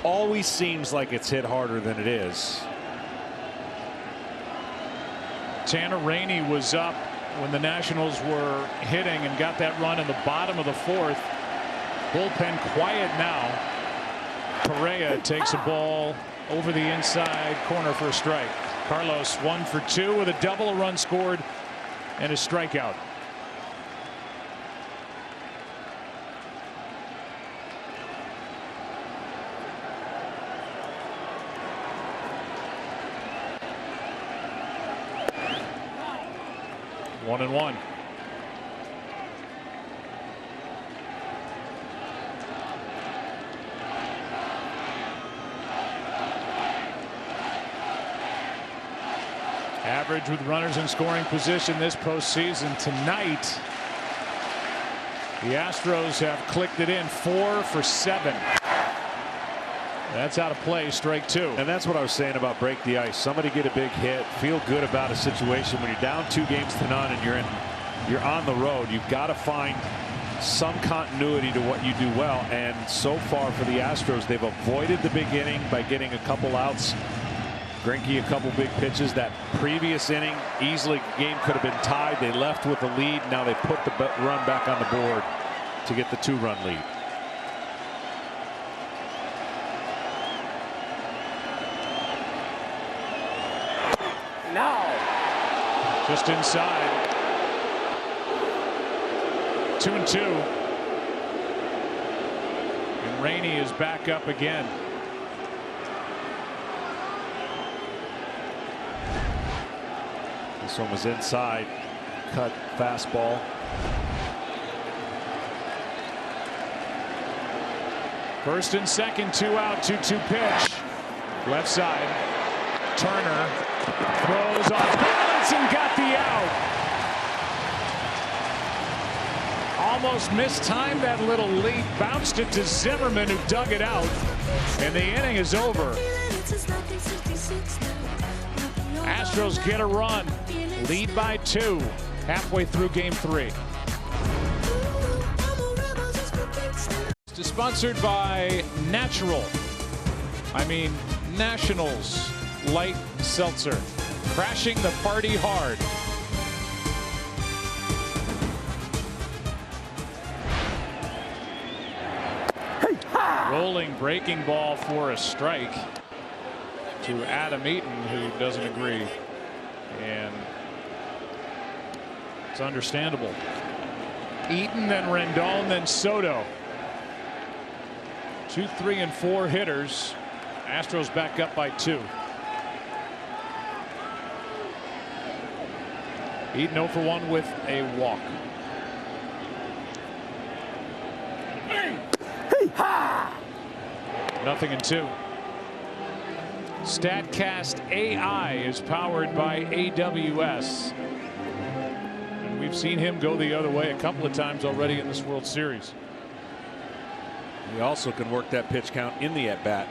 Always seems like it's hit harder than it is. Tanner Rainey was up when the Nationals were hitting and got that run in the bottom of the fourth. Bullpen quiet now. Correa takes a ball over the inside corner for a strike. Carlos 1 for 2 with a double, a run scored, and a strikeout. One and one. Average with runners in scoring position this postseason. Tonight, the Astros have clicked it in 4 for 7. That's out of play, strike 2. And that's what I was saying about break the ice. Somebody get a big hit, feel good about a situation. When you're down 2 games to none and you're on the road, you've got to find some continuity to what you do well. And so far for the Astros, they've avoided the big inning by getting a couple outs. Greinke a couple big pitches. That previous inning, easily game could have been tied. They left with the lead. Now they put the run back on the board to get the 2-run lead. Now. Just inside. 2-2. And Rainey is back up again. This one was inside. Cut fastball. First and second, 2 out, 2-2 pitch. Left side. Turner throws off balance and got the out. Almost mistimed that little leap. Bounced it to Zimmerman, who dug it out. And the inning is over. Astros get a run. Lead by 2 halfway through game 3. It's sponsored by Nationals Light Seltzer. Crashing the party hard. Rolling breaking ball for a strike to Adam Eaton, who doesn't agree. And it's understandable. Eaton, then Rendon, then Soto. 2, 3, and 4 hitters. Astros back up by 2. Eaton 0 for 1 with a walk. Nothing in 2. StatCast AI is powered by AWS. And we've seen him go the other way a couple of times already in this World Series. He also can work that pitch count in the at-bat.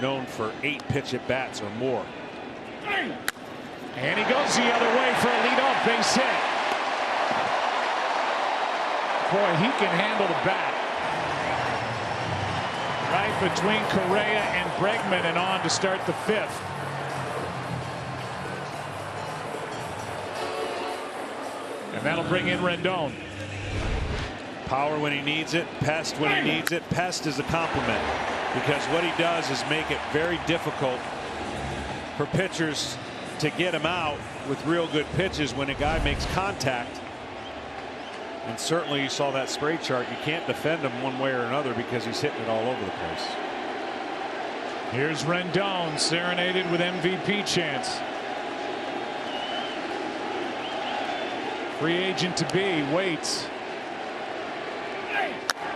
Known for 8 pitch at-bats or more. And he goes the other way for a leadoff base hit. Boy, he can handle the bat. Right between Correa and Bregman, and on to start the 5th. And that'll bring in Rendon. Power when he needs it, pest when he needs it. Pest is a compliment, because what he does is make it very difficult for pitchers to get him out with real good pitches when a guy makes contact. And certainly you saw that spray chart. You can't defend him one way or another because he's hitting it all over the place. Here's Rendon, serenaded with MVP chants. Free agent to be waits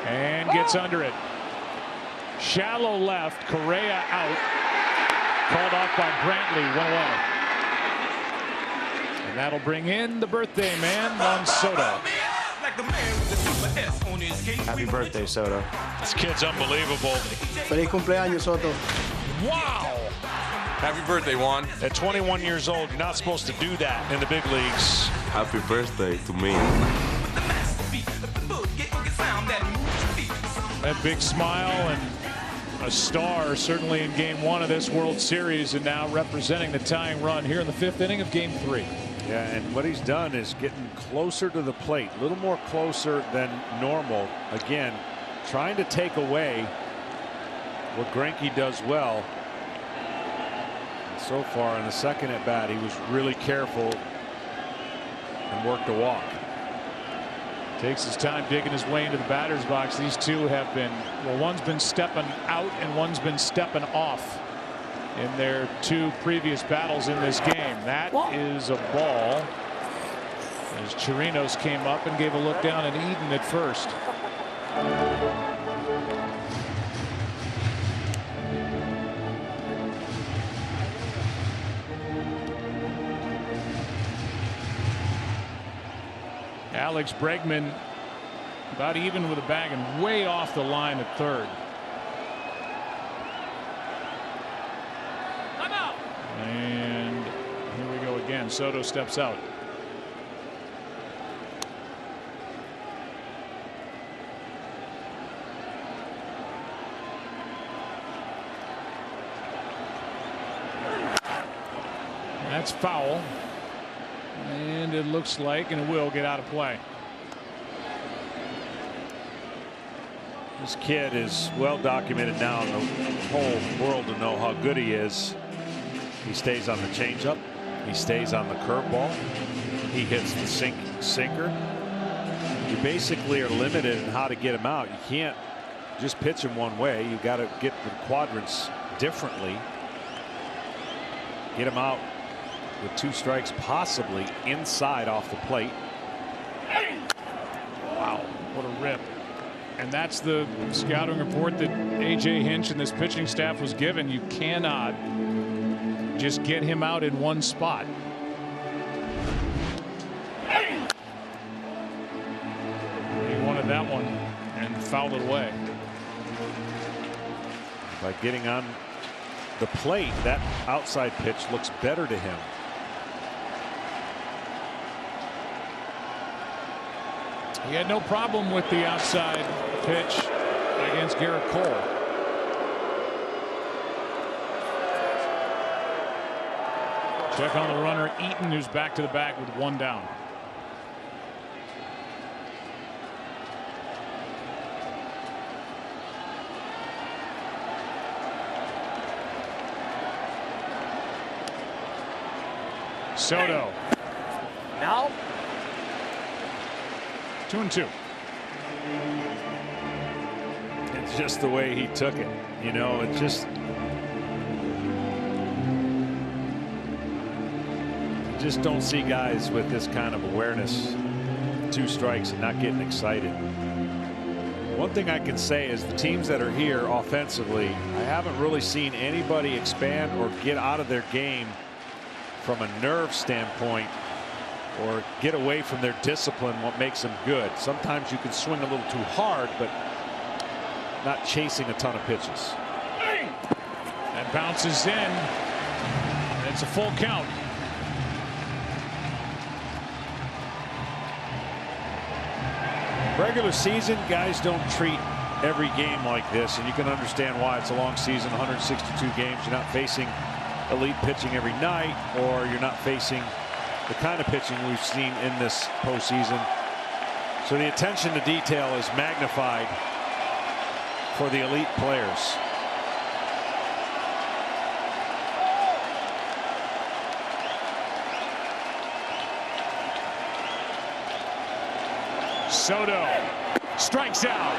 and gets under it. Shallow left, Correa out. Called off by Brantley, 1 away. And that'll bring in the birthday man, Juan Soto. Happy birthday, Soto. This kid's unbelievable. Feliz cumpleaños, Soto. Wow. Happy birthday, Juan. At 21 years old, you're not supposed to do that in the big leagues. Happy birthday to me. That big smile and a star certainly in game 1 of this World Series, and now representing the tying run here in the 5th inning of game 3. Yeah, and what he's done is getting closer to the plate, a little more closer than normal. Again, trying to take away what Greinke does well. And so far in the second at bat, he was really careful and worked a walk. Takes his time digging his way into the batter's box. These two have been, well, one's been stepping out and one's been stepping off in their 2 previous battles in this game. That is a ball, as Chirinos came up and gave a look down at Eden at first. Alex Bregman about even with a bag and way off the line at third. And here we go again. Soto steps out. That's foul. And it looks like, and it will get out of play. This kid is well documented now in the whole world to know how good he is. He stays on the changeup. He stays on the curveball. He hits the sinker. You basically are limited in how to get him out. You can't just pitch him one way. You got to get the quadrants differently. Get him out with 2 strikes, possibly inside off the plate. Wow, what a rip. And that's the scouting report that A.J. Hinch and this pitching staff was given. You cannot just get him out in one spot. He wanted that one and fouled it away. By getting on the plate, that outside pitch looks better to him. He had no problem with the outside pitch against Garrett Cole. Check on the runner Eaton, who's back to the bag with 1 down. Soto. Now. 2-2. It's just the way he took it. You know, it's just. Just don't see guys with this kind of awareness. 2 strikes and not getting excited. One thing I can say is the teams that are here offensively, I haven't really seen anybody expand or get out of their game from a nerve standpoint or get away from their discipline, what makes them good. Sometimes you can swing a little too hard, but not chasing a ton of pitches. That bounces in. And it's a full count. Regular season, guys don't treat every game like this, and you can understand why. It's a long season, 162 games. You're not facing elite pitching every night, or you're not facing the kind of pitching we've seen in this postseason. So the attention to detail is magnified for the elite players. Soto strikes out.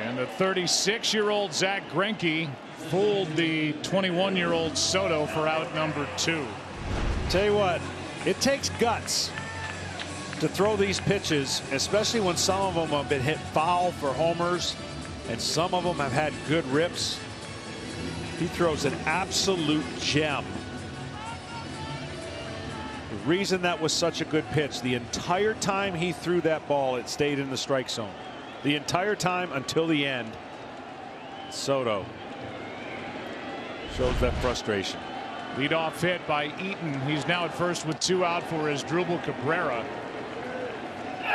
And the 36-year-old Zach Greinke fooled the 21-year-old Soto for out number 2. Tell you what, it takes guts to throw these pitches, especially when some of them have been hit foul for homers and some of them have had good rips. He throws an absolute gem. The reason that was such a good pitch, the entire time he threw that ball, it stayed in the strike zone. The entire time until the end. Soto shows that frustration. Leadoff hit by Eaton. He's now at first with 2 out for Asdrubal Cabrera,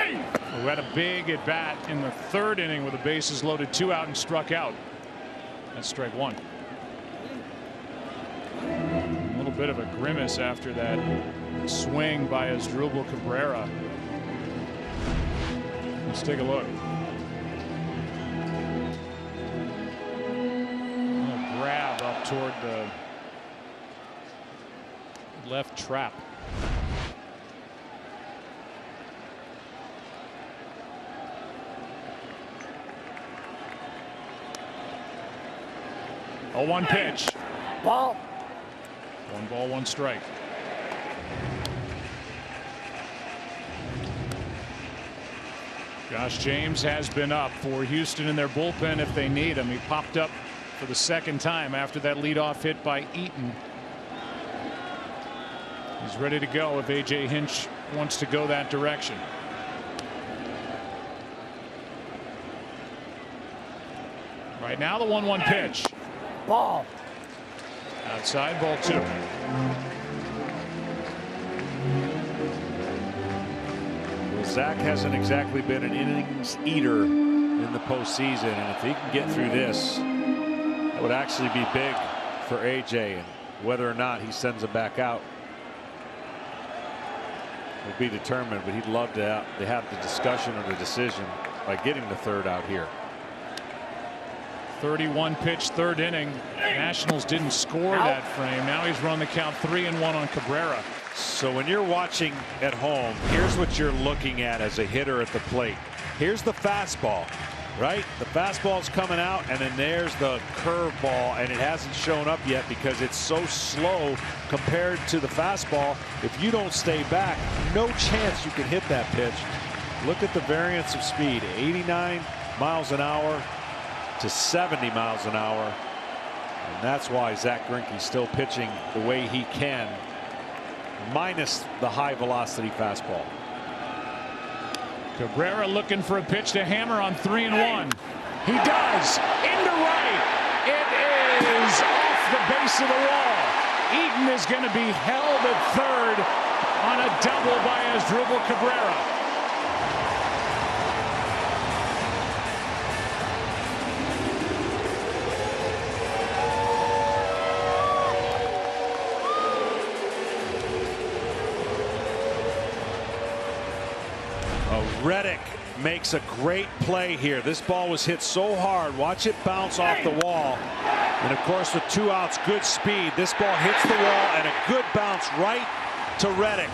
who had a big at bat in the 3rd inning with the bases loaded, 2 out and struck out. That's strike 1. A little bit of a grimace after that swing by Asdrubal Cabrera. Let's take a look. A grab up toward the left trap. A 1 pitch. Ball. 1 ball, 1 strike. Josh James has been up for Houston in their bullpen if they need him. He popped up for the 2nd time after that leadoff hit by Eaton. He's ready to go if A.J. Hinch wants to go that direction. Right now the 1-1 pitch. Ball. Outside, ball 2. Well, Zach hasn't exactly been an innings eater in the postseason, and if he can get through this, that would actually be big for AJ, and whether or not he sends him back out will be determined, but he'd love to have the discussion or the decision by getting the 3rd out here. 31 pitch 3rd inning. Nationals didn't score that frame. Now he's run the count 3-1 on Cabrera. So when you're watching at home, here's what you're looking at as a hitter at the plate. Here's the fastball, right? The fastball's coming out, and then there's the curveball, and it hasn't shown up yet because it's so slow compared to the fastball. If you don't stay back, no chance you can hit that pitch. Look at the variance of speed, 89 miles an hour to 70 miles an hour, and that's why Zach Greinke's still pitching the way he can, minus the high velocity fastball. Cabrera looking for a pitch to hammer on 3-1. He does, into right. It is off the base of the wall. Eaton is going to be held at 3rd on a double by Asdrubal Cabrera. Reddick makes a great play here. This ball was hit so hard. Watch it bounce off the wall. And of course, with 2 outs, good speed. This ball hits the wall and a good bounce right to Reddick.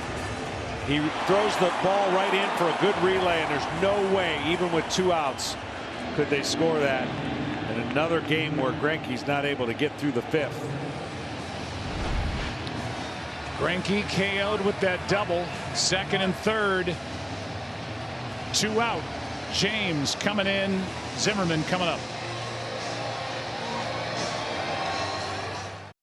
He throws the ball right in for a good relay, and there's no way, even with 2 outs, could they score that. And another game where Greinke's not able to get through the 5th. Greinke KO'd with that double. 2nd and 3rd. 2 out. James coming in. Zimmerman coming up.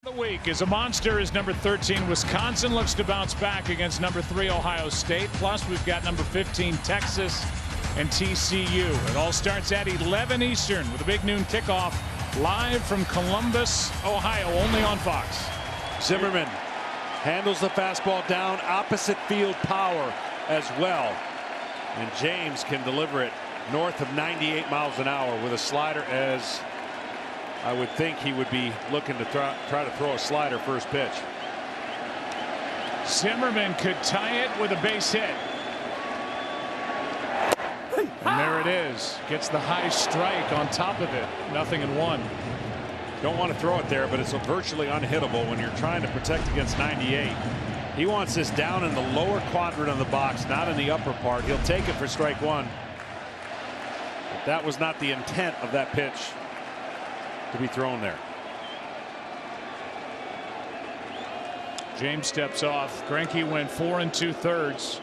The week is a monster is number 13 Wisconsin looks to bounce back against number 3 Ohio State. Plus we've got number 15 Texas and TCU. It all starts at 11 Eastern with a big noon kickoff live from Columbus, Ohio, only on Fox. Zimmerman handles the fastball down, opposite field power as well. And James can deliver it north of 98 miles an hour with a slider, as I would think he would be looking to try to throw a slider first pitch. Zimmerman could tie it with a base hit. And there it is. Gets the high strike on top of it. 0-1. Don't want to throw it there, but it's virtually unhittable when you're trying to protect against 98. He wants this down in the lower quadrant of the box, not in the upper part. He'll take it for strike 1. But that was not the intent of that pitch to be thrown there. James steps off. Greinke went 4 2/3.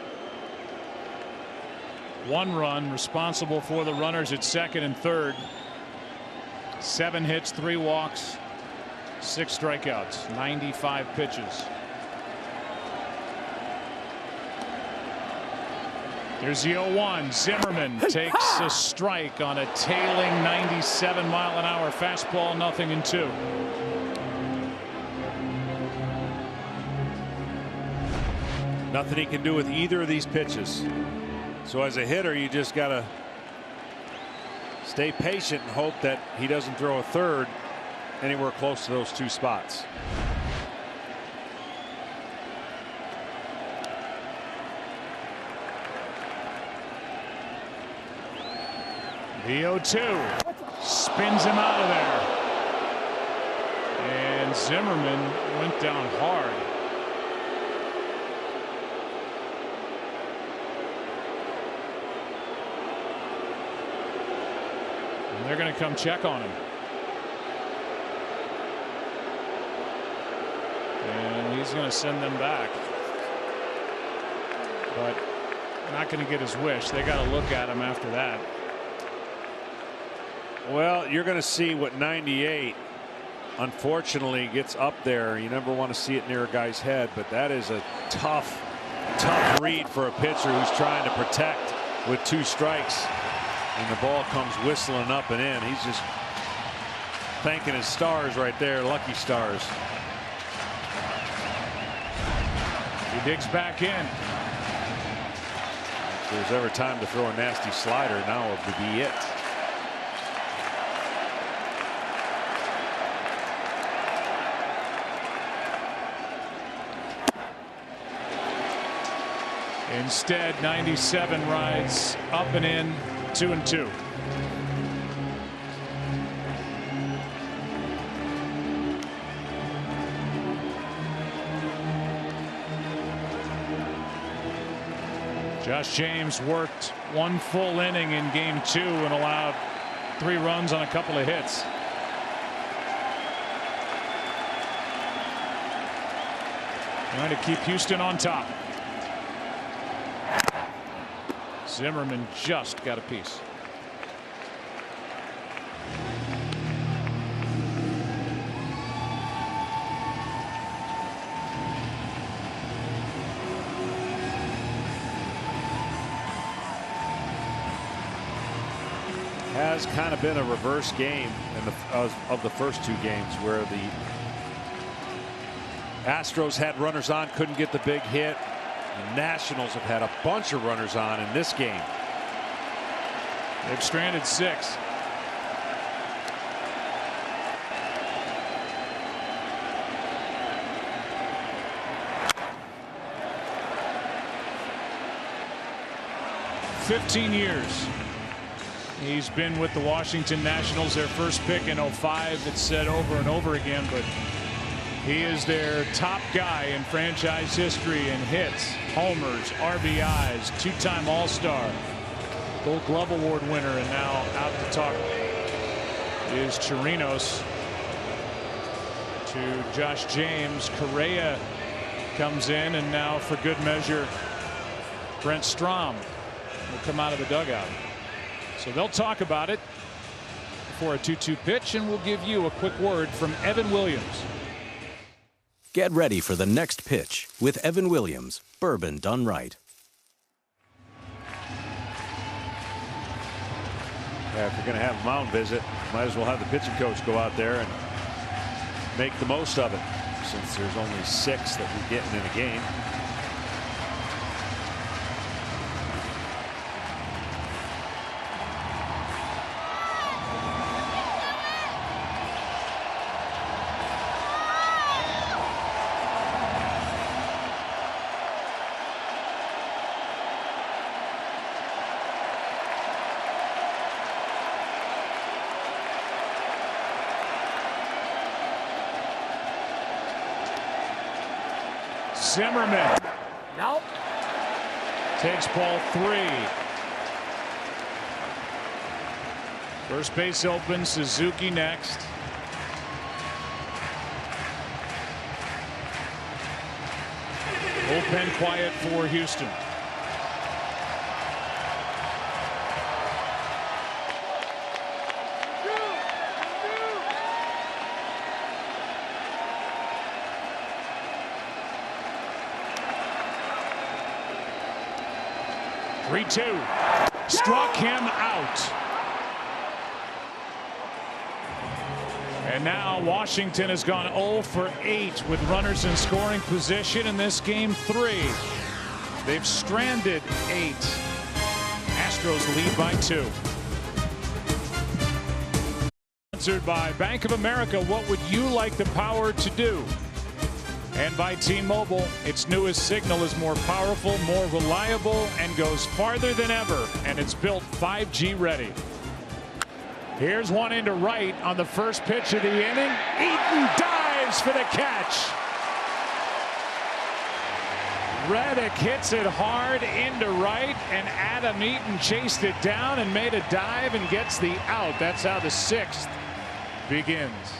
1 run, responsible for the runners at second and third. 7 hits, 3 walks, 6 strikeouts, 95 pitches. There's the 0-1. Zimmerman takes a strike on a tailing 97-mile-an-hour fastball. 0-2. Nothing he can do with either of these pitches. So as a hitter, you just got to stay patient and hope that he doesn't throw a third anywhere close to those 2 spots. The 0-2 spins him out of there. And Zimmerman went down hard. And they're going to come check on him. And he's going to send them back. But not going to get his wish. They got to look at him after that. Well, you're going to see what 98 unfortunately gets up there. You never want to see it near a guy's head, but that is a tough read for a pitcher who's trying to protect with 2 strikes. And the ball comes whistling up and in. He's just thanking his stars right there, lucky stars. He digs back in. If there's ever time to throw a nasty slider, now would be it. Instead, 97 rides up and in, 2-2. Josh James worked 1 full inning in game 2 and allowed 3 runs on a couple of hits. Trying to keep Houston on top. Zimmerman just got a piece. Has kind of been a reverse game in of the first 2 games, where the Astros had runners on, couldn't get the big hit. The Nationals have had a bunch of runners on in this game. They've stranded 6. "15 years he's been with the Washington Nationals, their first pick in 05. It's said over and over again, but he is their top guy in franchise history in hits, homers, RBIs, 2-time All-Star, Gold Glove Award winner, and now out to talk is Chirinos to Josh James. Correa comes in, and now for good measure Brent Strom will come out of the dugout. So they'll talk about it before a 2-2 pitch, and we'll give you a quick word from Evan Williams. Get ready for the next pitch with Evan Williams, bourbon done right. Yeah, if you're going to have a mound visit, might as well have the pitching coach go out there and make the most of it, since there's only 6 that we're getting in a game. Zimmerman. Nope. Takes ball 3. First base open. Suzuki next. Bullpen quiet for Houston. Three-two. Struck him out. And now Washington has gone 0 for 8 with runners in scoring position in this game 3. They've stranded 8. Astros lead by 2. Sponsored by Bank of America. What would you like the power to do? And by T-Mobile, its newest signal is more powerful, more reliable, and goes farther than ever. And it's built 5G ready. Here's one into right on the first pitch of the inning. Eaton dives for the catch. Reddick hits it hard into right, and Adam Eaton chased it down and made a dive and gets the out. That's how the 6th begins.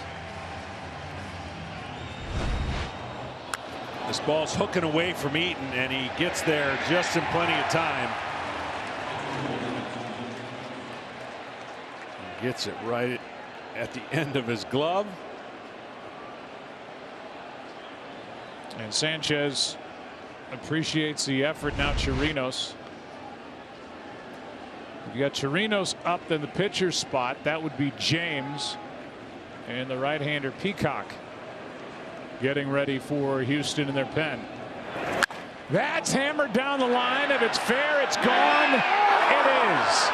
This ball's hooking away from Eaton, and he gets there just in plenty of time. He gets it right at the end of his glove. And Sanchez appreciates the effort. Now Chirinos. If you got Chirinos up in the pitcher's spot, that would be James, and the right-hander Peacock getting ready for Houston in their pen. That's hammered down the line. If it's fair, it's gone. It is.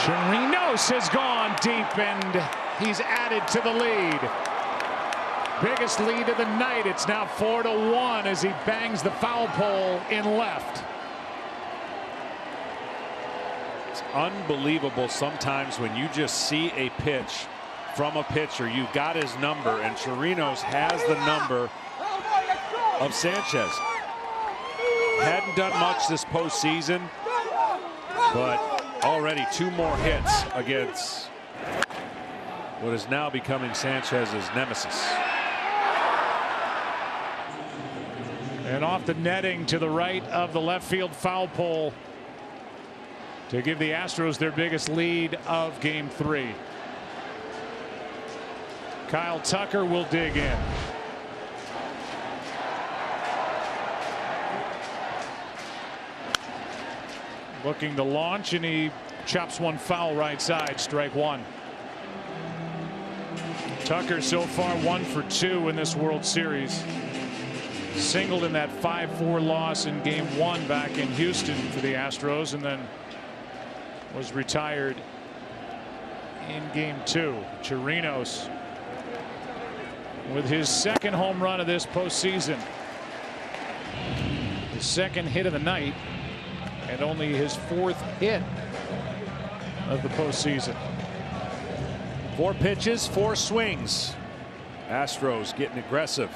Chirinos has gone deep, and he's added to the lead. Biggest lead of the night. It's now 4-1 as he bangs the foul pole in left. It's unbelievable sometimes when you just see a pitch from a pitcher. You've got his number, and Chirinos has the number of Sanchez. Hadn't done much this postseason, but already 2 more hits against what is now becoming Sanchez's nemesis. And off the netting to the right of the left field foul pole to give the Astros their biggest lead of game 3. Kyle Tucker will dig in. Looking to launch, and he chops one foul right side. Strike 1. Tucker so far 1 for 2 in this World Series. Singled in that 5-4 loss in game 1 back in Houston for the Astros, and then was retired in game 2. Chirinos with his 2nd home run of this postseason. His 2nd hit of the night, and only his 4th hit of the postseason. 4 pitches, 4 swings. Astros getting aggressive.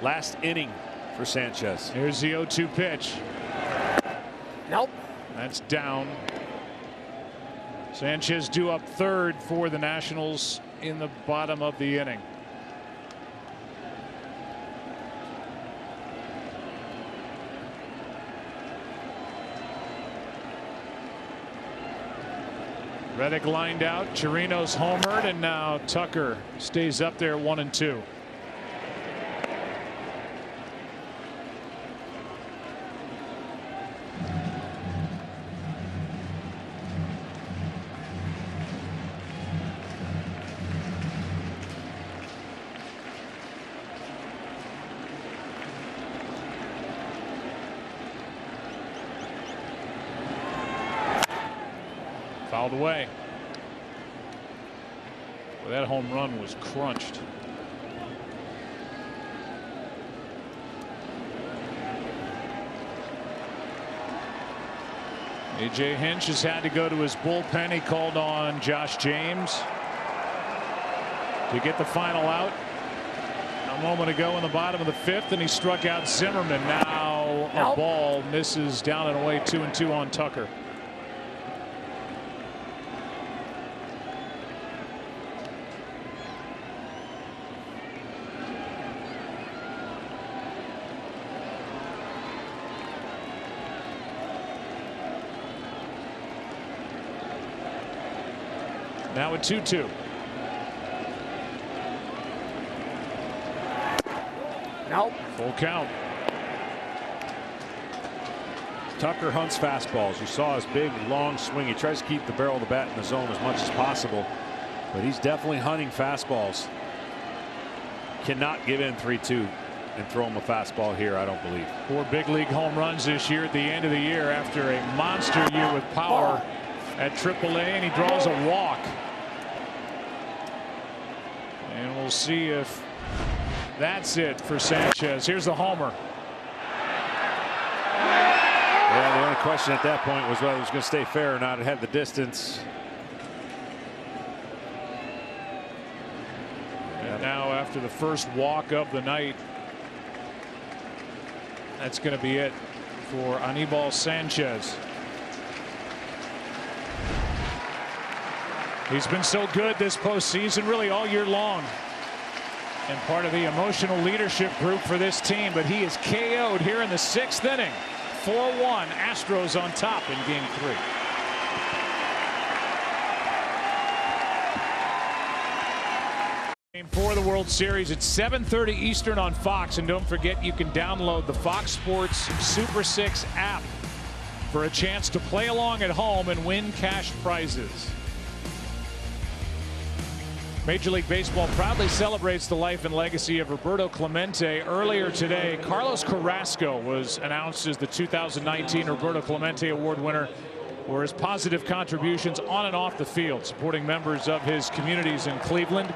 Last inning for Sanchez. Here's the 0-2 pitch. Nope. That's down. Sanchez due up 3rd for the Nationals in the bottom of the inning. Reddick lined out. Chirinos homered, and now Tucker stays up there 1-2. Fouled away. Well, that home run was crunched. A.J. Hinch has had to go to his bullpen. He called on Josh James to get the final out a moment ago in the bottom of the 5th, and he struck out Zimmerman. Now a ball misses down and away. 2-2 on Tucker. Now a 2-2. Nope. Full count. Tucker hunts fastballs. You saw his big, long swing. He tries to keep the barrel of the bat in the zone as much as possible, but he's definitely hunting fastballs. Cannot give in 3-2 and throw him a fastball here, I don't believe. 4 big league home runs this year at the end of the year after a monster year with power at AAA, and he draws a walk. And we'll see if that's it for Sanchez. Here's the homer. Yeah, the only question at that point was whether it was going to stay fair or not. It had the distance. And now after the first walk of the night, that's going to be it for Anibal Sanchez. He's been so good this postseason, really all year long, and part of the emotional leadership group for this team, but he is KO'd here in the 6th inning. 4-1, Astros on top in Game 3. Game 4 of the World Series at 7:30 Eastern on Fox, and don't forget you can download the Fox Sports Super 6 app for a chance to play along at home and win cash prizes. Major League Baseball proudly celebrates the life and legacy of Roberto Clemente. Earlier today, Carlos Carrasco was announced as the 2019 Roberto Clemente Award winner for his positive contributions on and off the field, supporting members of his communities in Cleveland,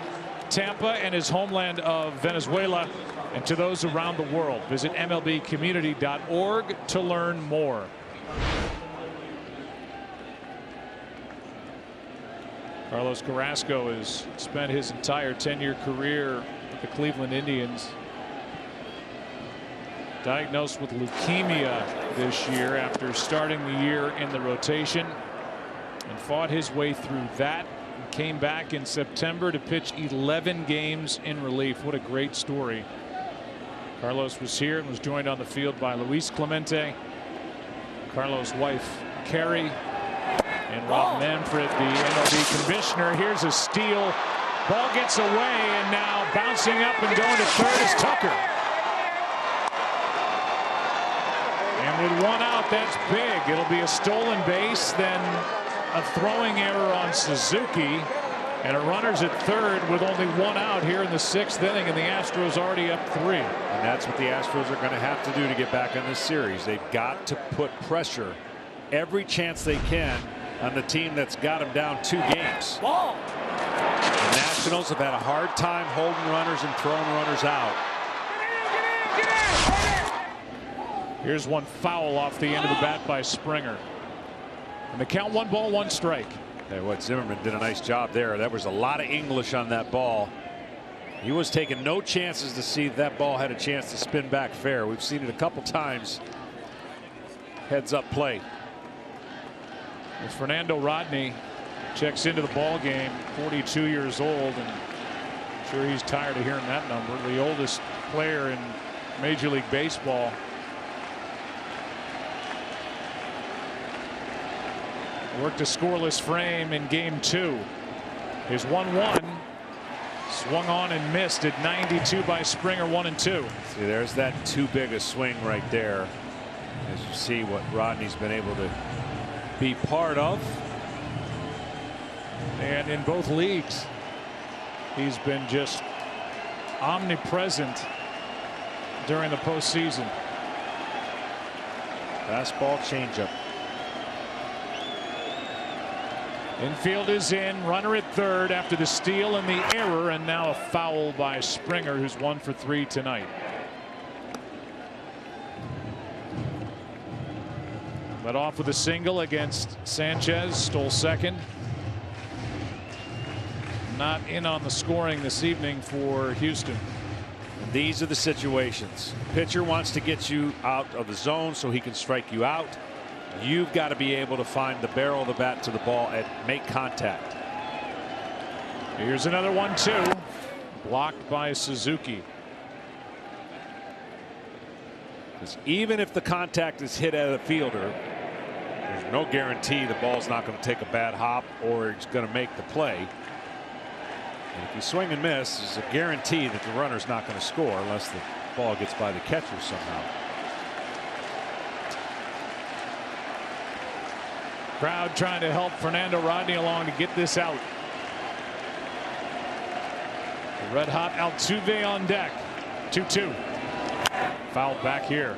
Tampa, and his homeland of Venezuela, and to those around the world. Visit MLBcommunity.org to learn more. Carlos Carrasco has spent his entire 10-year career with the Cleveland Indians. Diagnosed with leukemia this year after starting the year in the rotation, and fought his way through that and came back in September to pitch 11 games in relief. What a great story. Carlos was here and was joined on the field by Luis Clemente, Carlos' wife Carrie, and Rob Manfred, the MLB commissioner. Here's a steal. Ball gets away, and now bouncing up and going to third is Tucker. And with 1 out, that's big. It'll be a stolen base, then a throwing error on Suzuki, and a runner's at third with only 1 out here in the 6th inning, and the Astros already up 3. And that's what the Astros are going to have to do to get back in this series. They've got to put pressure every chance they can on the team that's got them down 2 games. Ball. The Nationals have had a hard time holding runners and throwing runners out. Here's one foul off the end of the bat by Springer. And the count 1 ball, 1 strike. Hey, what Zimmerman did a nice job there. That was a lot of English on that ball. He was taking no chances to see if that ball had a chance to spin back fair. We've seen it a couple times. Heads up play. As Fernando Rodney checks into the ball game, 42 years old, and I'm sure he's tired of hearing that number. The oldest player in Major League Baseball. Worked a scoreless frame in Game 2. His 1-1 swung on and missed at 92 by Springer. 1-2. See, there's that too big a swing right there. As you see what Rodney's been able to be part of. And in both leagues, he's been just omnipresent during the postseason. Fastball changeup. Infield is in. Runner at third after the steal and the error, and now a foul by Springer, who's 1 for 3 tonight. Led off with a single against Sanchez. Stole second. Not in on the scoring this evening for Houston. And these are the situations. Pitcher wants to get you out of the zone so he can strike you out. You've got to be able to find the barrel of the bat to the ball and make contact. Here's another 1-2. Blocked by Suzuki. Because even if the contact is hit at a fielder, There's no guarantee the ball's not going to take a bad hop or it's going to make the play. And if you swing and miss, there's a guarantee that the runner's not going to score unless the ball gets by the catcher somehow. Crowd trying to help Fernando Rodney along to get this out. The red hot Altuve on deck. 2-2. Fouled back here.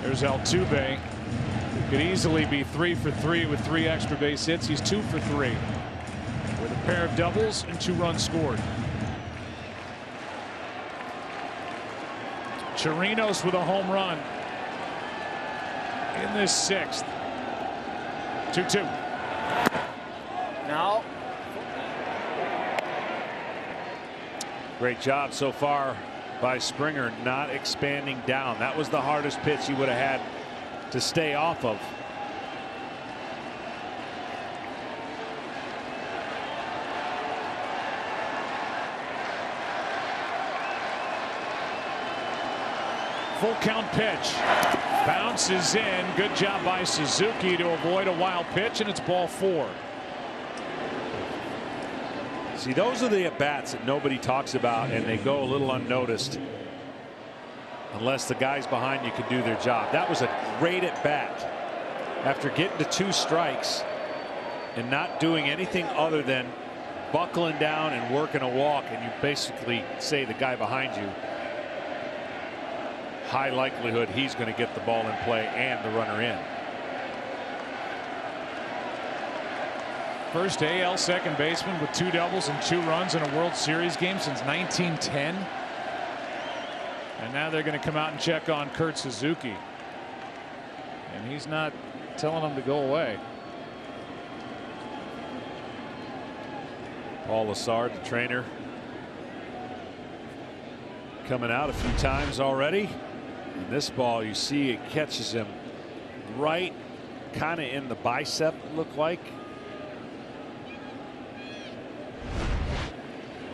There's Altuve. Could easily be 3 for 3 with 3 extra base hits. He's 2 for 3 with a pair of doubles and 2 runs scored. Chirinos with a home run in this 6th. 2-2. Now. Great job so far by Springer not expanding down. That was the hardest pitch he would have had to stay off of. Full count pitch. Bounces in. Good job by Suzuki to avoid a wild pitch, and it's ball 4. See, those are the at-bats that nobody talks about, and they go a little unnoticed unless the guys behind you can do their job. That was a great at-bat. After getting to 2 strikes and not doing anything other than buckling down and working a walk, and you basically say the guy behind you, high likelihood he's going to get the ball in play and the runner in. First AL second baseman with 2 doubles and 2 runs in a World Series game since 1910. And now they're going to come out and check on Kurt Suzuki. And he's not telling them to go away. Paul Lassard, the trainer, coming out a few times already. And this ball, you see it catches him right kind of in the bicep, it looked like.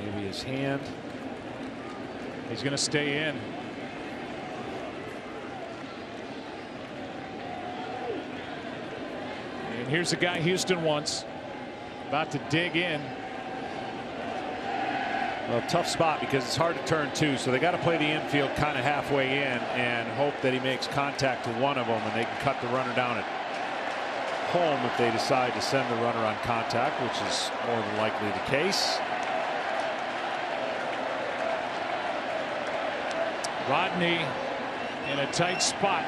Maybe his hand. He's going to stay in. And here's the guy Houston wants. About to dig in. Well, tough spot because it's hard to turn 2, so they got to play the infield kind of halfway in and hope that he makes contact to one of them, and they can cut the runner down at home if they decide to send the runner on contact, which is more than likely the case. Rodney in a tight spot.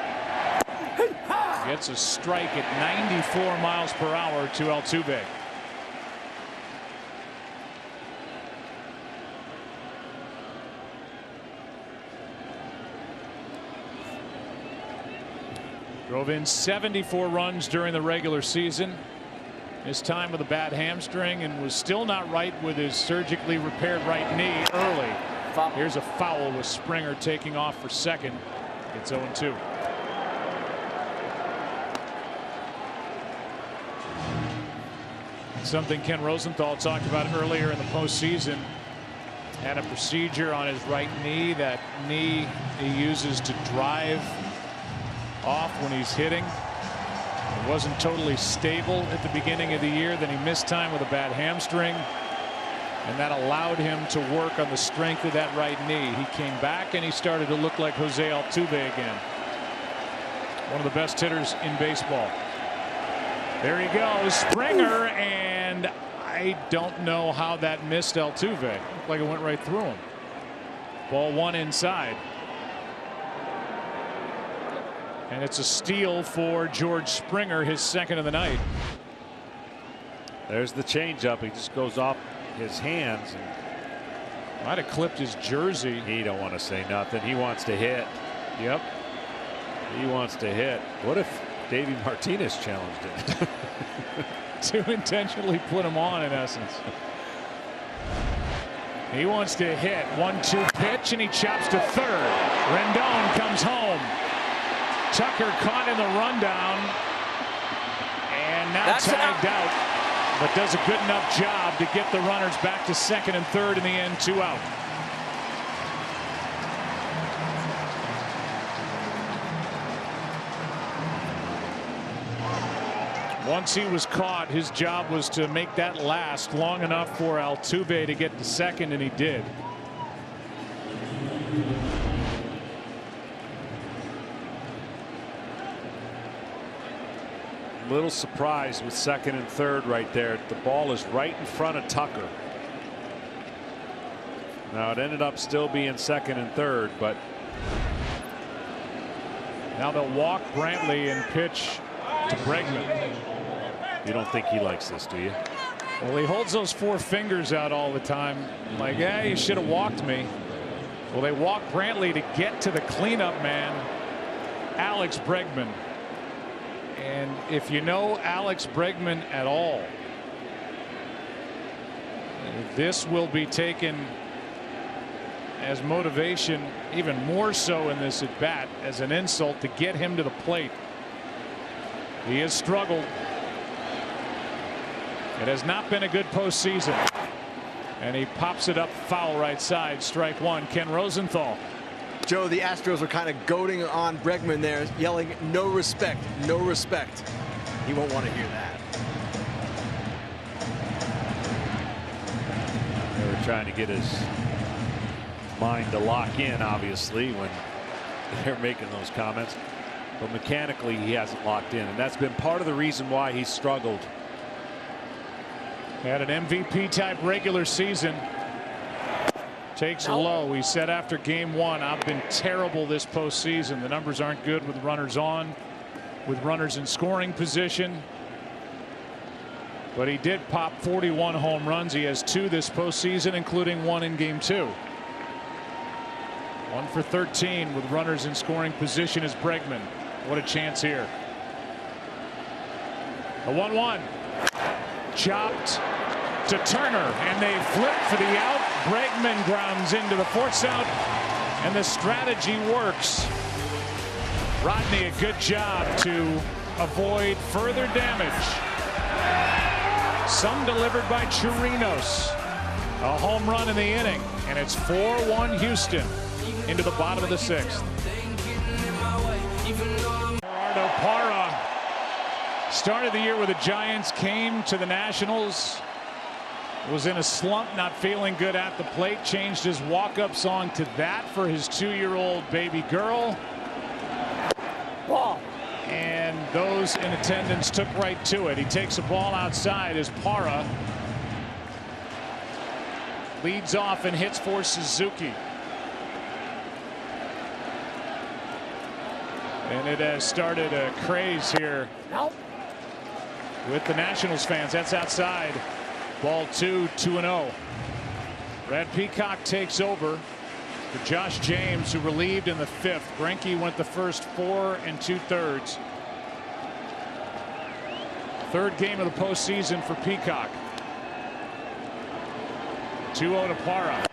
Gets a strike at 94 miles per hour to Altuve. Drove in 74 runs during the regular season. His time with a bad hamstring, and was still not right with his surgically repaired right knee early. Here's a foul with Springer taking off for second. It's 0-2. Something Ken Rosenthal talked about earlier in the postseason. Had a procedure on his right knee. That knee he uses to drive off when he's hitting. It wasn't totally stable at the beginning of the year. Then he missed time with a bad hamstring, and that allowed him to work on the strength of that right knee. He came back and he started to look like Jose Altuve again. One of the best hitters in baseball. There he goes, Springer, and I don't know how that missed Altuve. Looked like it went right through him. Ball 1 inside. And it's a steal for George Springer, his second of the night. There's the changeup. He just goes off his hands. And might have clipped his jersey. He don't want to say nothing. He wants to hit. Yep. He wants to hit. What if Davey Martinez challenged it? To intentionally put him on, in essence. He wants to hit. 1-2 pitch, and he chops to third. Rendon comes home. Tucker caught in the rundown, and now tagged out. but does a good enough job to get the runners back to second and third. In the end, 2 out. Once he was caught, his job was to make that last long enough for Altuve to get to second, and he did. Little surprise with second and third right there. The ball is right in front of Tucker. Now it ended up still being second and third, but now they'll walk Brantley and pitch to Bregman. You don't think he likes this, do you? Well, he holds those 4 fingers out all the time, like, yeah, you should have walked me. Well, they walk Brantley to get to the cleanup man, Alex Bregman. And if you know Alex Bregman at all, this will be taken as motivation, even more so in this at bat, as an insult to get him to the plate. He has struggled. It has not been a good postseason. And he pops it up foul right side. Strike one. Ken Rosenthal. Joe, the Astros were kind of goading on Bregman there, yelling, no respect, no respect. He won't want to hear that. They were trying to get his mind to lock in, obviously, when they're making those comments. But mechanically, he hasn't locked in, and that's been part of the reason why he's struggled. Had an MVP type regular season. Takes a low. He said after game 1, I've been terrible this postseason. The numbers aren't good with runners on, with runners in scoring position. But he did pop 41 home runs. He has 2 this postseason, including 1 in game 2. 1 for 13 with runners in scoring position is Bregman. What a chance here. A 1-1. Chopped to Turner, and they flip for the out. Bregman grounds into the force out, and the strategy works. Rodney, a good job to avoid further damage. Some delivered by Chirinos. A home run in the inning, and it's 4-1 Houston into the bottom of the 6th. Gerardo Parra started the year with the Giants, came to the Nationals, was in a slump, not feeling good at the plate, changed his walk-up song to that for his 2-year-old baby girl. And those in attendance took right to it. He takes a ball outside as Parra leads off and hits for Suzuki. And it has started a craze here with the Nationals fans. That's outside. Ball 2, 2-0. Brad Peacock takes over for Josh James, who relieved in the 5th. Greinke went the first 4 2/3. 3rd game of the postseason for Peacock. 2-0 to Parra.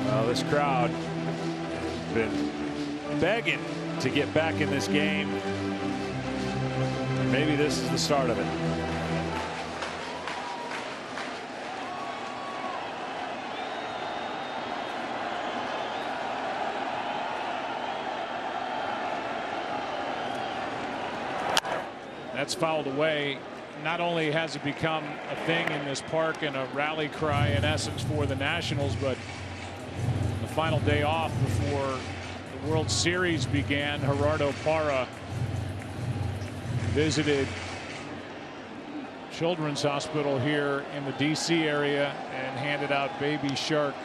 Well, this crowd has been begging to get back in this game. Maybe this is the start of it. That's fouled away. Not only has it become a thing in this park and a rally cry in essence for the Nationals, but the final day off before the World Series began, Gerardo Parra visited Children's Hospital here in the DC area and handed out Baby Shark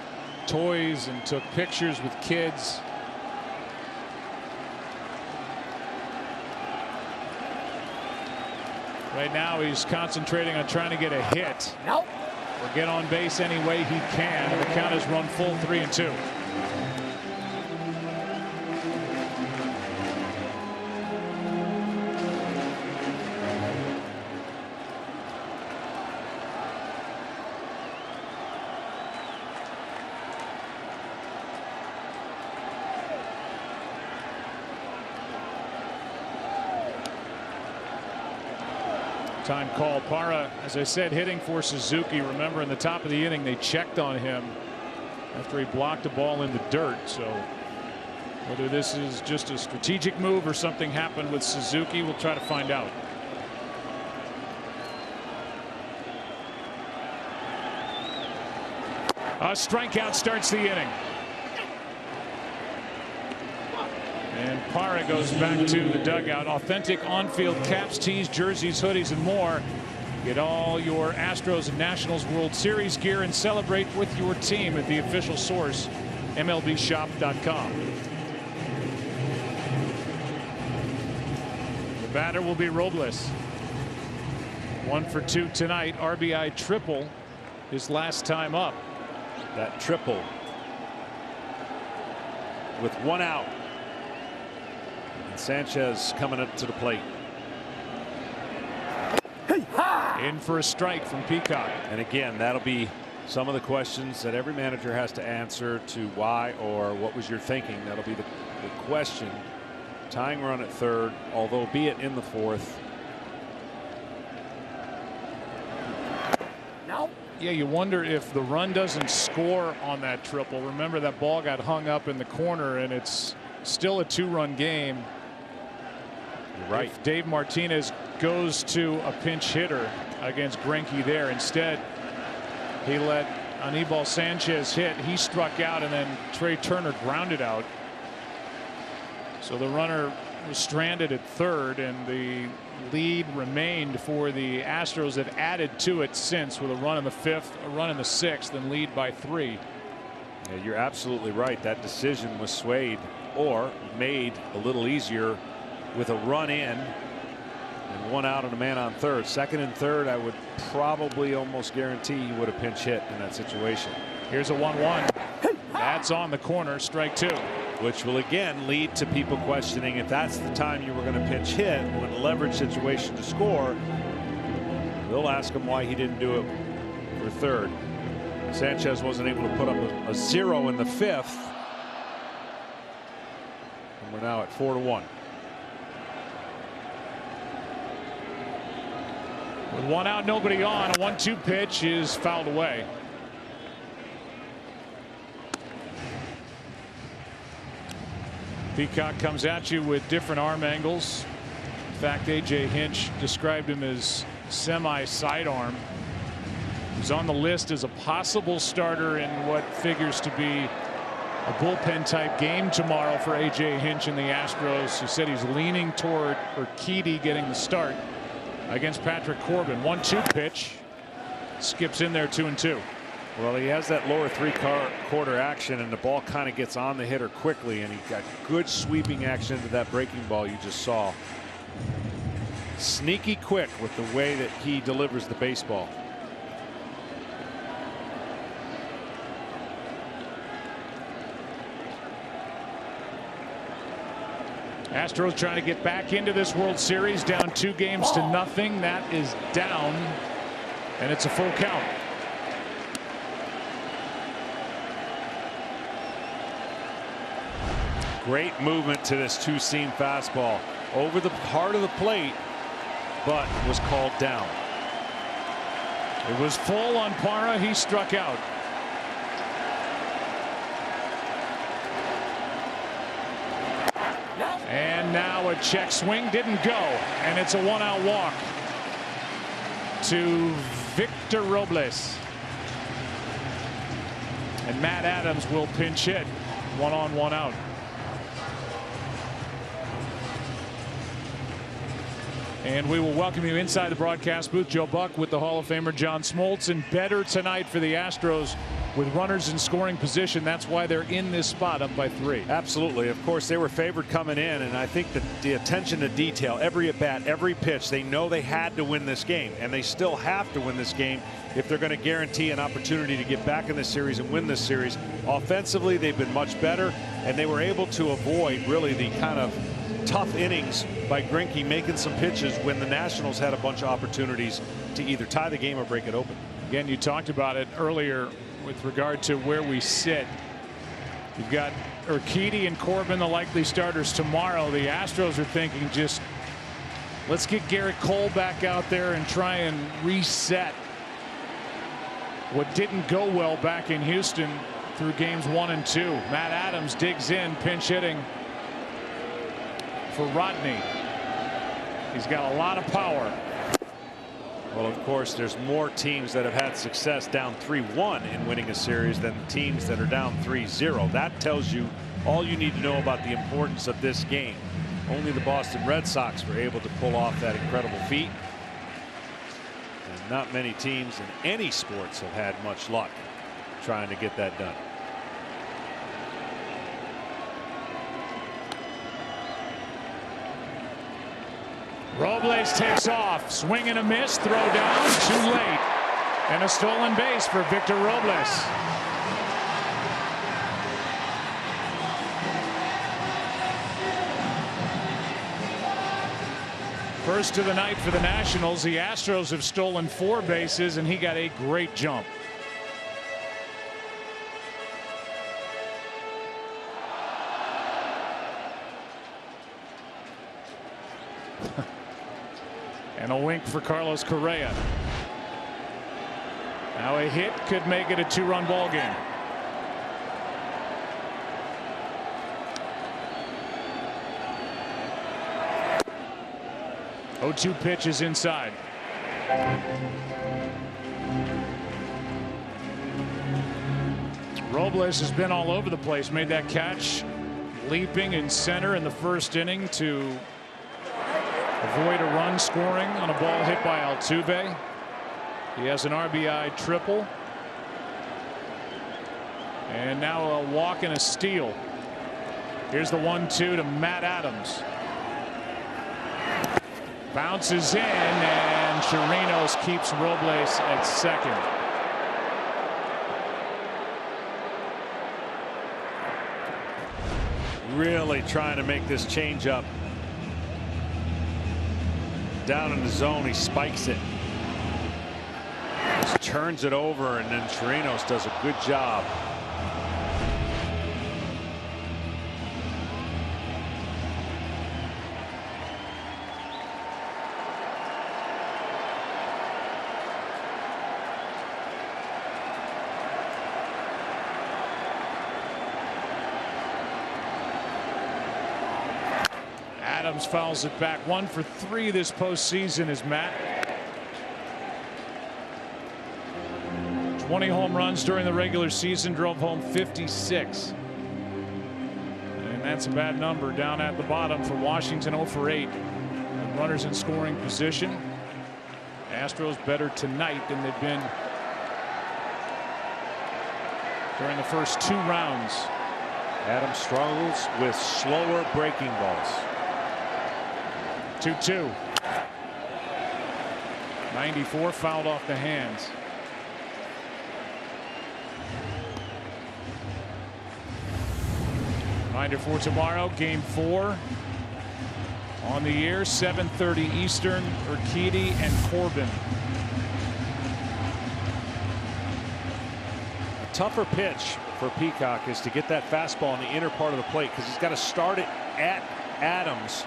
toys and took pictures with kids. Right now he's concentrating on trying to get a hit or get on base any way he can, and the count is run full 3-2. Time call. Parra, as I said, hitting for Suzuki. Remember, in the top of the inning, they checked on him after he blocked a ball in the dirt. So whether this is just a strategic move or something happened with Suzuki, we'll try to find out. A strikeout starts the inning. And Parra goes back to the dugout. Authentic on-field caps, tees, jerseys, hoodies, and more. Get all your Astros and Nationals World Series gear and celebrate with your team at the official source, MLBshop.com. The batter will be Robles. 1 for 2 tonight. RBI triple his last time up. That triple with 1 out. And Sanchez coming up to the plate. In for a strike from Peacock. And again, that'll be some of the questions that every manager has to answer to why or what was your thinking. That'll be the question. Tying run at third, although be it in the fourth. No. Yeah, you wonder if the run doesn't score on that triple. Remember, that ball got hung up in the corner, and it's still a 2-run game. You're right. If Dave Martinez goes to a pinch hitter against Greinke there, instead he let Anibal Sanchez hit. He struck out, and then Trey Turner grounded out. So the runner was stranded at third, and the lead remained for the Astros. Have added to it since, with a run in the 5th, a run in the 6th, and lead by 3. Yeah, you're absolutely right. That decision was swayed or made a little easier with a run in and 1 out and a man on third. Second and third, I would probably almost guarantee you would have pinch hit in that situation. Here's a 1-1. That's on the corner. Strike 2. Which will again lead to people questioning if that's the time you were going to pinch hit with a leverage situation to score. They'll ask him why he didn't do it for third. Sanchez wasn't able to put up a 0 in the 5th. And we're now at 4-1. With 1 out, nobody on, a 1-2 pitch is fouled away. Peacock comes at you with different arm angles. In fact, A.J. Hinch described him as semi-sidearm. He's on the list as a possible starter in what figures to be a bullpen type game tomorrow for A.J. Hinch and the Astros. He said he's leaning toward Urquidy getting the start against Patrick Corbin. 1-2 pitch. Skips in there 2-2. Well, he has that lower 3/4 action, and the ball kind of gets on the hitter quickly, and he got good sweeping action to that breaking ball you just saw. Sneaky quick with the way that he delivers the baseball. Astros trying to get back into this World Series, down 2-0. That is down, and it's a full count. Great movement to this 2-seam fastball over the heart of the plate, but was called down. It was full on Parra. He struck out. And now a check swing, didn't go, and it's a 1-out walk to Victor Robles. And Matt Adams will pinch hit. 1 on, 1 out. And we will welcome you inside the broadcast booth. Joe Buck with the Hall of Famer John Smoltz. And better tonight for the Astros with runners in scoring position. That's why they're in this spot, up by 3. Absolutely. Of course, they were favored coming in, and I think that the attention to detail, every at bat, every pitch, they know they had to win this game, and they still have to win this game if they're going to guarantee an opportunity to get back in this series and win this series. Offensively, they've been much better, and they were able to avoid really the kind of tough innings by Greinke making some pitches when the Nationals had a bunch of opportunities to either tie the game or break it open. Again, you talked about it earlier with regard to where we sit. You've got Urquidy and Corbin, the likely starters tomorrow. The Astros are thinking just Let's get Garrett Cole back out there and try and reset what didn't go well back in Houston through games 1 and 2. Matt Adams digs in, pinch hitting for Rodney. He's got a lot of power. Well, of course, there's more teams that have had success down 3-1 in winning a series than teams that are down 3-0. That tells you all you need to know about the importance of this game. Only the Boston Red Sox were able to pull off that incredible feat. And not many teams in any sports have had much luck trying to get that done. Robles takes off, swing and a miss, throw down, too late, and a stolen base for Victor Robles. First of the night for the Nationals. The Astros have stolen 4 bases, and he got a great jump. And a wink for Carlos Correa. Now a hit could make it a 2-run ball game. Oh, 2 pitches inside. Robles has been all over the place. Made that catch leaping in center in the first inning to avoid a run scoring on a ball hit by Altuve. He has an RBI triple. And now a walk and a steal. Here's the 1-2 to Matt Adams. Bounces in, and Chirinos keeps Robles at second. Really trying to make this change up. Down in the zone, he spikes it. Just turns it over, and then Chirinos does a good job. Adams fouls it back. 1 for 3 this postseason is Matt. 20 home runs during the regular season, drove home 56. And that's a bad number down at the bottom for Washington. 0 for 8. And runners in scoring position. Astros better tonight than they've been during the first 2 rounds. Adams struggles with slower breaking balls. 2-2. 94 fouled off the hands. Reminder for tomorrow, game 4 on the air, 7:30 Eastern. Urquidy and Corbin. A tougher pitch for Peacock is to get that fastball in the inner part of the plate, because he's got to start it at Adams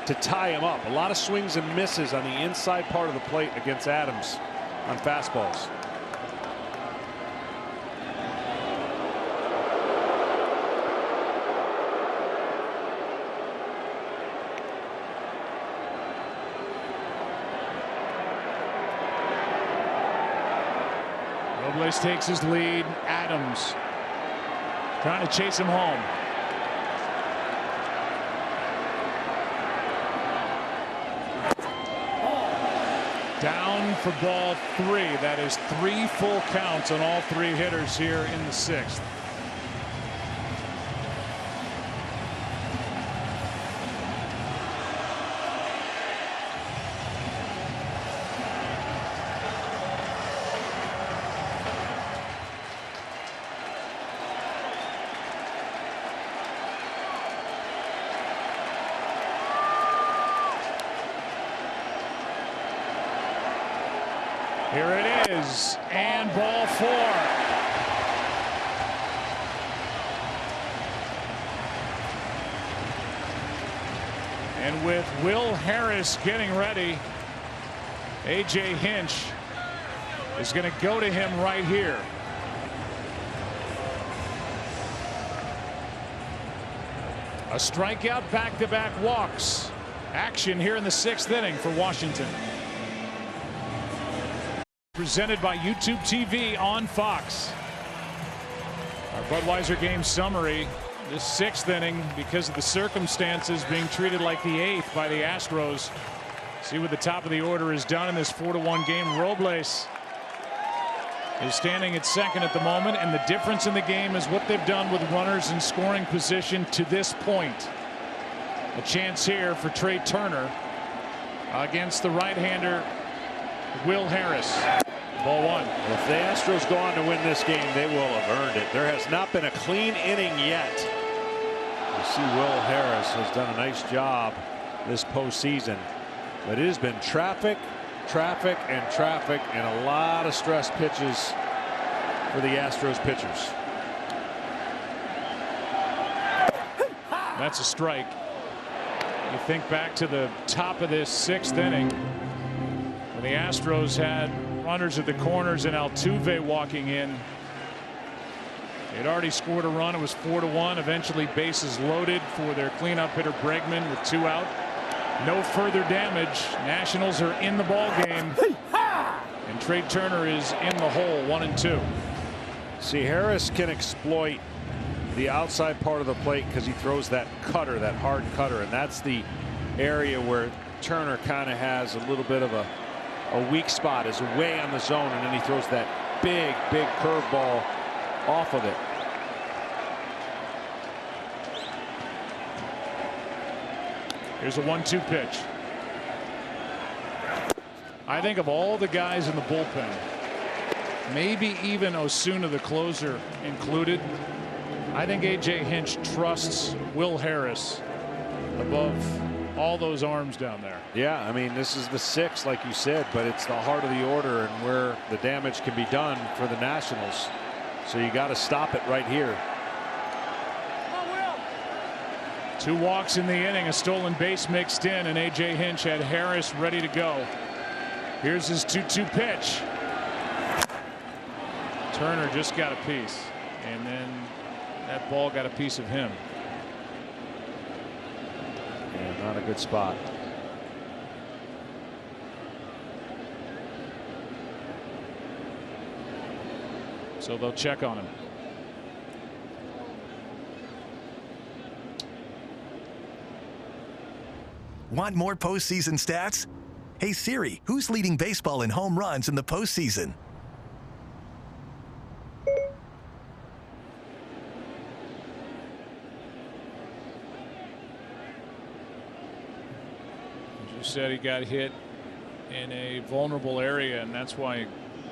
to tie him up. A lot of swings and misses on the inside part of the plate against Adams on fastballs. Robles takes his lead. Adams trying to chase him home. Down for ball 3. That is 3 full counts on all 3 hitters here in the 6th. Here it is, and ball 4. And with Will Harris getting ready, A.J. Hinch is going to go to him right here. A strikeout, back-to-back walks. Action here in the 6th inning for Washington. Presented by YouTube TV on Fox. Our Budweiser game summary. This 6th inning, because of the circumstances, being treated like the 8th by the Astros. See what the top of the order is done in this 4-1 game. Robles is standing at second at the moment, and the difference in the game is what they've done with runners in scoring position to this point. A chance here for Trey Turner against the right-hander Will Harris. Ball 1. If the Astros go on to win this game, they will have earned it. There has not been a clean inning yet. You see Will Harris has done a nice job this postseason, but it has been traffic, and a lot of stress pitches for the Astros pitchers. That's a strike. You think back to the top of this 6th inning when the Astros had runners at the corners and Altuve walking in. They'd already scored a run. It was 4-1. Eventually bases loaded for their cleanup hitter Bregman with 2 out. No further damage. Nationals are in the ball game, and Trey Turner is in the hole, 1-2. See, Harris can exploit the outside part of the plate because he throws that cutter, that hard cutter, and that's the area where Turner kind of has a little bit of a weak spot, is away on the zone, and then he throws that big curveball off of it. Here's a 1-2 pitch. I think of all the guys in the bullpen, maybe even Osuna, the closer, included, I think A.J. Hinch trusts Will Harris above all those arms down there. Yeah, I mean, this is the 6th, like you said, but it's the heart of the order and where the damage can be done for the Nationals. So you got to stop it right here. 2 walks in the inning, a stolen base mixed in, and A.J. Hinch had Harris ready to go. Here's his 2-2 pitch. Turner just got a piece, and then that ball got a piece of him. Yeah, not a good spot. So they'll check on him. Want more postseason stats? Hey Siri, who's leading baseball in home runs in the postseason? As you said, he got hit in a vulnerable area, and that's why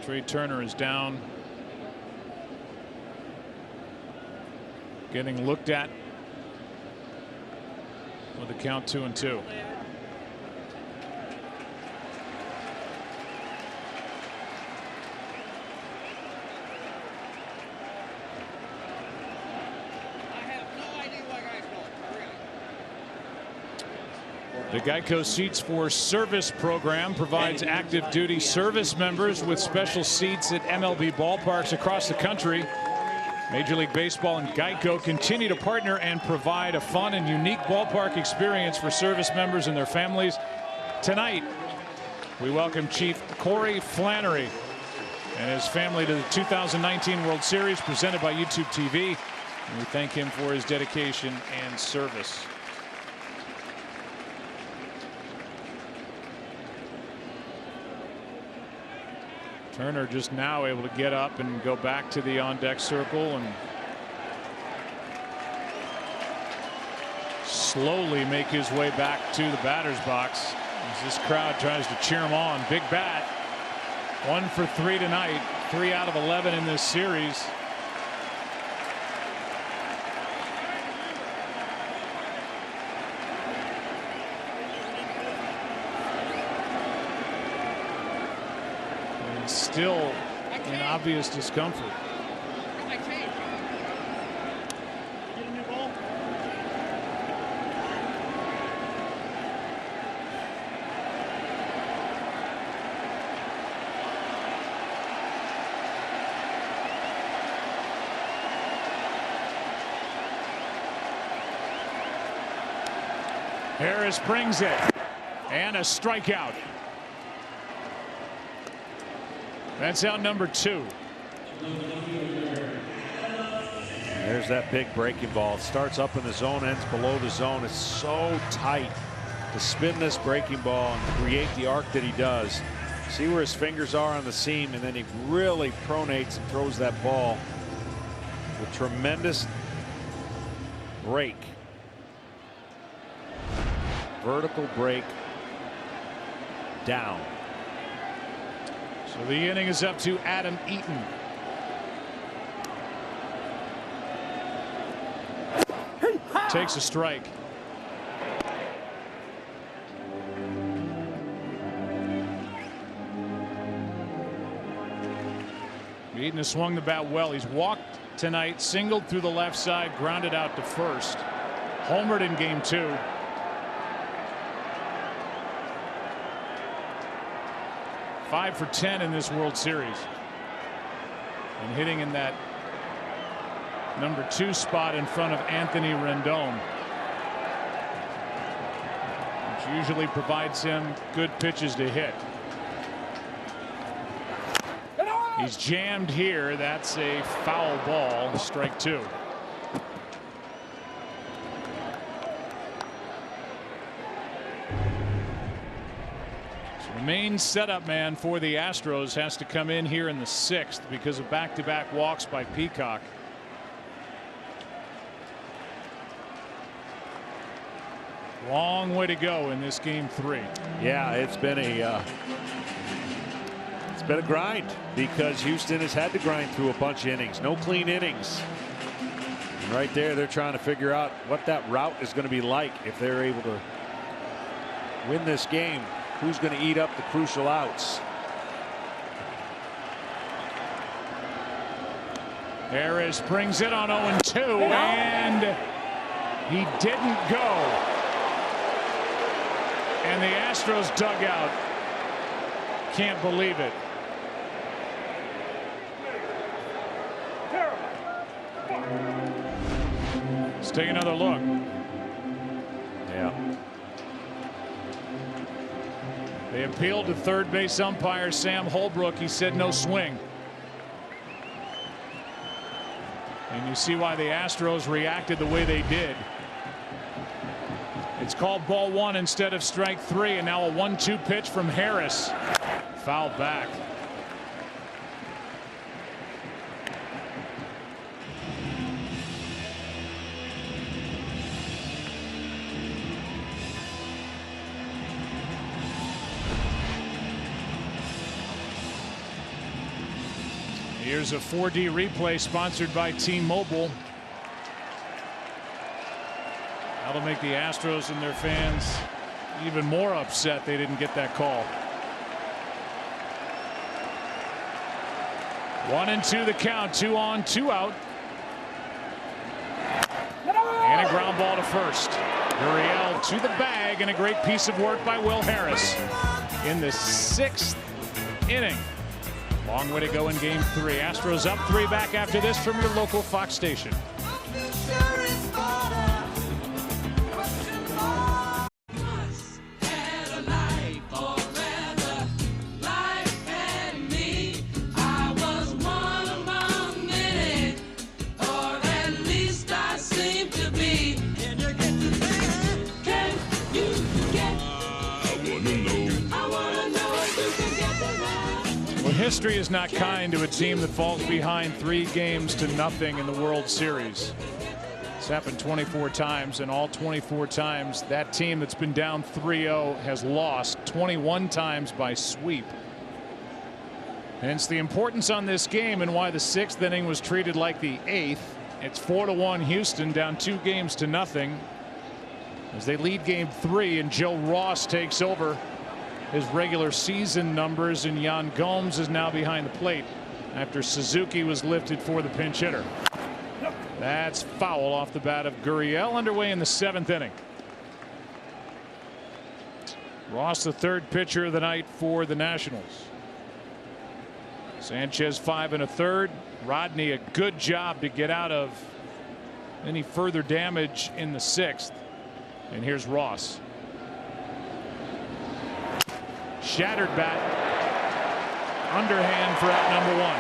Trey Turner is down, getting looked at with a count 2-2. The Geico Seats for Service program provides active duty service members with special seats at MLB ballparks across the country. Major League Baseball and Geico continue to partner and provide a fun and unique ballpark experience for service members and their families. Tonight, we welcome Chief Corey Flannery and his family to the 2019 World Series presented by YouTube TV. And we thank him for his dedication and service. Turner just now able to get up and go back to the on-deck circle and slowly make his way back to the batter's box as this crowd tries to cheer him on. Big bat. 1 for 3 tonight. 3 out of 11 in this series. Still in obvious discomfort. Harris brings it. And a strikeout. That's out number 2. There's that big breaking ball. It starts up in the zone, ends below the zone. It's so tight to spin this breaking ball and create the arc that he does. See where his fingers are on the seam, and then he really pronates and throws that ball with tremendous break. Vertical break down. So the inning is up to Adam Eaton. Takes a strike. Eaton has swung the bat well. He's walked tonight, singled through the left side, grounded out to first. Homered in game 2. Five for 10 in this World Series. And hitting in that number 2 spot in front of Anthony Rendon, which usually provides him good pitches to hit. He's jammed here. That's a foul ball. Strike 2. So the main setup man for the Astros has to come in here in the 6th because of back-to-back walks by Peacock. Long way to go in this game 3. Yeah, it's been a grind because Houston has had to grind through a bunch of innings. No clean innings. And right there, they're trying to figure out what that route is going to be like if they're able to win this game. Who's going to eat up the crucial outs? Harris brings it on 0-2, and he didn't go. And the Astros dugout can't believe it. Let's take another look. Yeah. They appealed to third base umpire Sam Holbrook. He said no swing. And you see why the Astros reacted the way they did. It's called ball 1 instead of strike 3, and now a 1-2 pitch from Harris. Foul back. Here's a 4D replay sponsored by T-Mobile. That'll make the Astros and their fans even more upset they didn't get that call. 1-2 the count. 2 on, 2 out. And a ground ball to first. Gurriel to the bag, and a great piece of work by Will Harris in the 6th inning. Long way to go in game 3. Astros up 3 back after this from your local Fox station. History is not kind to a team that falls behind 3-0 in the World Series. It's happened 24 times, and all 24 times that team that's been down 3-0 has lost 21 times by sweep. Hence the importance on this game and why the 6th inning was treated like the 8th. It's 4-1 Houston, down 2-0 as they lead game 3, and Joe Ross takes over his regular season numbers, and Yan Gomes is now behind the plate after Suzuki was lifted for the pinch hitter. That's foul off the bat of Gurriel. Underway in the 7th inning. Ross, the 3rd pitcher of the night for the Nationals. Sanchez 5 1/3. Rodney a good job to get out of any further damage in the 6th. And here's Ross. Shattered bat. Underhand for out number one.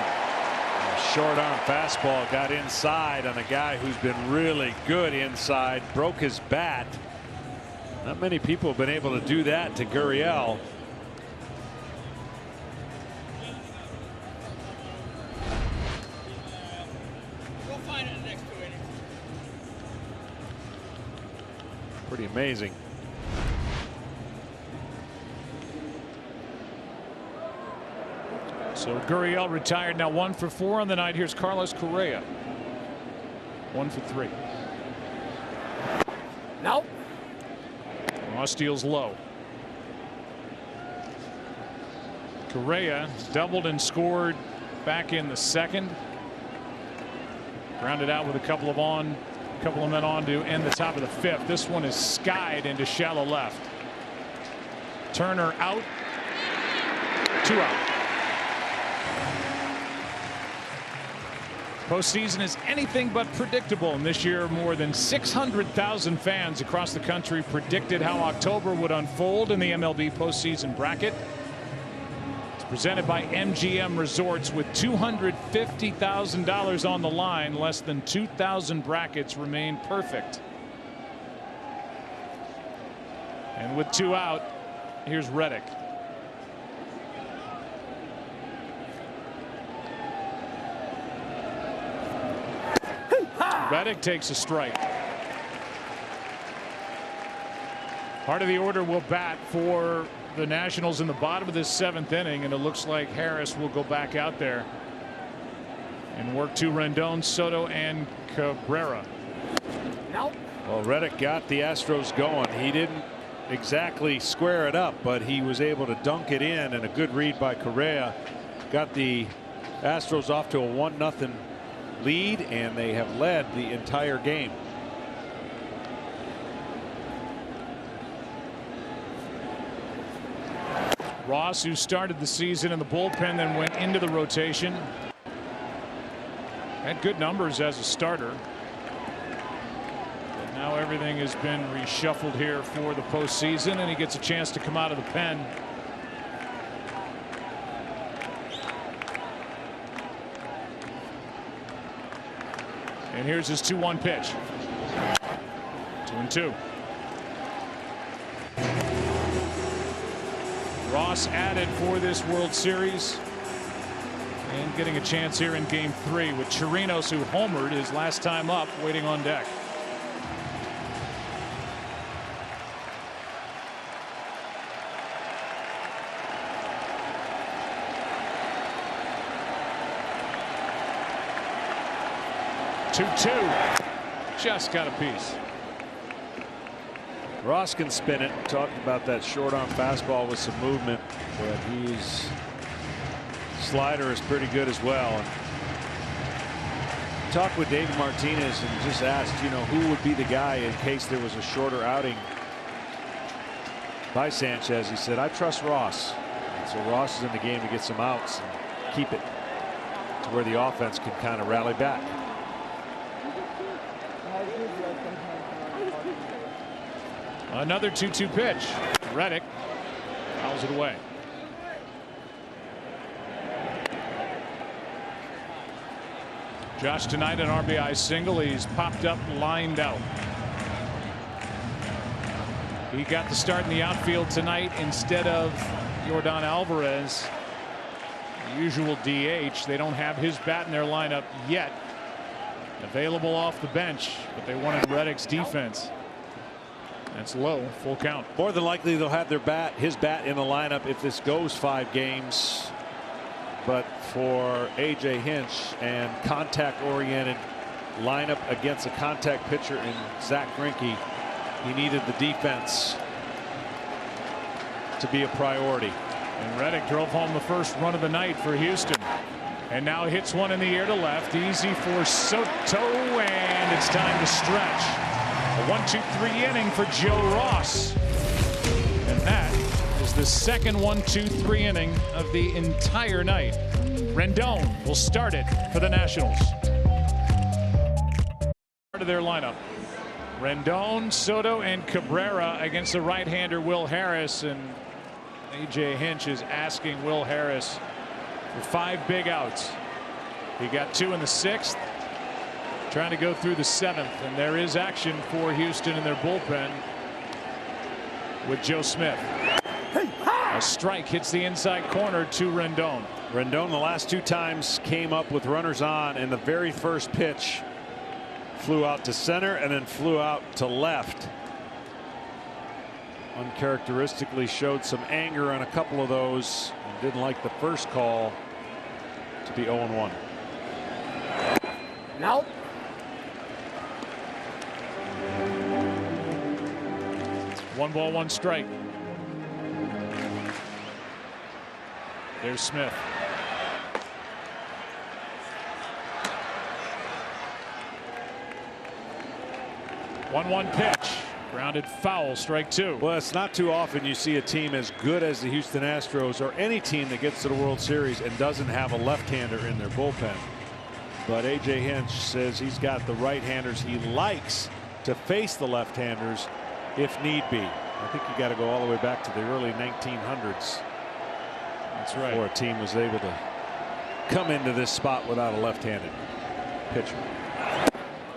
Short arm fastball got inside on a guy who's been really good inside. Broke his bat. Not many people have been able to do that to Gurriel. Pretty amazing. So Gurriel retired, now 1 for 4 on the night. Here's Carlos Correa. 1 for 3. Nope. Ross steals low. Correa doubled and scored back in the second. Grounded out with a couple of men on to end the top of the fifth. This one is skied into shallow left. Turner out. 2 out. Postseason is anything but predictable, and this year more than 600,000 fans across the country predicted how October would unfold in the MLB postseason bracket. It's presented by MGM Resorts with $250,000 on the line. Less than 2,000 brackets remain perfect. And with 2 out, here's Reddick. Reddick takes a strike. Part of the order will bat for the Nationals in the bottom of this 7th inning, and it looks like Harris will go back out there and work to Rendon, Soto, and Cabrera. Nope. Well, Reddick got the Astros going. He didn't exactly square it up, but he was able to dunk it in, and a good read by Correa got the Astros off to a 1-0 lead, and they have led the entire game. Ross, who started the season in the bullpen, then went into the rotation. Had good numbers as a starter. But now everything has been reshuffled here for the postseason, and he gets a chance to come out of the pen. And here's his 2-1 pitch. 2-2. Ross added for this World Series and getting a chance here in Game 3 with Chirinos, who homered his last time up, waiting on deck. Just got a piece. Ross can spin it. Talked about that short arm fastball with some movement, but his slider is pretty good as well. And talked with David Martinez and just asked, you know, who would be the guy in case there was a shorter outing by Sanchez. He said, I trust Ross. And so Ross is in the game to get some outs and keep it to where the offense can kind of rally back. Another 2-2 pitch. Reddick fouls it away. Josh tonight an RBI single. He's popped up, lined out. He got the start in the outfield tonight instead of Yordan Alvarez, the usual DH. They don't have his bat in their lineup yet. Available off the bench, but they wanted Reddick's defense. That's low, full count. More than likely they'll have his bat in the lineup if this goes 5 games. But for A.J. Hinch and contact-oriented lineup against a contact pitcher in Zach Greinke, he needed the defense to be a priority. And Reddick drove home the first run of the night for Houston. And now hits one in the air to left. Easy for Soto, and it's time to stretch. A 1-2-3 inning for Joe Ross. And that is the second 1-2-3 inning of the entire night. Rendon will start it for the Nationals. Part of their lineup. Rendon, Soto, and Cabrera against the right-hander Will Harris. And A.J. Hinch is asking Will Harris for 5 big outs. He got 2 in the 6th. Trying to go through the 7th, and there is action for Houston in their bullpen with Joe Smith. A strike hits the inside corner to Rendon. Rendon the last 2 times came up with runners on, and the very first pitch flew out to center and then flew out to left. Uncharacteristically showed some anger on a couple of those and didn't like the first call to be 0-1. Nope. One ball, one strike. There's Smith. 1-1 pitch. Grounded foul, strike 2. Well, it's not too often you see a team as good as the Houston Astros or any team that gets to the World Series and doesn't have a left-hander in their bullpen. But A.J. Hinch says he's got the right-handers. He likes to face the left-handers if need be. I think you got to go all the way back to the early 1900s. That's right. Before a team was able to come into this spot without a left-handed pitcher.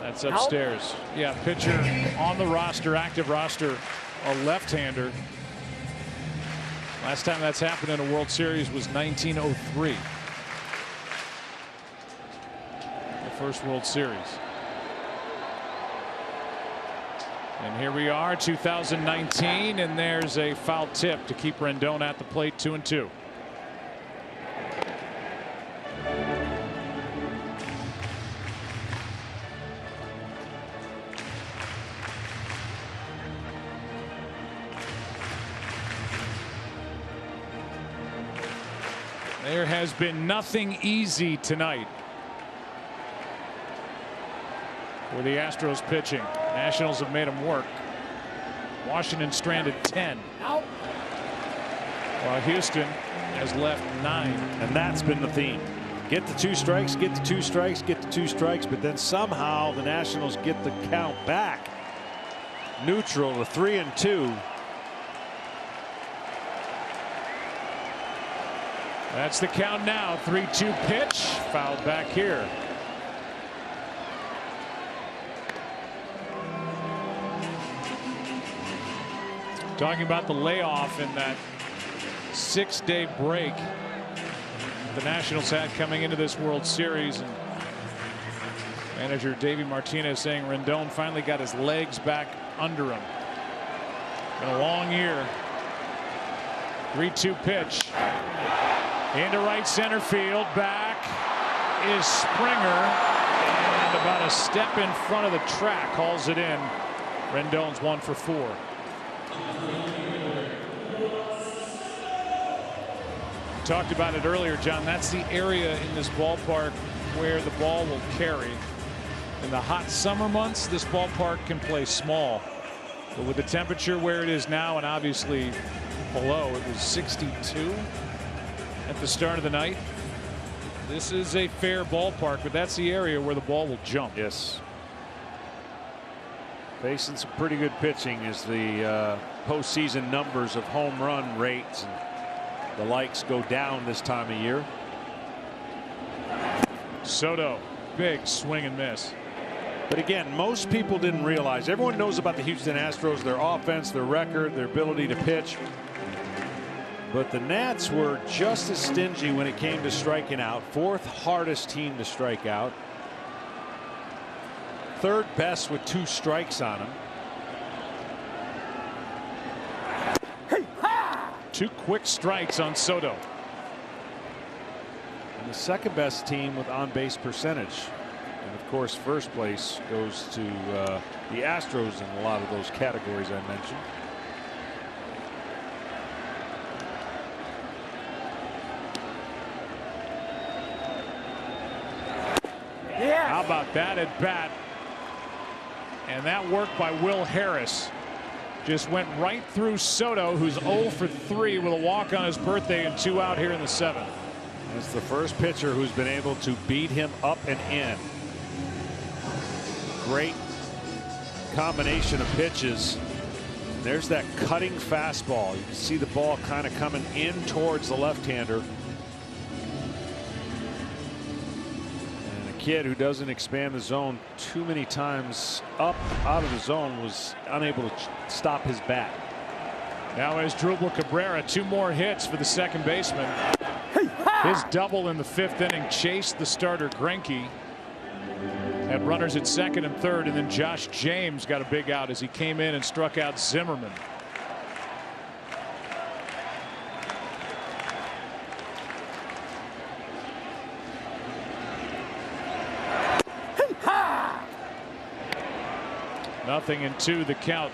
That's upstairs. Yeah, pitcher on the roster, active roster, a left-hander. Last time that's happened in a World Series was 1903. The first World Series. And here we are, 2019, and there's a foul tip to keep Rendon at the plate, 2-2. There has been nothing easy tonight for the Astros pitching. Nationals have made them work. Washington stranded 10. While Houston has left 9. And that's been the theme. Get the 2 strikes, get the 2 strikes, get the 2 strikes, but then somehow the Nationals get the count back. Neutral to 3-2. That's the count now. 3-2 pitch. Fouled back here. Talking about the layoff in that 6-day break the Nationals had coming into this World Series. And manager Davey Martinez saying Rendon finally got his legs back under him. Been a long year. 3-2 pitch. Into right center field. Back is Springer. And about a step in front of the track hauls it in. Rendon's 1 for 4. Talked about it earlier, John. That's the area in this ballpark where the ball will carry. In the hot summer months, this ballpark can play small. But with the temperature where it is now, and obviously below, it was 62 at the start of the night. This is a fair ballpark, but that's the area where the ball will jump. Yes. Facing some pretty good pitching as the postseason numbers of home run rates and the likes go down this time of year. Soto, big swing and miss. But again, most people didn't realize. Everyone knows about the Houston Astros, their offense, their record, their ability to pitch. But the Nats were just as stingy when it came to striking out. 4th hardest team to strike out. 3rd best with 2 strikes on them. 2 quick strikes on Soto. And the 2nd best team with on base percentage. And of course, 1st place goes to the Astros in a lot of those categories I mentioned. Yeah. How about that at bat? And that work by Will Harris just went right through Soto, who's 0 for 3 with a walk on his birthday and 2 out here in the 7th. It's the first pitcher who's been able to beat him up and in. Great combination of pitches There's that cutting fastball. You can see the ball kind of coming in towards the left-hander. And a kid who doesn't expand the zone too many times up out of the zone was unable to stop his bat. Now as Drupal Cabrera, 2 more hits for the second baseman. His double in the 5th inning chased the starter Greinke. Had runners at second and third, and then Josh James got a big out as he came in and struck out Zimmerman. Nothing in 2 the count.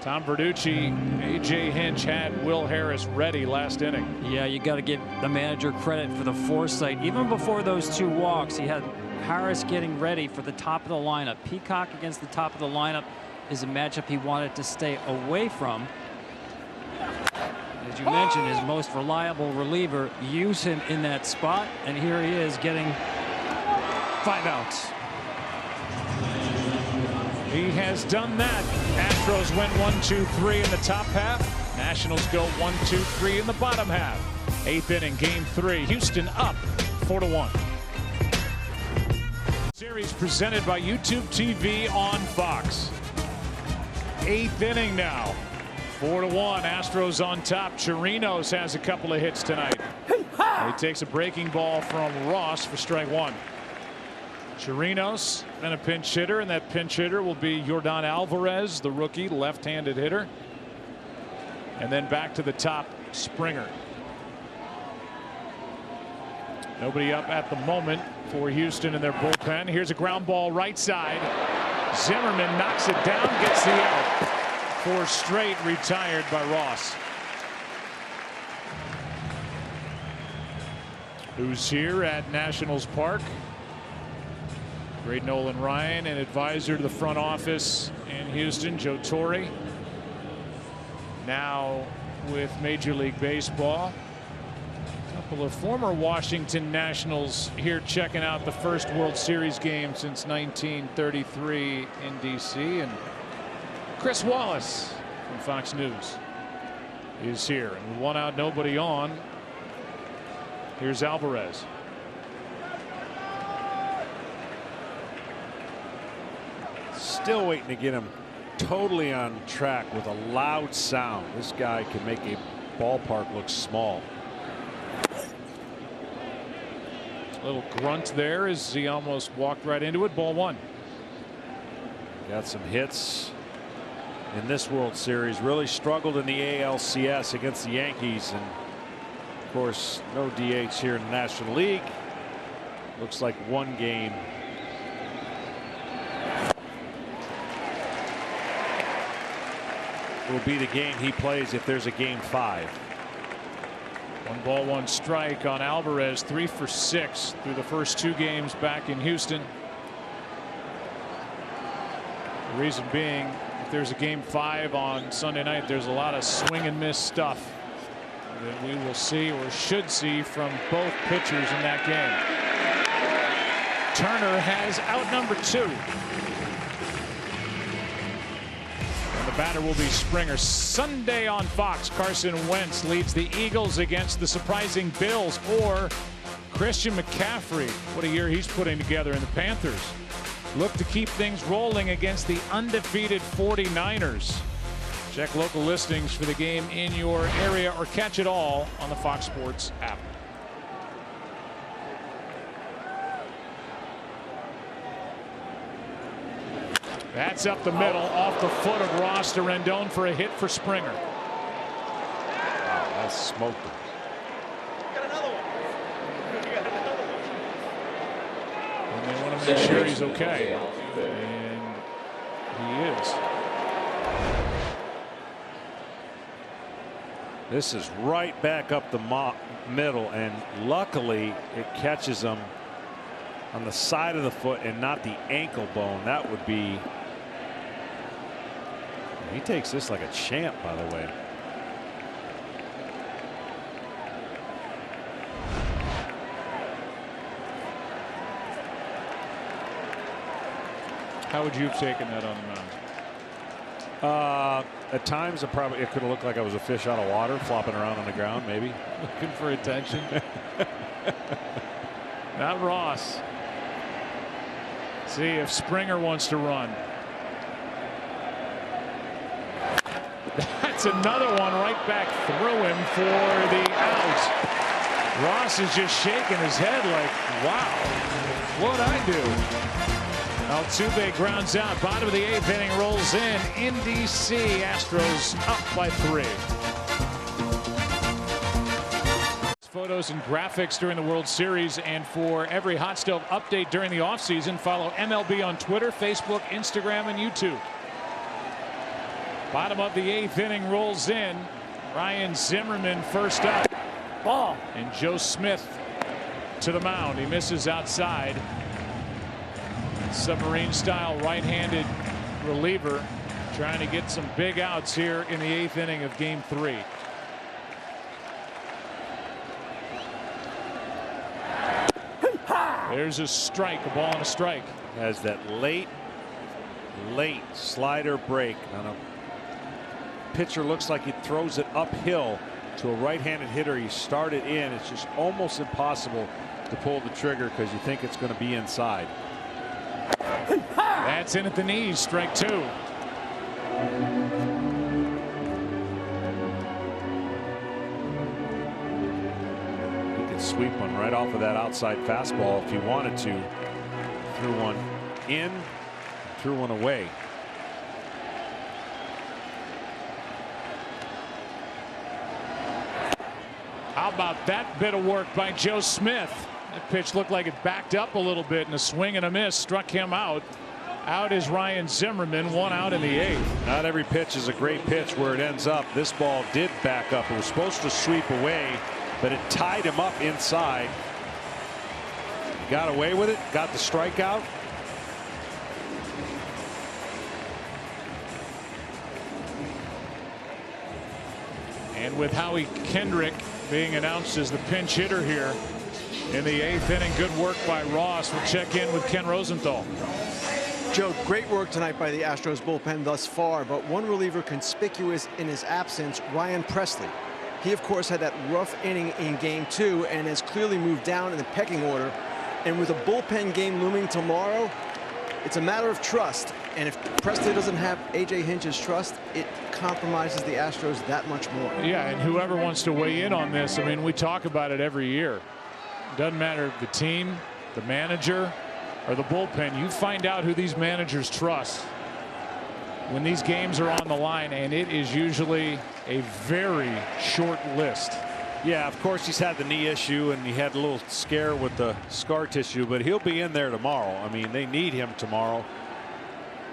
Tom Verducci, A.J. Hinch had Will Harris ready last inning. Yeah, you got to give the manager credit for the foresight. Even before those 2 walks, he had Harris getting ready for the top of the lineup. Peacock against the top of the lineup is a matchup he wanted to stay away from. As you mentioned, his most reliable reliever, use him in that spot, and here he is getting 5 outs. He has done that. Astros win 1-2-3 in the top half. Nationals go 1-2-3 in the bottom half. 8th inning, game 3. Houston up 4-1. Series presented by YouTube TV on Fox. 8th inning now. 4-1. Astros on top. Chirinos has a couple of hits tonight. He takes a breaking ball from Ross for strike 1. Chirinos and a pinch hitter, and that pinch hitter will be Yordan Alvarez, the rookie left-handed hitter. And then back to the top, Springer. Nobody up at the moment for Houston in their bullpen. Here's a ground ball right side. Zimmerman knocks it down, gets the out. 4 straight retired by Ross. Who's here at Nationals Park? Great Nolan Ryan, an advisor to the front office in Houston, Joe Torre. Now with Major League Baseball. A couple of former Washington Nationals here checking out the first World Series game since 1933 in D.C. And Chris Wallace from Fox News is here. And 1 out, nobody on. Here's Alvarez. Still waiting to get him totally on track with a loud sound. This guy can make a ballpark look small. A little grunt there as he almost walked right into it. Ball 1. Got some hits in this World Series. Really struggled in the ALCS against the Yankees, and of course no DH here in the National League. Looks like 1 game. Will be the game he plays if there's a game 5. 1 ball, 1 strike on Alvarez. 3 for 6 through the first 2 games back in Houston. The reason being, if there's a game 5 on Sunday night, there's a lot of swing and miss stuff that we will see or should see from both pitchers in that game. Turner has out number 2. The batter will be Springer. Sunday on Fox, Carson Wentz leads the Eagles against the surprising Bills, or Christian McCaffrey. What a year he's putting together in the Panthers. Look to keep things rolling against the undefeated 49ers. Check local listings for the game in your area or catch it all on the Fox Sports app. That's up the middle, off the foot of Ross to Rendon for a hit for Springer. Wow, that's smoked him. And they want to make sure he's okay. And he is. This is right back up the middle, and luckily it catches him on the side of the foot and not the ankle bone. That would be. He takes this like a champ, by the way. How would you have taken that on the mound? At times, it could have looked like I was a fish out of water flopping around on the ground, maybe. Looking for attention. Not Ross. See if Springer wants to run. That's another one right back through him for the out. Ross is just shaking his head like, wow, what'd I do? Altuve grounds out. Bottom of the 8th inning rolls in DC. Astros up by 3. Photos and graphics during the World Series, and for every hot stove update during the offseason, follow MLB on Twitter, Facebook, Instagram, and YouTube. Bottom of the 8th inning rolls in. Ryan Zimmerman first up. Ball. And Joe Smith to the mound. He misses outside. Submarine style right-handed reliever trying to get some big outs here in the 8th inning of Game 3. There's a strike, a ball and a strike. Has that late slider break on a pitcher. Looks like he throws it uphill to a right-handed hitter. He started in. It's just almost impossible to pull the trigger because you think it's going to be inside. That's in at the knees. Strike 2. You could sweep one right off of that outside fastball if you wanted to. Threw one in, threw one away. How about that bit of work by Joe Smith? That pitch looked like it backed up a little bit, and a swing and a miss struck him out. Out is Ryan Zimmerman, 1 out in the 8th. Not every pitch is a great pitch where it ends up. This ball did back up. It was supposed to sweep away, but it tied him up inside. He got away with it, got the strikeout. And with Howie Kendrick being announced as the pinch hitter here in the 8th inning, good work by Ross. We'll check in with Ken Rosenthal. Joe, great work tonight by the Astros bullpen thus far, but one reliever conspicuous in his absence, Ryan Presley. He, of course, had that rough inning in Game 2 and has clearly moved down in the pecking order. And with a bullpen game looming tomorrow, it's a matter of trust. And if Presley doesn't have A.J. Hinch's trust, it compromises the Astros that much more. Yeah, and whoever wants to weigh in on this, I mean, we talk about it every year. Doesn't matter the team, the manager, or the bullpen. You find out who these managers trust when these games are on the line, and it is usually a very short list. Yeah, of course he's had the knee issue and he had a little scare with the scar tissue, but he'll be in there tomorrow. I mean, they need him tomorrow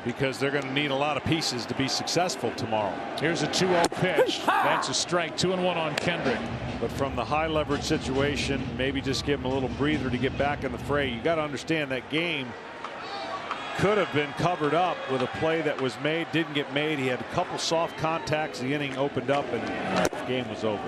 because they're going to need a lot of pieces to be successful tomorrow. Here's a 2-0 pitch. That's a strike. 2-1 on Kendrick. But from the high leverage situation, maybe just give him a little breather to get back in the fray. You got to understand that game could have been covered up with a play that was made, didn't get made. He had a couple soft contacts. The inning opened up and the game was over.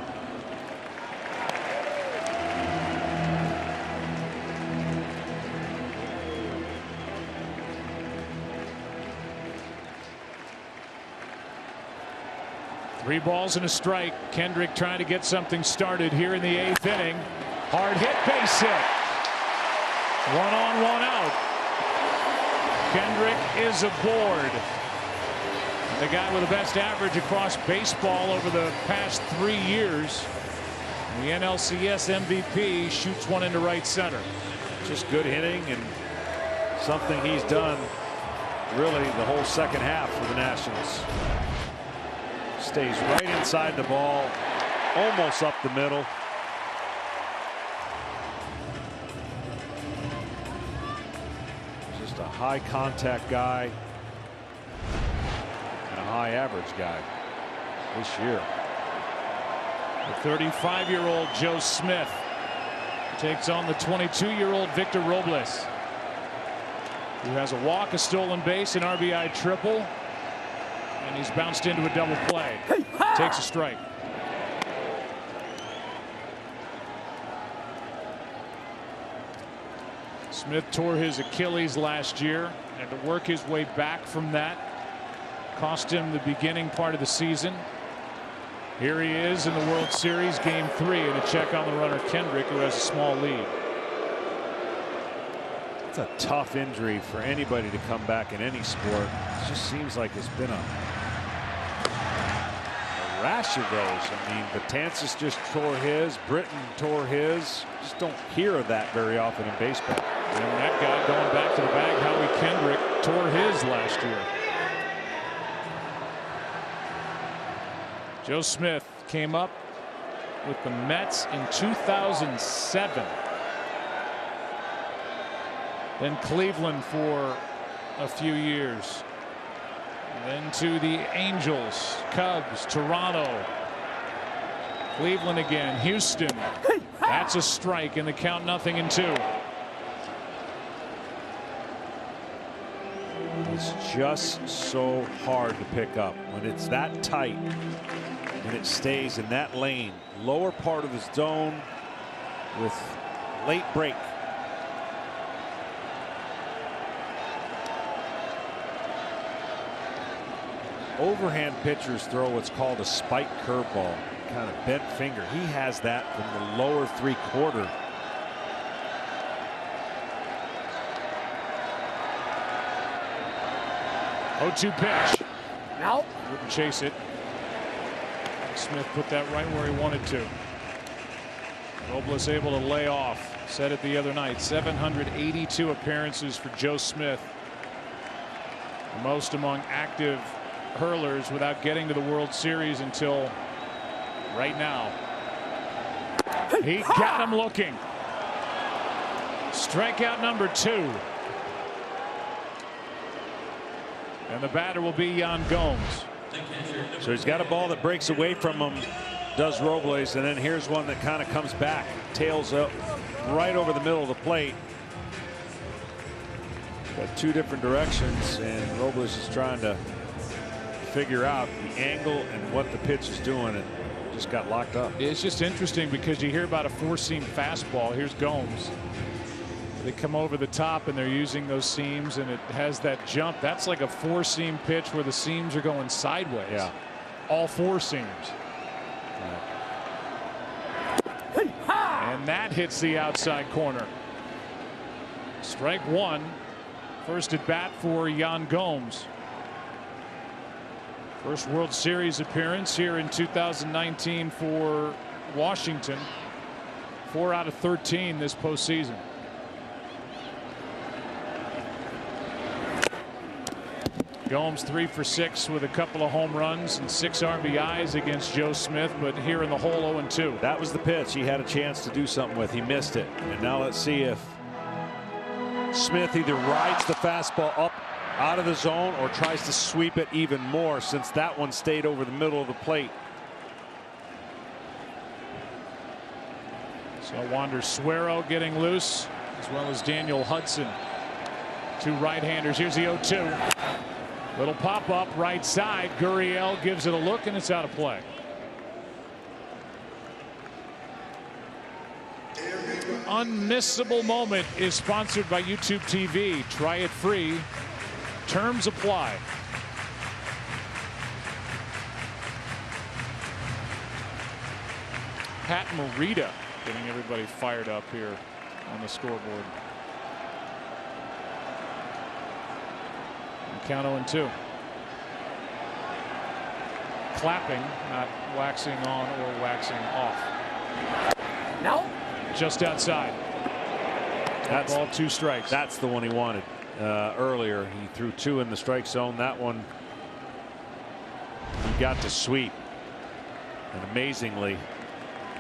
Three balls and a strike. Kendrick trying to get something started here in the 8th inning. Hard hit, base hit. 1 on, 1 out. Kendrick is aboard. The guy with the best average across baseball over the past 3 years. The NLCS MVP shoots one into right center. Just good hitting and something he's done really the whole second half for the Nationals. Stays right inside the ball, almost up the middle. Just a high contact guy and a high average guy this year. The 35-year-old Joe Smith takes on the 22-year-old Victor Robles, who has a walk, a stolen base, an RBI triple. And he's bounced into a double play. Takes a strike. Smith tore his Achilles last year and to work his way back from that. Cost him the beginning part of the season. Here he is in the World Series, Game 3, and a check on the runner Kendrick, who has a small lead. It's a tough injury for anybody to come back in any sport. It just seems like it's been a rash of those. I mean, Betances just tore his, Britton tore his. Just don't hear of that very often in baseball. And that guy going back to the bag, Howie Kendrick, tore his last year. Joe Smith came up with the Mets in 2007. Then Cleveland for a few years. Then to the Angels, Cubs, Toronto, Cleveland again, Houston. That's a strike in the count, 0-2. It's just so hard to pick up when it's that tight and it stays in that lane, lower part of the zone with late break. Overhand pitchers throw what's called a spike curveball, kind of bent finger. He has that from the lower 3/4. Oh-2 pitch. Now. Wouldn't chase it. Smith put that right where he wanted to. Robles able to lay off. Said it the other night. 782 appearances for Joe Smith. The most among active hurlers without getting to the World Series until right now. He got him looking. Strikeout number 2. And the batter will be Yan Gomes. So he's got a ball that breaks away from him, does Robles, and then here's one that kind of comes back, tails up right over the middle of the plate. Got 2 different directions, and Robles is trying to figure out the angle and what the pitch is doing, and just got locked up. It's just interesting because you hear about a 4-seam fastball. Here's Gomes. They come over the top and they're using those seams, and it has that jump. That's like a 4-seam pitch where the seams are going sideways. Yeah. All 4 seams. And that hits the outside corner. Strike 1. First at bat for Yan Gomes. First World Series appearance here in 2019 for Washington. 4 out of 13 this postseason. Gomes 3 for 6 with a couple of home runs and 6 RBIs against Joe Smith, but here in the hole 0-2. That was the pitch he had a chance to do something with. He missed it. And now let's see if Smith either rides the fastball up out of the zone or tries to sweep it even more, since that one stayed over the middle of the plate. So Wander Suero getting loose, as well as Daniel Hudson. 2 right-handers. Here's the 0-2. Little pop-up right side. Gurriel gives it a look, and it's out of play. Unmissable Moment is sponsored by YouTube TV. Try it free. Terms apply. Pat Morita getting everybody fired up here on the scoreboard. Count 0-2. Clapping, not waxing on or waxing off. No. Just outside. That's ball, 2 strikes. That's the one he wanted earlier. He threw 2 in the strike zone. That one he got to sweep, and amazingly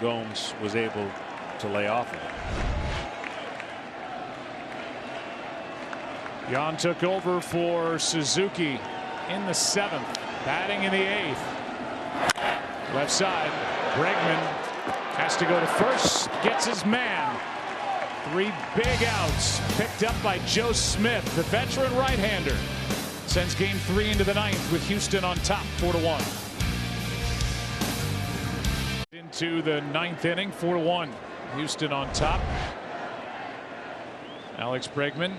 Gomes was able to lay off of it. Yan took over for Suzuki in the 7th, batting in the 8th. Left side, Bregman has to go to first, gets his man. 3 big outs picked up by Joe Smith, the veteran right-hander. Sends game 3 into the 9th with Houston on top, 4-1. Into the 9th inning, 4-1. Houston on top. Alex Bregman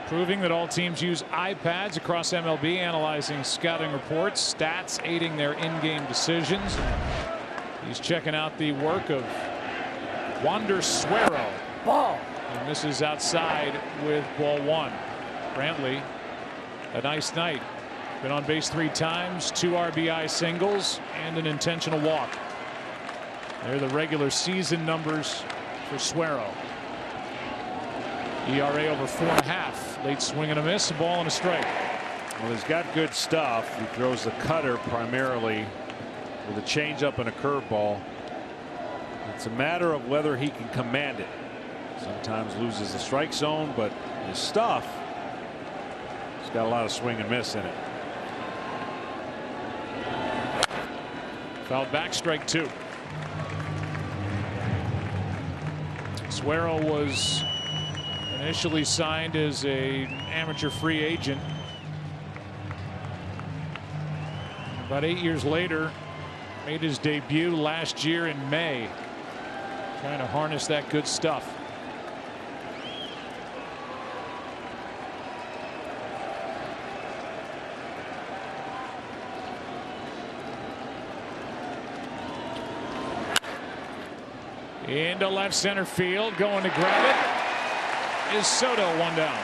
proving that all teams use iPads across MLB, analyzing scouting reports, stats aiding their in-game decisions. He's checking out the work of Wander Suero. Ball. He misses outside with ball 1. Brantley, a nice night. Been on base 3 times, 2 RBI singles, and an intentional walk. They're the regular season numbers for Suero. ERA over 4.5. Late swing and a miss, a ball and a strike. Well, he's got good stuff. He throws the cutter primarily with a changeup and a curveball. It's a matter of whether he can command it. Sometimes loses the strike zone, but his stuff, he's got a lot of swing and miss in it. Fouled back, strike 2. Suero was initially signed as an amateur free agent. About 8 years later, made his debut last year in May. Trying to harness that good stuff. Into left center field, going to grab it is Soto, 1 down.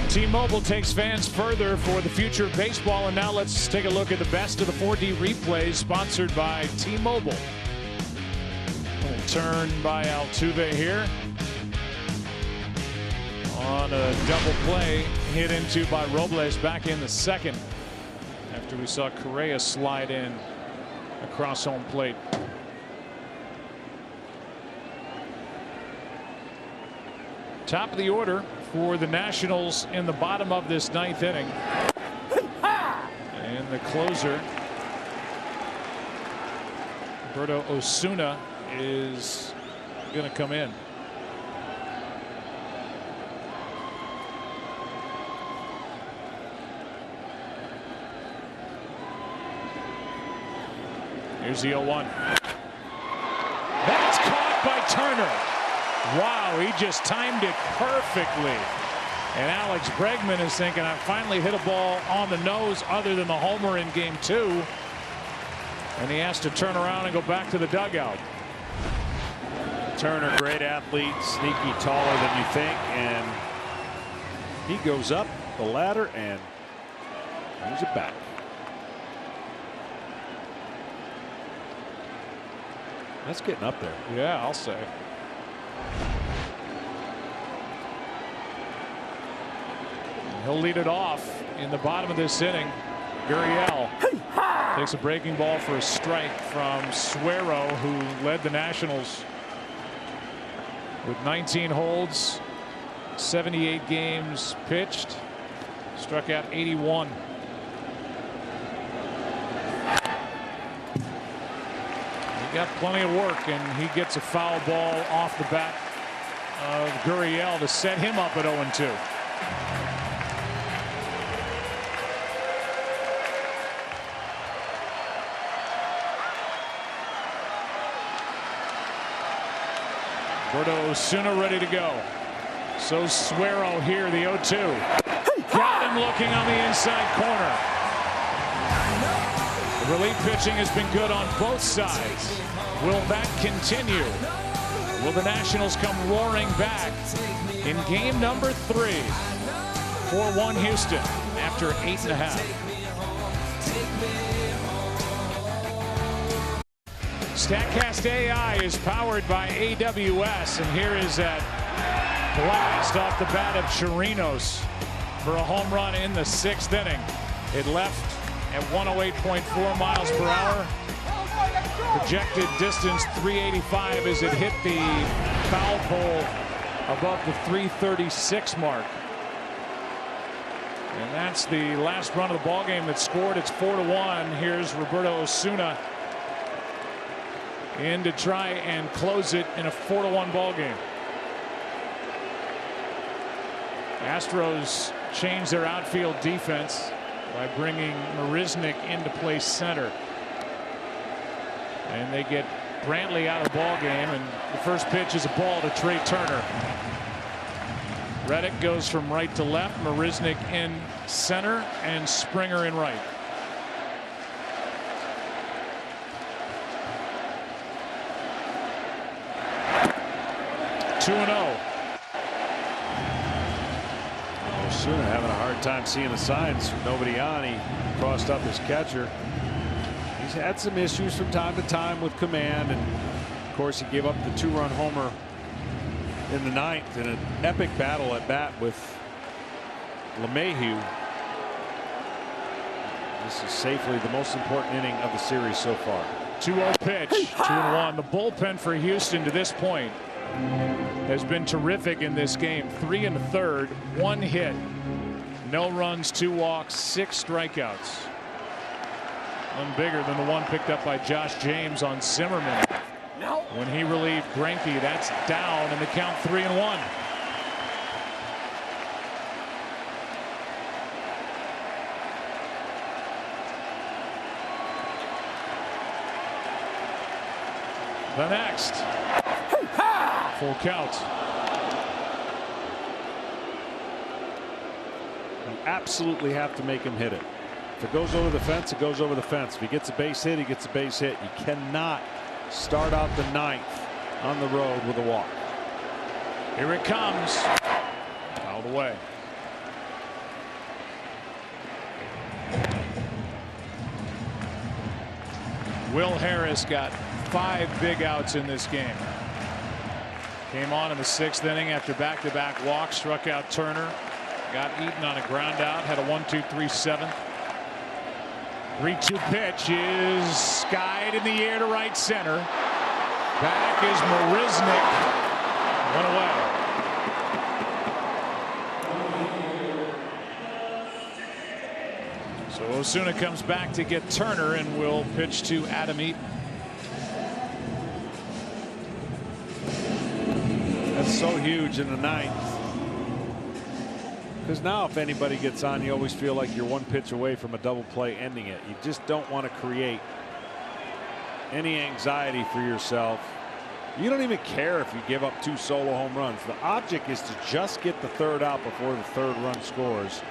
T-Mobile takes fans further for the future of baseball, and now let's take a look at the best of the 4D replays, sponsored by T-Mobile. Turn by Altuve here on a double play, hit into by Robles back in the 2nd after we saw Correa slide in across home plate. Top of the order for the Nationals in the bottom of this 9th inning. And the closer, Roberto Osuna, is going to come in. Here's the 0-1. That's caught by Turner. Wow, he just timed it perfectly. And Alex Bregman is thinking, I finally hit a ball on the nose other than the homer in game 2. And he has to turn around and go back to the dugout. Turner, great athlete, sneaky, taller than you think, and he goes up the ladder and brings it back. That's getting up there. Yeah, I'll say. He'll lead it off in the bottom of this inning. Gurriel takes a breaking ball for a strike from Suero, who led the Nationals with 19 holds, 78 games pitched, struck out 81. He got plenty of work, and he gets a foul ball off the bat of Gurriel to set him up at 0-2. Roberto Osuna ready to go. So Suero here, the 0-2. Got him looking on the inside corner. The relief pitching has been good on both sides. Will that continue? Will the Nationals come roaring back in game number 3? 4-1 Houston after 8.5. StatCast AI is powered by AWS, and here is that blast off the bat of Chirinos for a home run in the 6th inning. It left at 108.4 miles per hour. Projected distance 385 as it hit the foul pole above the 336 mark. And that's the last run of the ball game that scored. It's 4-1. Here's Roberto Osuna in to try and close it in a 4-1 ball game. Astros change their outfield defense by bringing Marisnik into play center. And they get Brantley out of the ball game, and the first pitch is a ball to Trey Turner. Reddick goes from right to left, Marisnik in center, and Springer in right. Two and 0. Osuna having a hard time seeing the signs. Nobody on. He crossed up his catcher. He's had some issues from time to time with command, and of course he gave up the 2-run homer in the 9th in an epic battle at bat with LeMahieu. This is safely the most important inning of the series so far. 2-0 pitch. 2-1. The bullpen for Houston to this point has been terrific in this game. 3 1/3, 1 hit, no runs, 2 walks, 6 strikeouts. One bigger than the one picked up by Josh James on Zimmerman when he relieved Greinke. That's down, and the count 3-1. The next. Full count. You absolutely have to make him hit it. If it goes over the fence, it goes over the fence. If he gets a base hit, he gets a base hit. You cannot start out the 9th on the road with a walk. Here it comes. Fouled away. Will Harris got 5 big outs in this game. Came on in the 6th inning after back-to-back walks, struck out Turner, got Eaton on a ground out, had a 1-2-3 7th. 3-2 pitch is skied in the air to right center. Back is Marisnik. 1 away. So Osuna comes back to get Turner and will pitch to Adam Eaton. That's so huge in the 9th. Because now if anybody gets on, you always feel like you're 1 pitch away from a double play ending it. You just don't want to create any anxiety for yourself. You don't even care if you give up 2 solo home runs. The object is to just get the 3rd out before the 3rd run scores.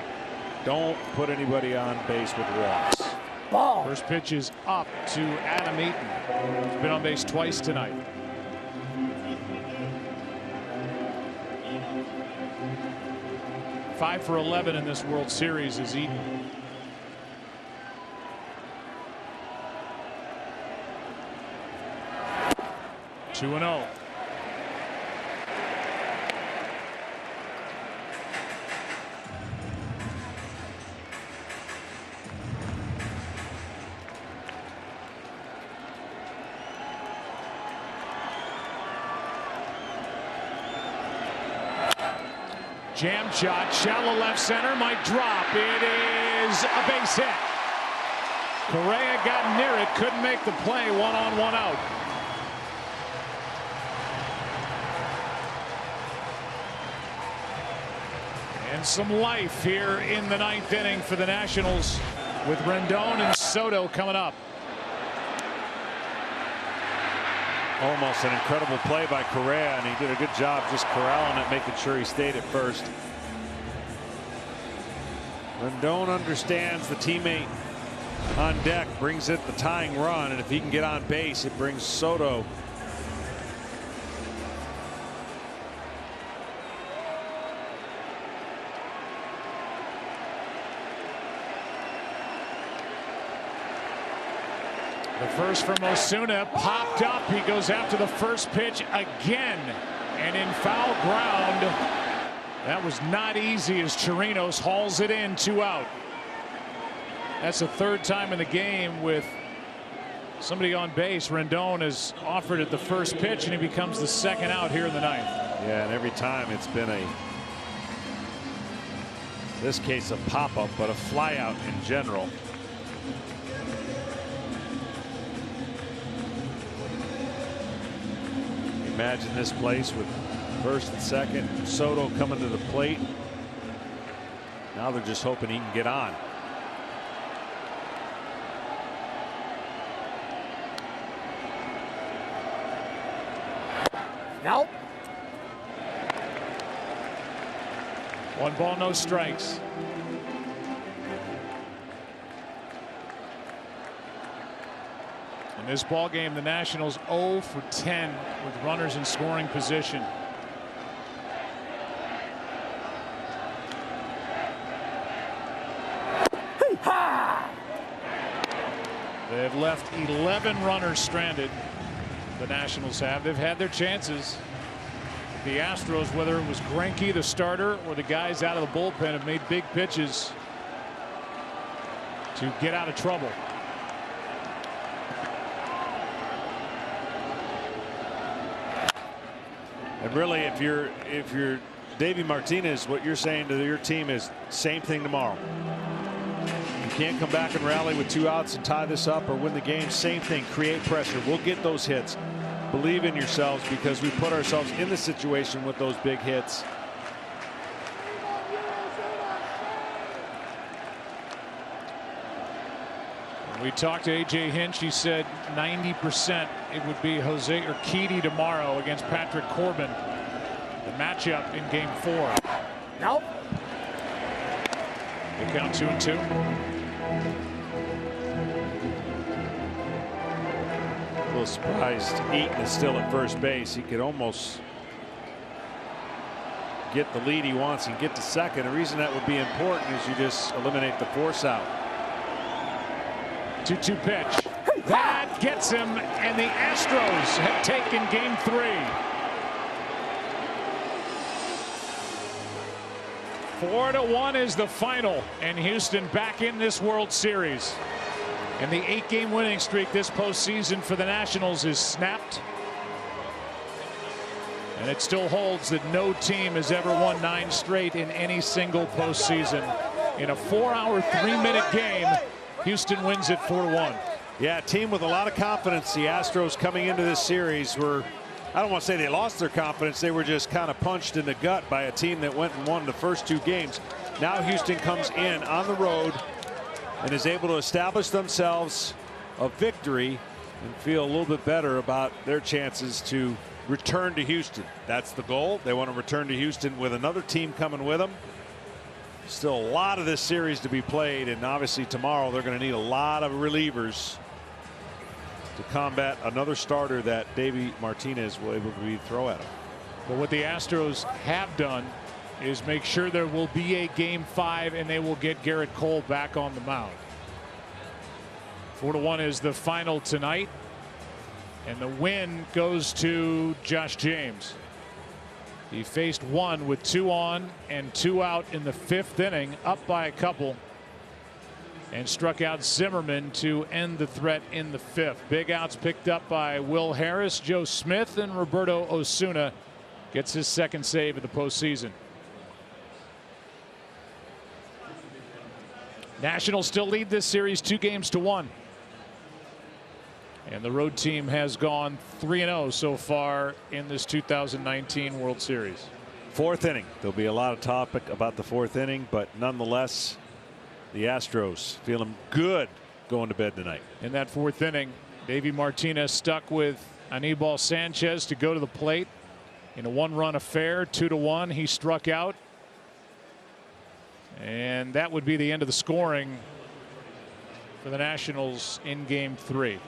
Don't put anybody on base with walks. Ball. First pitch is up to Adam Eaton. He's been on base twice tonight. Five for 11 in this World Series is Eaton. Two and 0. Jam shot, shallow left center, might drop. It is a base hit. Correa got near it, couldn't make the play. 1 on, 1 out. And some life here in the 9th inning for the Nationals with Rendon and Soto coming up. Almost an incredible play by Correa, and he did a good job just corralling it, making sure he stayed at first. Rendon understands the teammate on deck brings it the tying run, and if he can get on base, it brings Soto. The first from Osuna popped up. He goes after the first pitch again, and in foul ground. That was not easy as Chirinos hauls it in, 2 out. That's the 3rd time in the game with somebody on base. Rendon has offered at the first pitch, and he becomes the 2nd out here in the 9th. Yeah, and every time it's been this case a pop-up, but a fly-out in general. Imagine this place with 1st and 2nd, Soto coming to the plate. Now they're just hoping he can get on. Nope. 1 ball, no strikes. In this ball game, the Nationals 0 for 10 with runners in scoring position. They've left 11 runners stranded. The Nationals have. They've had their chances. The Astros, whether it was Greinke, the starter, or the guys out of the bullpen, have made big pitches to get out of trouble. And really, if you're Davey Martinez, what you're saying to your team is same thing tomorrow. You can't come back and rally with 2 outs and tie this up or win the game. Same thing. Create pressure. We'll get those hits. Believe in yourselves, because we put ourselves in the situation with those big hits. We talked to A.J. Hinch. He said 90% it would be Jose Urquidy tomorrow against Patrick Corbin. The matchup in Game 4. Nope. They count 2-2. A little surprised Eaton is still at first base. He could almost get the lead he wants and get to second. The reason that would be important is you just eliminate the force out. 2-2 pitch. That gets him, and the Astros have taken Game 3. 4-1 is the final, and Houston back in this World Series. And the 8-game winning streak this postseason for the Nationals is snapped. And it still holds that no team has ever won 9 straight in any single postseason. In a 4-hour, 3-minute game, Houston wins it 4-1. Yeah, a team with a lot of confidence. The Astros coming into this series were, I don't want to say they lost their confidence. They were just kind of punched in the gut by a team that went and won the first 2 games. Now Houston comes in on the road and is able to establish themselves a victory and feel a little bit better about their chances to return to Houston. That's the goal. They want to return to Houston with another team coming with them. Still a lot of this series to be played, and obviously tomorrow they're going to need a lot of relievers to combat another starter that Davey Martinez will able to throw at him. But what the Astros have done is make sure there will be a Game 5, and they will get Garrett Cole back on the mound. 4-1 is the final tonight, and the win goes to Josh James. He faced 1 with 2 on and 2 out in the 5th inning, up by a couple, and struck out Zimmerman to end the threat in the 5th. Big outs picked up by Will Harris, Joe Smith, and Roberto Osuna gets his 2nd save of the postseason. Nationals still lead this series 2-1. And the road team has gone 3-0 so far in this 2019 World Series. 4th inning. There'll be a lot of topic about the 4th inning, but nonetheless, the Astros feeling good going to bed tonight. In that 4th inning, Davey Martinez stuck with Anibal Sanchez to go to the plate in a 1-run affair. 2-1. He struck out. And that would be the end of the scoring for the Nationals in Game 3.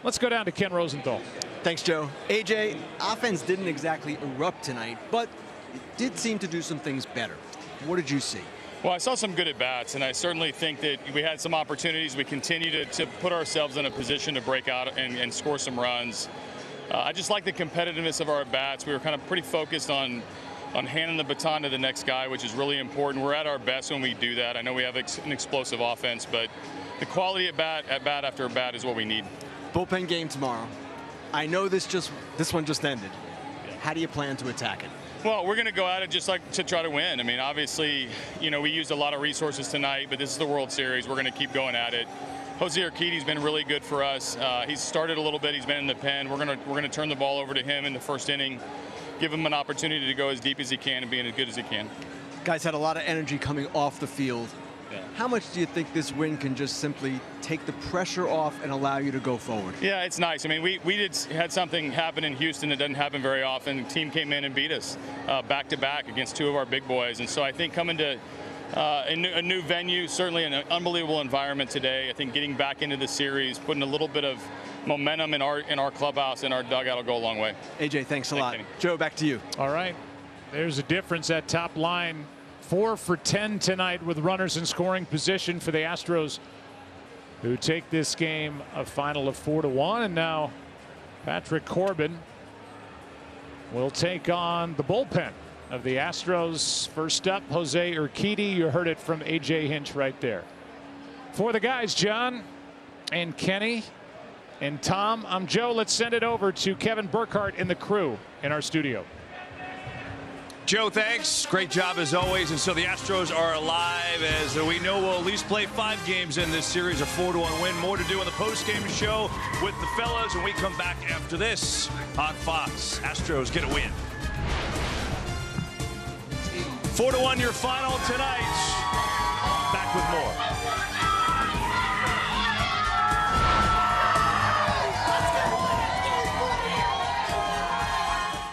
Let's go down to Ken Rosenthal. Thanks, Joe. AJ, offense didn't exactly erupt tonight, but it did seem to do some things better. What did you see? Well, I saw some good at-bats, and I certainly think that we had some opportunities. We continue to put ourselves in a position to break out and score some runs. I just like the competitiveness of our at-bats. We were kind of pretty focused on handing the baton to the next guy, which is really important. We're at our best when we do that. I know we have an explosive offense, but the quality at bat after at bat is what we need. Bullpen game tomorrow. I know this one just ended. How do you plan to attack it? Well, we're going to go at it just like to try to win. I mean, obviously, you know, we used a lot of resources tonight, but this is the World Series. We're going to keep going at it. Jose Urquidy's been really good for us. He's started a little bit. He's been in the pen. We're going to turn the ball over to him in the 1st inning, give him an opportunity to go as deep as he can and be as good as he can. Guys had a lot of energy coming off the field. How much do you think this win can just simply take the pressure off and allow you to go forward? Yeah, it's nice. I mean, we had something happen in Houston that doesn't happen very often. The team came in and beat us back-to-back against two of our big boys. And so I think coming to a new venue, certainly an unbelievable environment today. I think getting back into the series, putting a little bit of momentum in our clubhouse and our dugout will go a long way. AJ, thanks a lot. Joe, back to you. All right. There's a difference at top line. 4 for 10 tonight with runners in scoring position for the Astros, who take this game a final of 4-1. And now Patrick Corbin will take on the bullpen of the Astros. First up, Jose Urquidy. You heard it from AJ Hinch right there. For the guys, John and Kenny and Tom, I'm Joe. Let's send it over to Kevin Burkhardt and the crew in our studio. Joe, thanks. Great job as always. And so the Astros are alive, as we know we'll at least play 5 games in this series, a 4-1 win. More to do on the post-game show with the fellas when we come back after this on Fox. Astros get a win. 4-1 your final tonight.